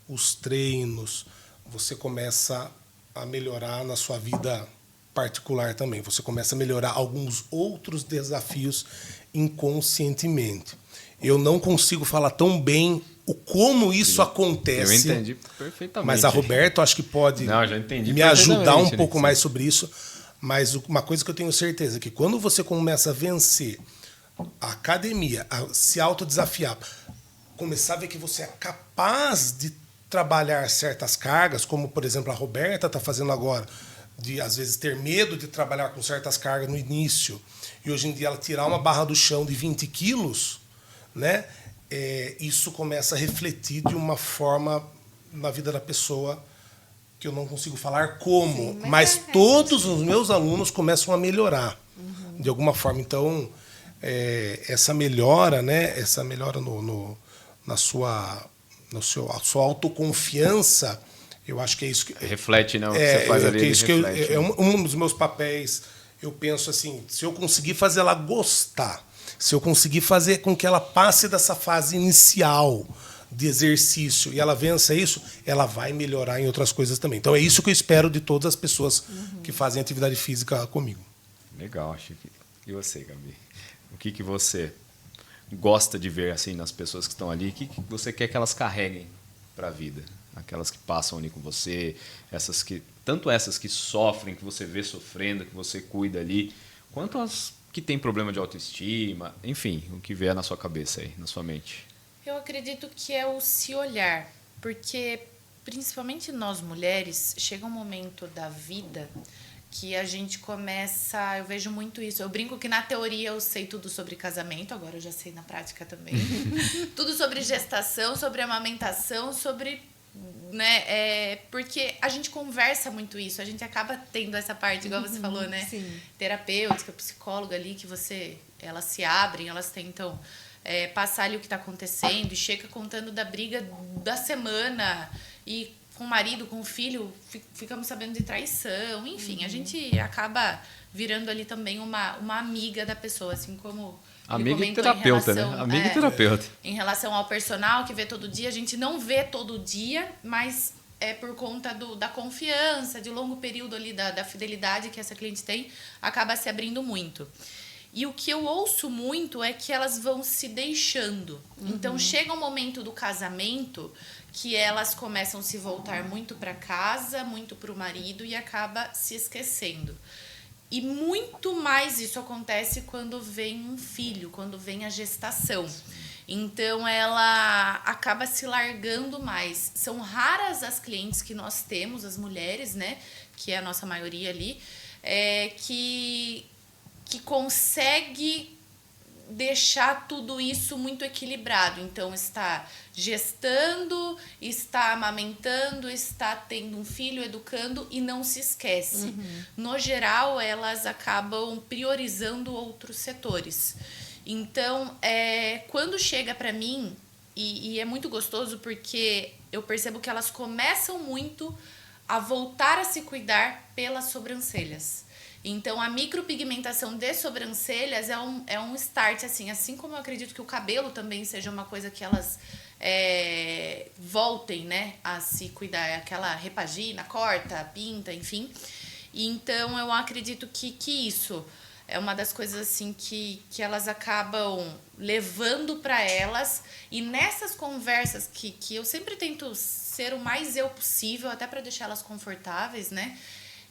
A: os treinos, você começa a melhorar na sua vida particular também. Você começa a melhorar alguns outros desafios inconscientemente. Eu não consigo falar tão bem como isso acontece.
B: Eu entendi perfeitamente.
A: Mas a Roberta acho que pode me ajudar um pouco mais sobre isso. Mas uma coisa que eu tenho certeza é que quando você começa a vencer a academia, a se autodesafiar, começar a ver que você é capaz de trabalhar certas cargas, como, por exemplo, a Roberta está fazendo agora, de, às vezes, ter medo de trabalhar com certas cargas no início, e hoje em dia ela tirar uma barra do chão de 20 quilos, né? Isso começa a refletir de uma forma na vida da pessoa que eu não consigo falar como, sim, mas todos os meus alunos começam a melhorar de alguma forma. Então, essa melhora, né? Essa melhora na sua autoconfiança, eu acho que é isso que
B: reflete, não? Você faz ali,
A: que é isso que um dos meus papéis. Eu penso assim, se eu conseguir fazer ela gostar, se eu conseguir fazer com que ela passe dessa fase inicial de exercício e ela vença isso, ela vai melhorar em outras coisas também. Então é isso que eu espero de todas as pessoas que fazem atividade física comigo.
B: Legal, Chico. E você, Gabi? O que você gosta de ver assim nas pessoas que estão ali? O que você quer que elas carreguem para a vida? Aquelas que passam ali com você, tanto essas que sofrem, que você vê sofrendo, que você cuida ali, quanto as que têm problema de autoestima, enfim, o que vier na sua cabeça aí, na sua mente.
D: Eu acredito que é o se olhar, porque principalmente nós mulheres, chega um momento da vida que a gente começa, eu vejo muito isso, eu brinco que na teoria eu sei tudo sobre casamento, agora eu já sei na prática também, tudo sobre gestação, sobre amamentação, sobre, né, porque a gente conversa muito isso, a gente acaba tendo essa parte, igual você falou, né,
C: Sim.
D: terapêutica, psicóloga ali, que elas se abrem, elas tentam passar ali o que está acontecendo e chega contando da briga da semana e com o marido, com o filho, ficamos sabendo de traição, enfim, a gente acaba virando ali também uma amiga da pessoa, assim como
B: amiga e terapeuta, né? Amiga e terapeuta.
D: Em relação ao personal que vê todo dia, a gente não vê todo dia, mas é por conta da confiança, de longo período ali, da fidelidade que essa cliente tem, acaba se abrindo muito. E o que eu ouço muito é que elas vão se deixando. Então, chega um momento do casamento que elas começam a se voltar muito para casa, muito para o marido e acaba se esquecendo. E muito mais isso acontece quando vem um filho, quando vem a gestação. Então, ela acaba se largando mais. São raras as clientes que nós temos, as mulheres, né? Que é a nossa maioria ali, que consegue deixar tudo isso muito equilibrado. Então, está gestando, está amamentando, está tendo um filho, educando e não se esquece. No geral, elas acabam priorizando outros setores. Então, quando chega para mim, e é muito gostoso porque eu percebo que elas começam muito a voltar a se cuidar pelas sobrancelhas. Então, a micropigmentação de sobrancelhas é um start, assim como eu acredito que o cabelo também seja uma coisa que elas voltem, né, a se cuidar, aquela repagina, corta, pinta, enfim. Então, eu acredito que isso é uma das coisas assim que elas acabam levando para elas. E nessas conversas que eu sempre tento ser o mais eu possível, até para deixar elas confortáveis, né?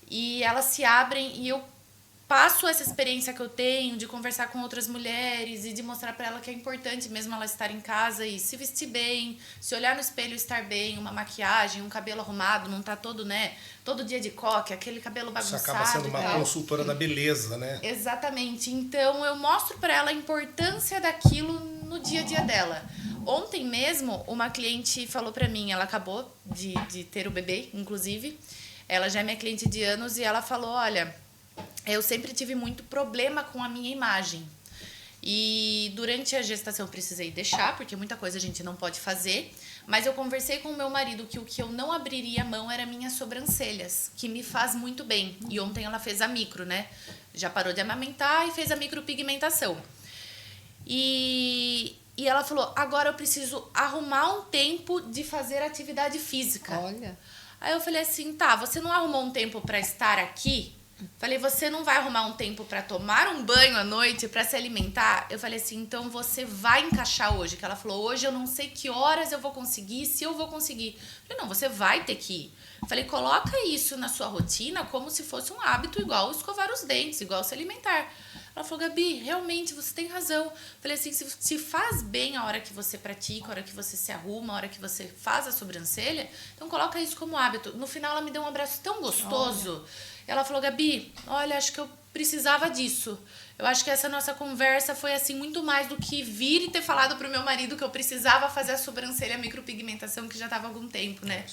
D: E elas se abrem e eu passo essa experiência que eu tenho de conversar com outras mulheres e de mostrar para ela que é importante mesmo ela estar em casa e se vestir bem, se olhar no espelho e estar bem, uma maquiagem, um cabelo arrumado, não tá todo, né, todo dia de coque, aquele cabelo bagunçado.
A: Isso acaba sendo uma consultora da beleza, né?
D: Exatamente. Então eu mostro para ela a importância daquilo no dia a dia dela. Ontem mesmo, uma cliente falou para mim, ela acabou de ter o bebê, inclusive. Ela já é minha cliente de anos e ela falou, olha, eu sempre tive muito problema com a minha imagem. E durante a gestação eu precisei deixar, porque muita coisa a gente não pode fazer. Mas eu conversei com o meu marido que o que eu não abriria a mão era minhas sobrancelhas, que me faz muito bem. E ontem ela fez a micro, né? Já parou de amamentar e fez a micropigmentação. E ela falou, agora eu preciso arrumar um tempo de fazer atividade física.
C: Olha.
D: Aí eu falei assim, tá, você não arrumou um tempo para estar aqui? Falei, você não vai arrumar um tempo para tomar um banho à noite, para se alimentar? Eu falei assim, então você vai encaixar hoje. Que ela falou, hoje eu não sei que horas eu vou conseguir, se eu vou conseguir. Eu falei, não, você vai ter que ir. Eu falei, coloca isso na sua rotina como se fosse um hábito igual escovar os dentes, igual se alimentar. Ela falou, Gabi, realmente você tem razão. Eu falei assim, se faz bem a hora que você pratica, a hora que você se arruma, a hora que você faz a sobrancelha, então coloca isso como hábito. No final ela me deu um abraço tão gostoso. Olha. Ela falou, Gabi, olha, acho que eu precisava disso. Eu acho que essa nossa conversa foi assim muito mais do que vir e ter falado pro meu marido que eu precisava fazer a sobrancelha, a micropigmentação, que já estava há algum tempo, né?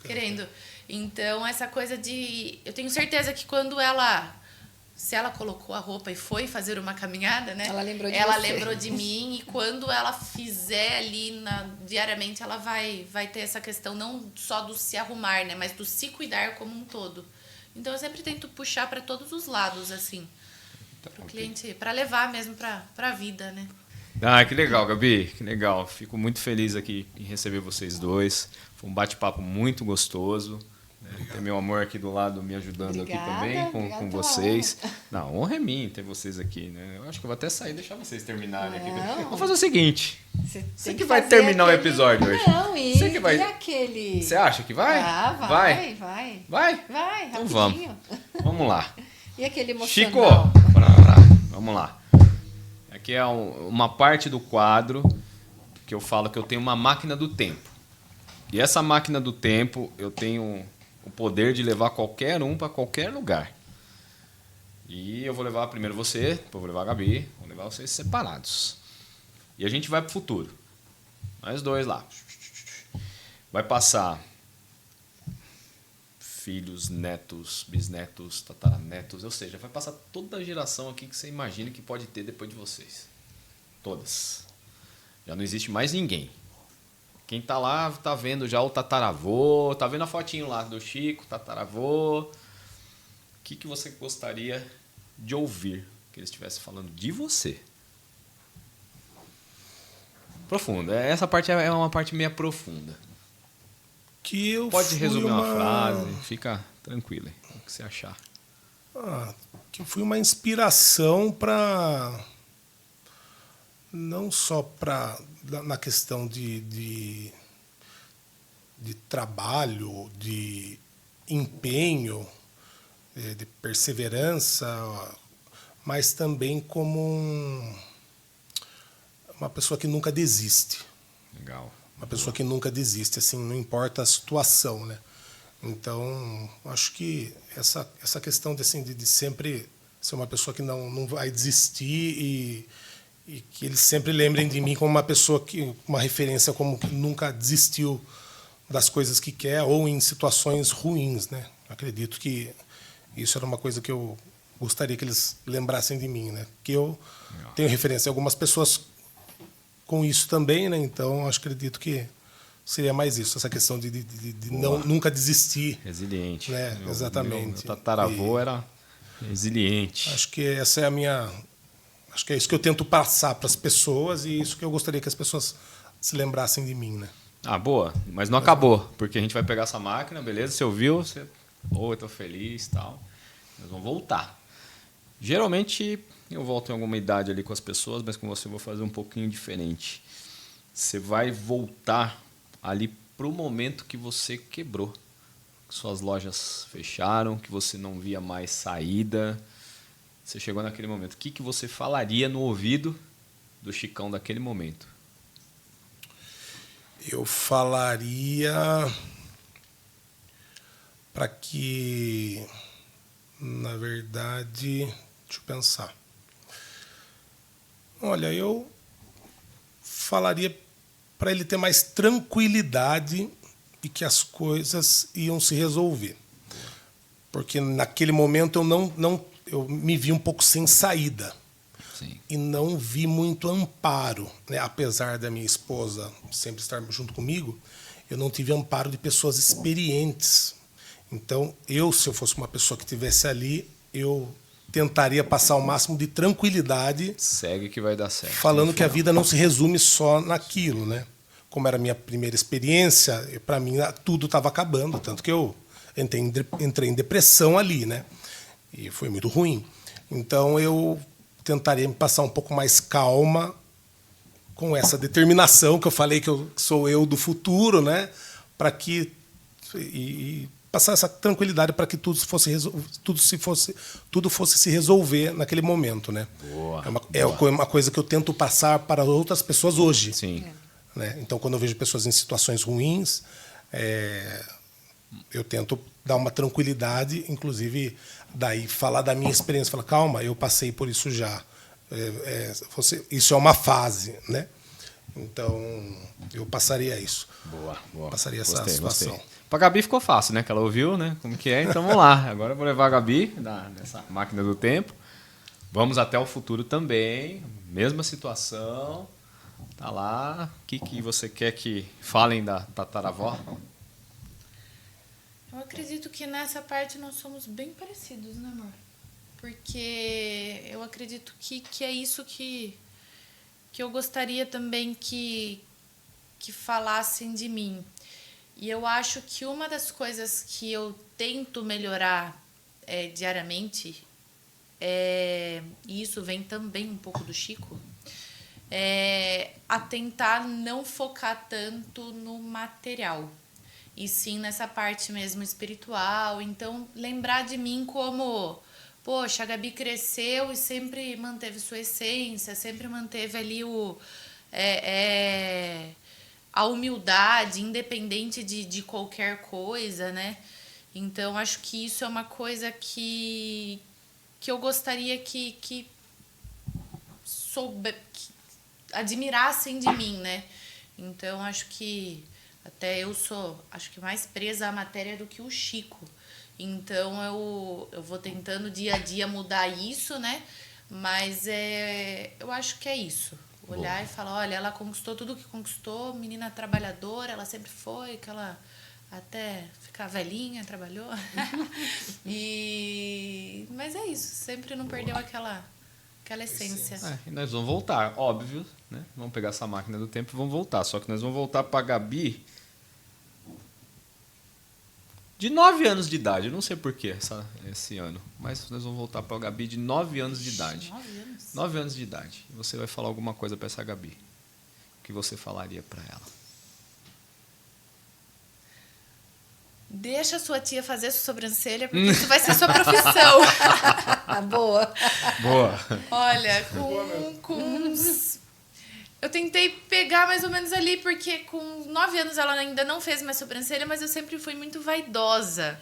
D: Querendo. Então, essa coisa de... Eu tenho certeza que quando ela... Se ela colocou a roupa e foi fazer uma caminhada, né?
C: Ela lembrou de
D: ela
C: você.
D: lembrou de mim. E quando ela fizer ali diariamente, ela vai ter essa questão não só do se arrumar, né? Mas do se cuidar como um todo. Então, eu sempre tento puxar para todos os lados, assim. Pro cliente, para levar mesmo para a vida, né?
B: Ah, que legal, Gabi, que legal. Fico muito feliz aqui em receber vocês dois. Foi um bate-papo muito gostoso. Tem meu amor aqui do lado me ajudando aqui também com vocês. Não, honra é minha ter vocês aqui, né? Eu acho que eu vou até sair e deixar vocês terminarem aqui. Vamos fazer o seguinte. Você que vai terminar o episódio hoje.
C: Não,
B: Você que vai...
C: e aquele...
B: Você acha que vai?
C: Ah, vai. Vai,
B: Então
C: rapidinho.
B: Vamos lá.
C: E aquele
B: Chico,
C: emocional?
B: vamos lá. Aqui é uma parte do quadro que eu falo que eu tenho uma máquina do tempo. E essa máquina do tempo, eu tenho o poder de levar qualquer um para qualquer lugar. E eu vou levar primeiro você, depois eu vou levar a Gabi, vou levar vocês separados. E a gente vai pro futuro. Nós dois lá. Vai passar filhos, netos, bisnetos, tataranetos, ou seja, vai passar toda a geração aqui que você imagina que pode ter depois de vocês. Todas. Já não existe mais ninguém. Quem tá lá tá vendo já o tataravô, tá vendo a fotinho lá do Chico, tataravô. O que você gostaria de ouvir que eles estivessem falando de você? Profunda. Essa parte é uma parte meio profunda.
A: Que eu
B: Pode
A: fui
B: resumir uma frase, fica tranquilo aí, o que você achar.
A: Que eu fui uma inspiração para não só para na questão de trabalho, de empenho, de perseverança, mas também como uma pessoa que nunca desiste.
B: Legal.
A: Uma pessoa que nunca desiste, assim, não importa a situação, né? Então, acho que essa questão de sempre ser uma pessoa que não vai desistir e que eles sempre lembrem de mim como uma pessoa uma referência como que nunca desistiu das coisas que quer ou em situações ruins, né? Acredito que isso era uma coisa que eu gostaria que eles lembrassem de mim, né? Que eu tenho referência a algumas pessoas com isso também, né? Então, acredito que seria mais isso, essa questão de nunca desistir.
B: Resiliente.
A: Né? Exatamente.
B: Meu tataravô era resiliente.
A: Acho que essa é a minha... Acho que é isso que eu tento passar para as pessoas e isso que eu gostaria que as pessoas se lembrassem de mim, né?
B: Ah, boa. Mas não acabou, porque a gente vai pegar essa máquina, beleza? Você ouviu? Eu tô feliz e tal. Nós vamos voltar. Geralmente... eu volto em alguma idade ali com as pessoas, mas com você eu vou fazer um pouquinho diferente. Você vai voltar ali para o momento que você quebrou. Que suas lojas fecharam, que você não via mais saída. Você chegou naquele momento. O que você falaria no ouvido do Chicão daquele momento?
A: Eu falaria para que, na verdade... Deixa eu pensar. Olha, eu falaria para ele ter mais tranquilidade e que as coisas iam se resolver. Porque naquele momento eu me vi um pouco sem saída.
B: Sim.
A: E não vi muito amparo, né? Apesar da minha esposa sempre estar junto comigo, eu não tive amparo de pessoas experientes. Então, se eu fosse uma pessoa que estivesse ali, eu tentaria passar o máximo de tranquilidade.
B: Segue que vai dar certo.
A: Falando que a vida não se resume só naquilo, né? Como era a minha primeira experiência, para mim tudo estava acabando, tanto que eu entrei em depressão ali, né? E foi muito ruim. Então eu tentaria me passar um pouco mais calma com essa determinação que eu falei que sou eu do futuro, né? Para que passar essa tranquilidade para que tudo fosse se resolver naquele momento, né?
B: Boa,
A: é uma coisa que eu tento passar para outras pessoas hoje.
B: Sim.
A: Né? Então, quando eu vejo pessoas em situações ruins, eu tento dar uma tranquilidade, inclusive daí falar da minha experiência, falar, calma, eu passei por isso já. Isso é uma fase, né? Então, eu passaria isso.
B: Boa.
A: Passaria essa situação.
B: Gostei. Pra Gabi ficou fácil, né? Que ela ouviu, né? Como que é. Então vamos lá. Agora eu vou levar a Gabi nessa máquina do tempo. Vamos até o futuro também. Mesma situação. Tá lá. O que você quer que falem da tataravó?
D: Eu acredito que nessa parte nós somos bem parecidos, né, amor? Porque eu acredito que é isso que eu gostaria também que falassem de mim. E eu acho que uma das coisas que eu tento melhorar diariamente, e isso vem também um pouco do Chico, a tentar não focar tanto no material, e sim nessa parte mesmo espiritual. Então, lembrar de mim como, poxa, a Gabi cresceu e sempre manteve sua essência, sempre manteve ali a humildade, independente de qualquer coisa, né? Então, acho que isso é uma coisa que eu gostaria que admirassem de mim, né? Então, acho que até eu sou, acho que mais presa à matéria do que o Chico. Então, eu vou tentando dia a dia mudar isso, né? Mas eu acho que é isso. Olhar Boa. E falar, olha, ela conquistou tudo que conquistou, menina trabalhadora, ela sempre foi, que ela até ficar velhinha, trabalhou. Mas é isso, sempre não perdeu aquela essência.
B: E nós vamos voltar, óbvio, né? Vamos pegar essa máquina do tempo e vamos voltar. Só que nós vamos voltar para a Gabi de 9 anos de idade. Eu não sei porquê esse ano, mas nós vamos voltar para a Gabi de 9 anos de idade.
D: 9 anos?
B: 9 anos de idade. E você vai falar alguma coisa para essa Gabi. O que você falaria para ela?
D: Deixa a sua tia fazer sua sobrancelha, porque isso vai ser sua profissão.
C: Boa.
B: Boa.
D: Olha, eu tentei pegar mais ou menos ali, porque com 9 anos ela ainda não fez minha sobrancelha, mas eu sempre fui muito vaidosa.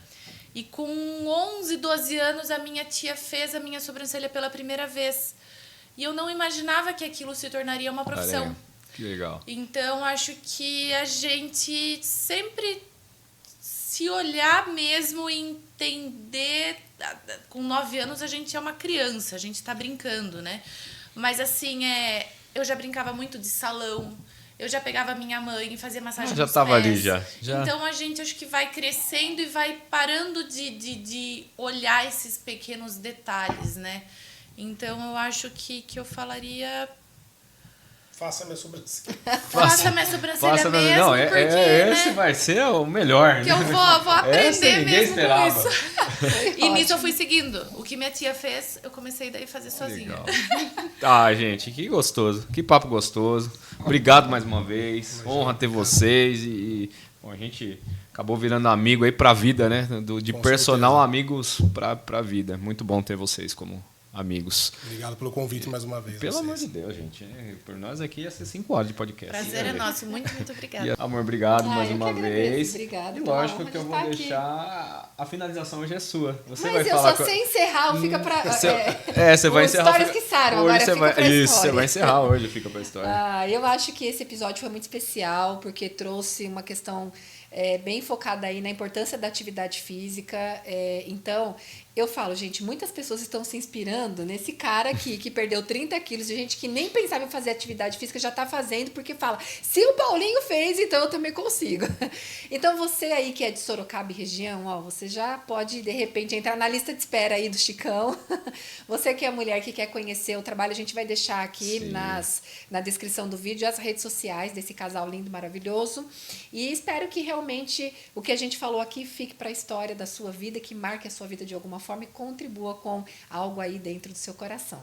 D: E com 11, 12 anos, a minha tia fez a minha sobrancelha pela primeira vez. E eu não imaginava que aquilo se tornaria uma profissão.
B: Caramba, que legal.
D: Então, acho que a gente sempre se olhar mesmo e entender. Com 9 anos, a gente é uma criança, a gente está brincando, né? Mas, assim, eu já brincava muito de salão. Eu já pegava minha mãe e fazia massagem nos
B: já estava ali, já.
D: Então, a gente acho que vai crescendo e vai parando de olhar esses pequenos detalhes, né? Então, eu acho que eu falaria...
A: Faça minha sobrancelha.
D: Faça minha sobrancelha mesmo,
B: não,
D: porque,
B: esse
D: né,
B: vai ser o melhor.
D: que eu vou aprender mesmo
B: esperava.
D: com isso. E nisso eu fui seguindo. O que minha tia fez, eu comecei daí a fazer sozinha.
B: Legal. Gente, que gostoso. Que papo gostoso. Obrigado mais uma vez. Honra ter vocês. Bom, a gente acabou virando amigo aí pra vida, né? De
A: Com
B: personal
A: certeza.
B: Amigos pra vida. Muito bom ter vocês como amigos.
A: Obrigado pelo convite mais uma vez.
B: Pelo amor de Deus, gente. Por nós aqui ia ser 5 horas de podcast.
D: Prazer é nosso. Muito, muito obrigada.
B: Amor, obrigado mais
C: eu
B: uma
C: que agradeço.
B: vez.
C: Obrigada
B: E
C: pela
B: lógico
C: honra
B: que eu
C: de
B: vou
C: estar aqui.
B: deixar... A finalização hoje é sua. Você
C: Mas
B: vai
C: eu
B: falar
C: só sei encerrar, fica pra...
B: você vai encerrar.
C: Histórias que saram,
B: hoje
C: agora
B: você
C: fica
B: vai...
C: pra
B: Isso,
C: história.
B: você vai encerrar hoje, fica pra história.
C: Eu acho que esse episódio foi muito especial, porque trouxe uma questão bem focada aí na importância da atividade física. Então, eu falo, gente, muitas pessoas estão se inspirando nesse cara aqui, que perdeu 30 quilos, de gente que nem pensava em fazer atividade física, já está fazendo, porque fala, se o Paulinho fez, então eu também consigo. Então, você aí que é de Sorocaba e região, você já pode, de repente, entrar na lista de espera aí do Chicão. Você que é mulher que quer conhecer o trabalho, a gente vai deixar aqui na descrição do vídeo as redes sociais desse casal lindo, maravilhoso. E espero que realmente o que a gente falou aqui fique para a história da sua vida, que marque a sua vida de alguma forma e contribua com algo aí dentro do seu coração.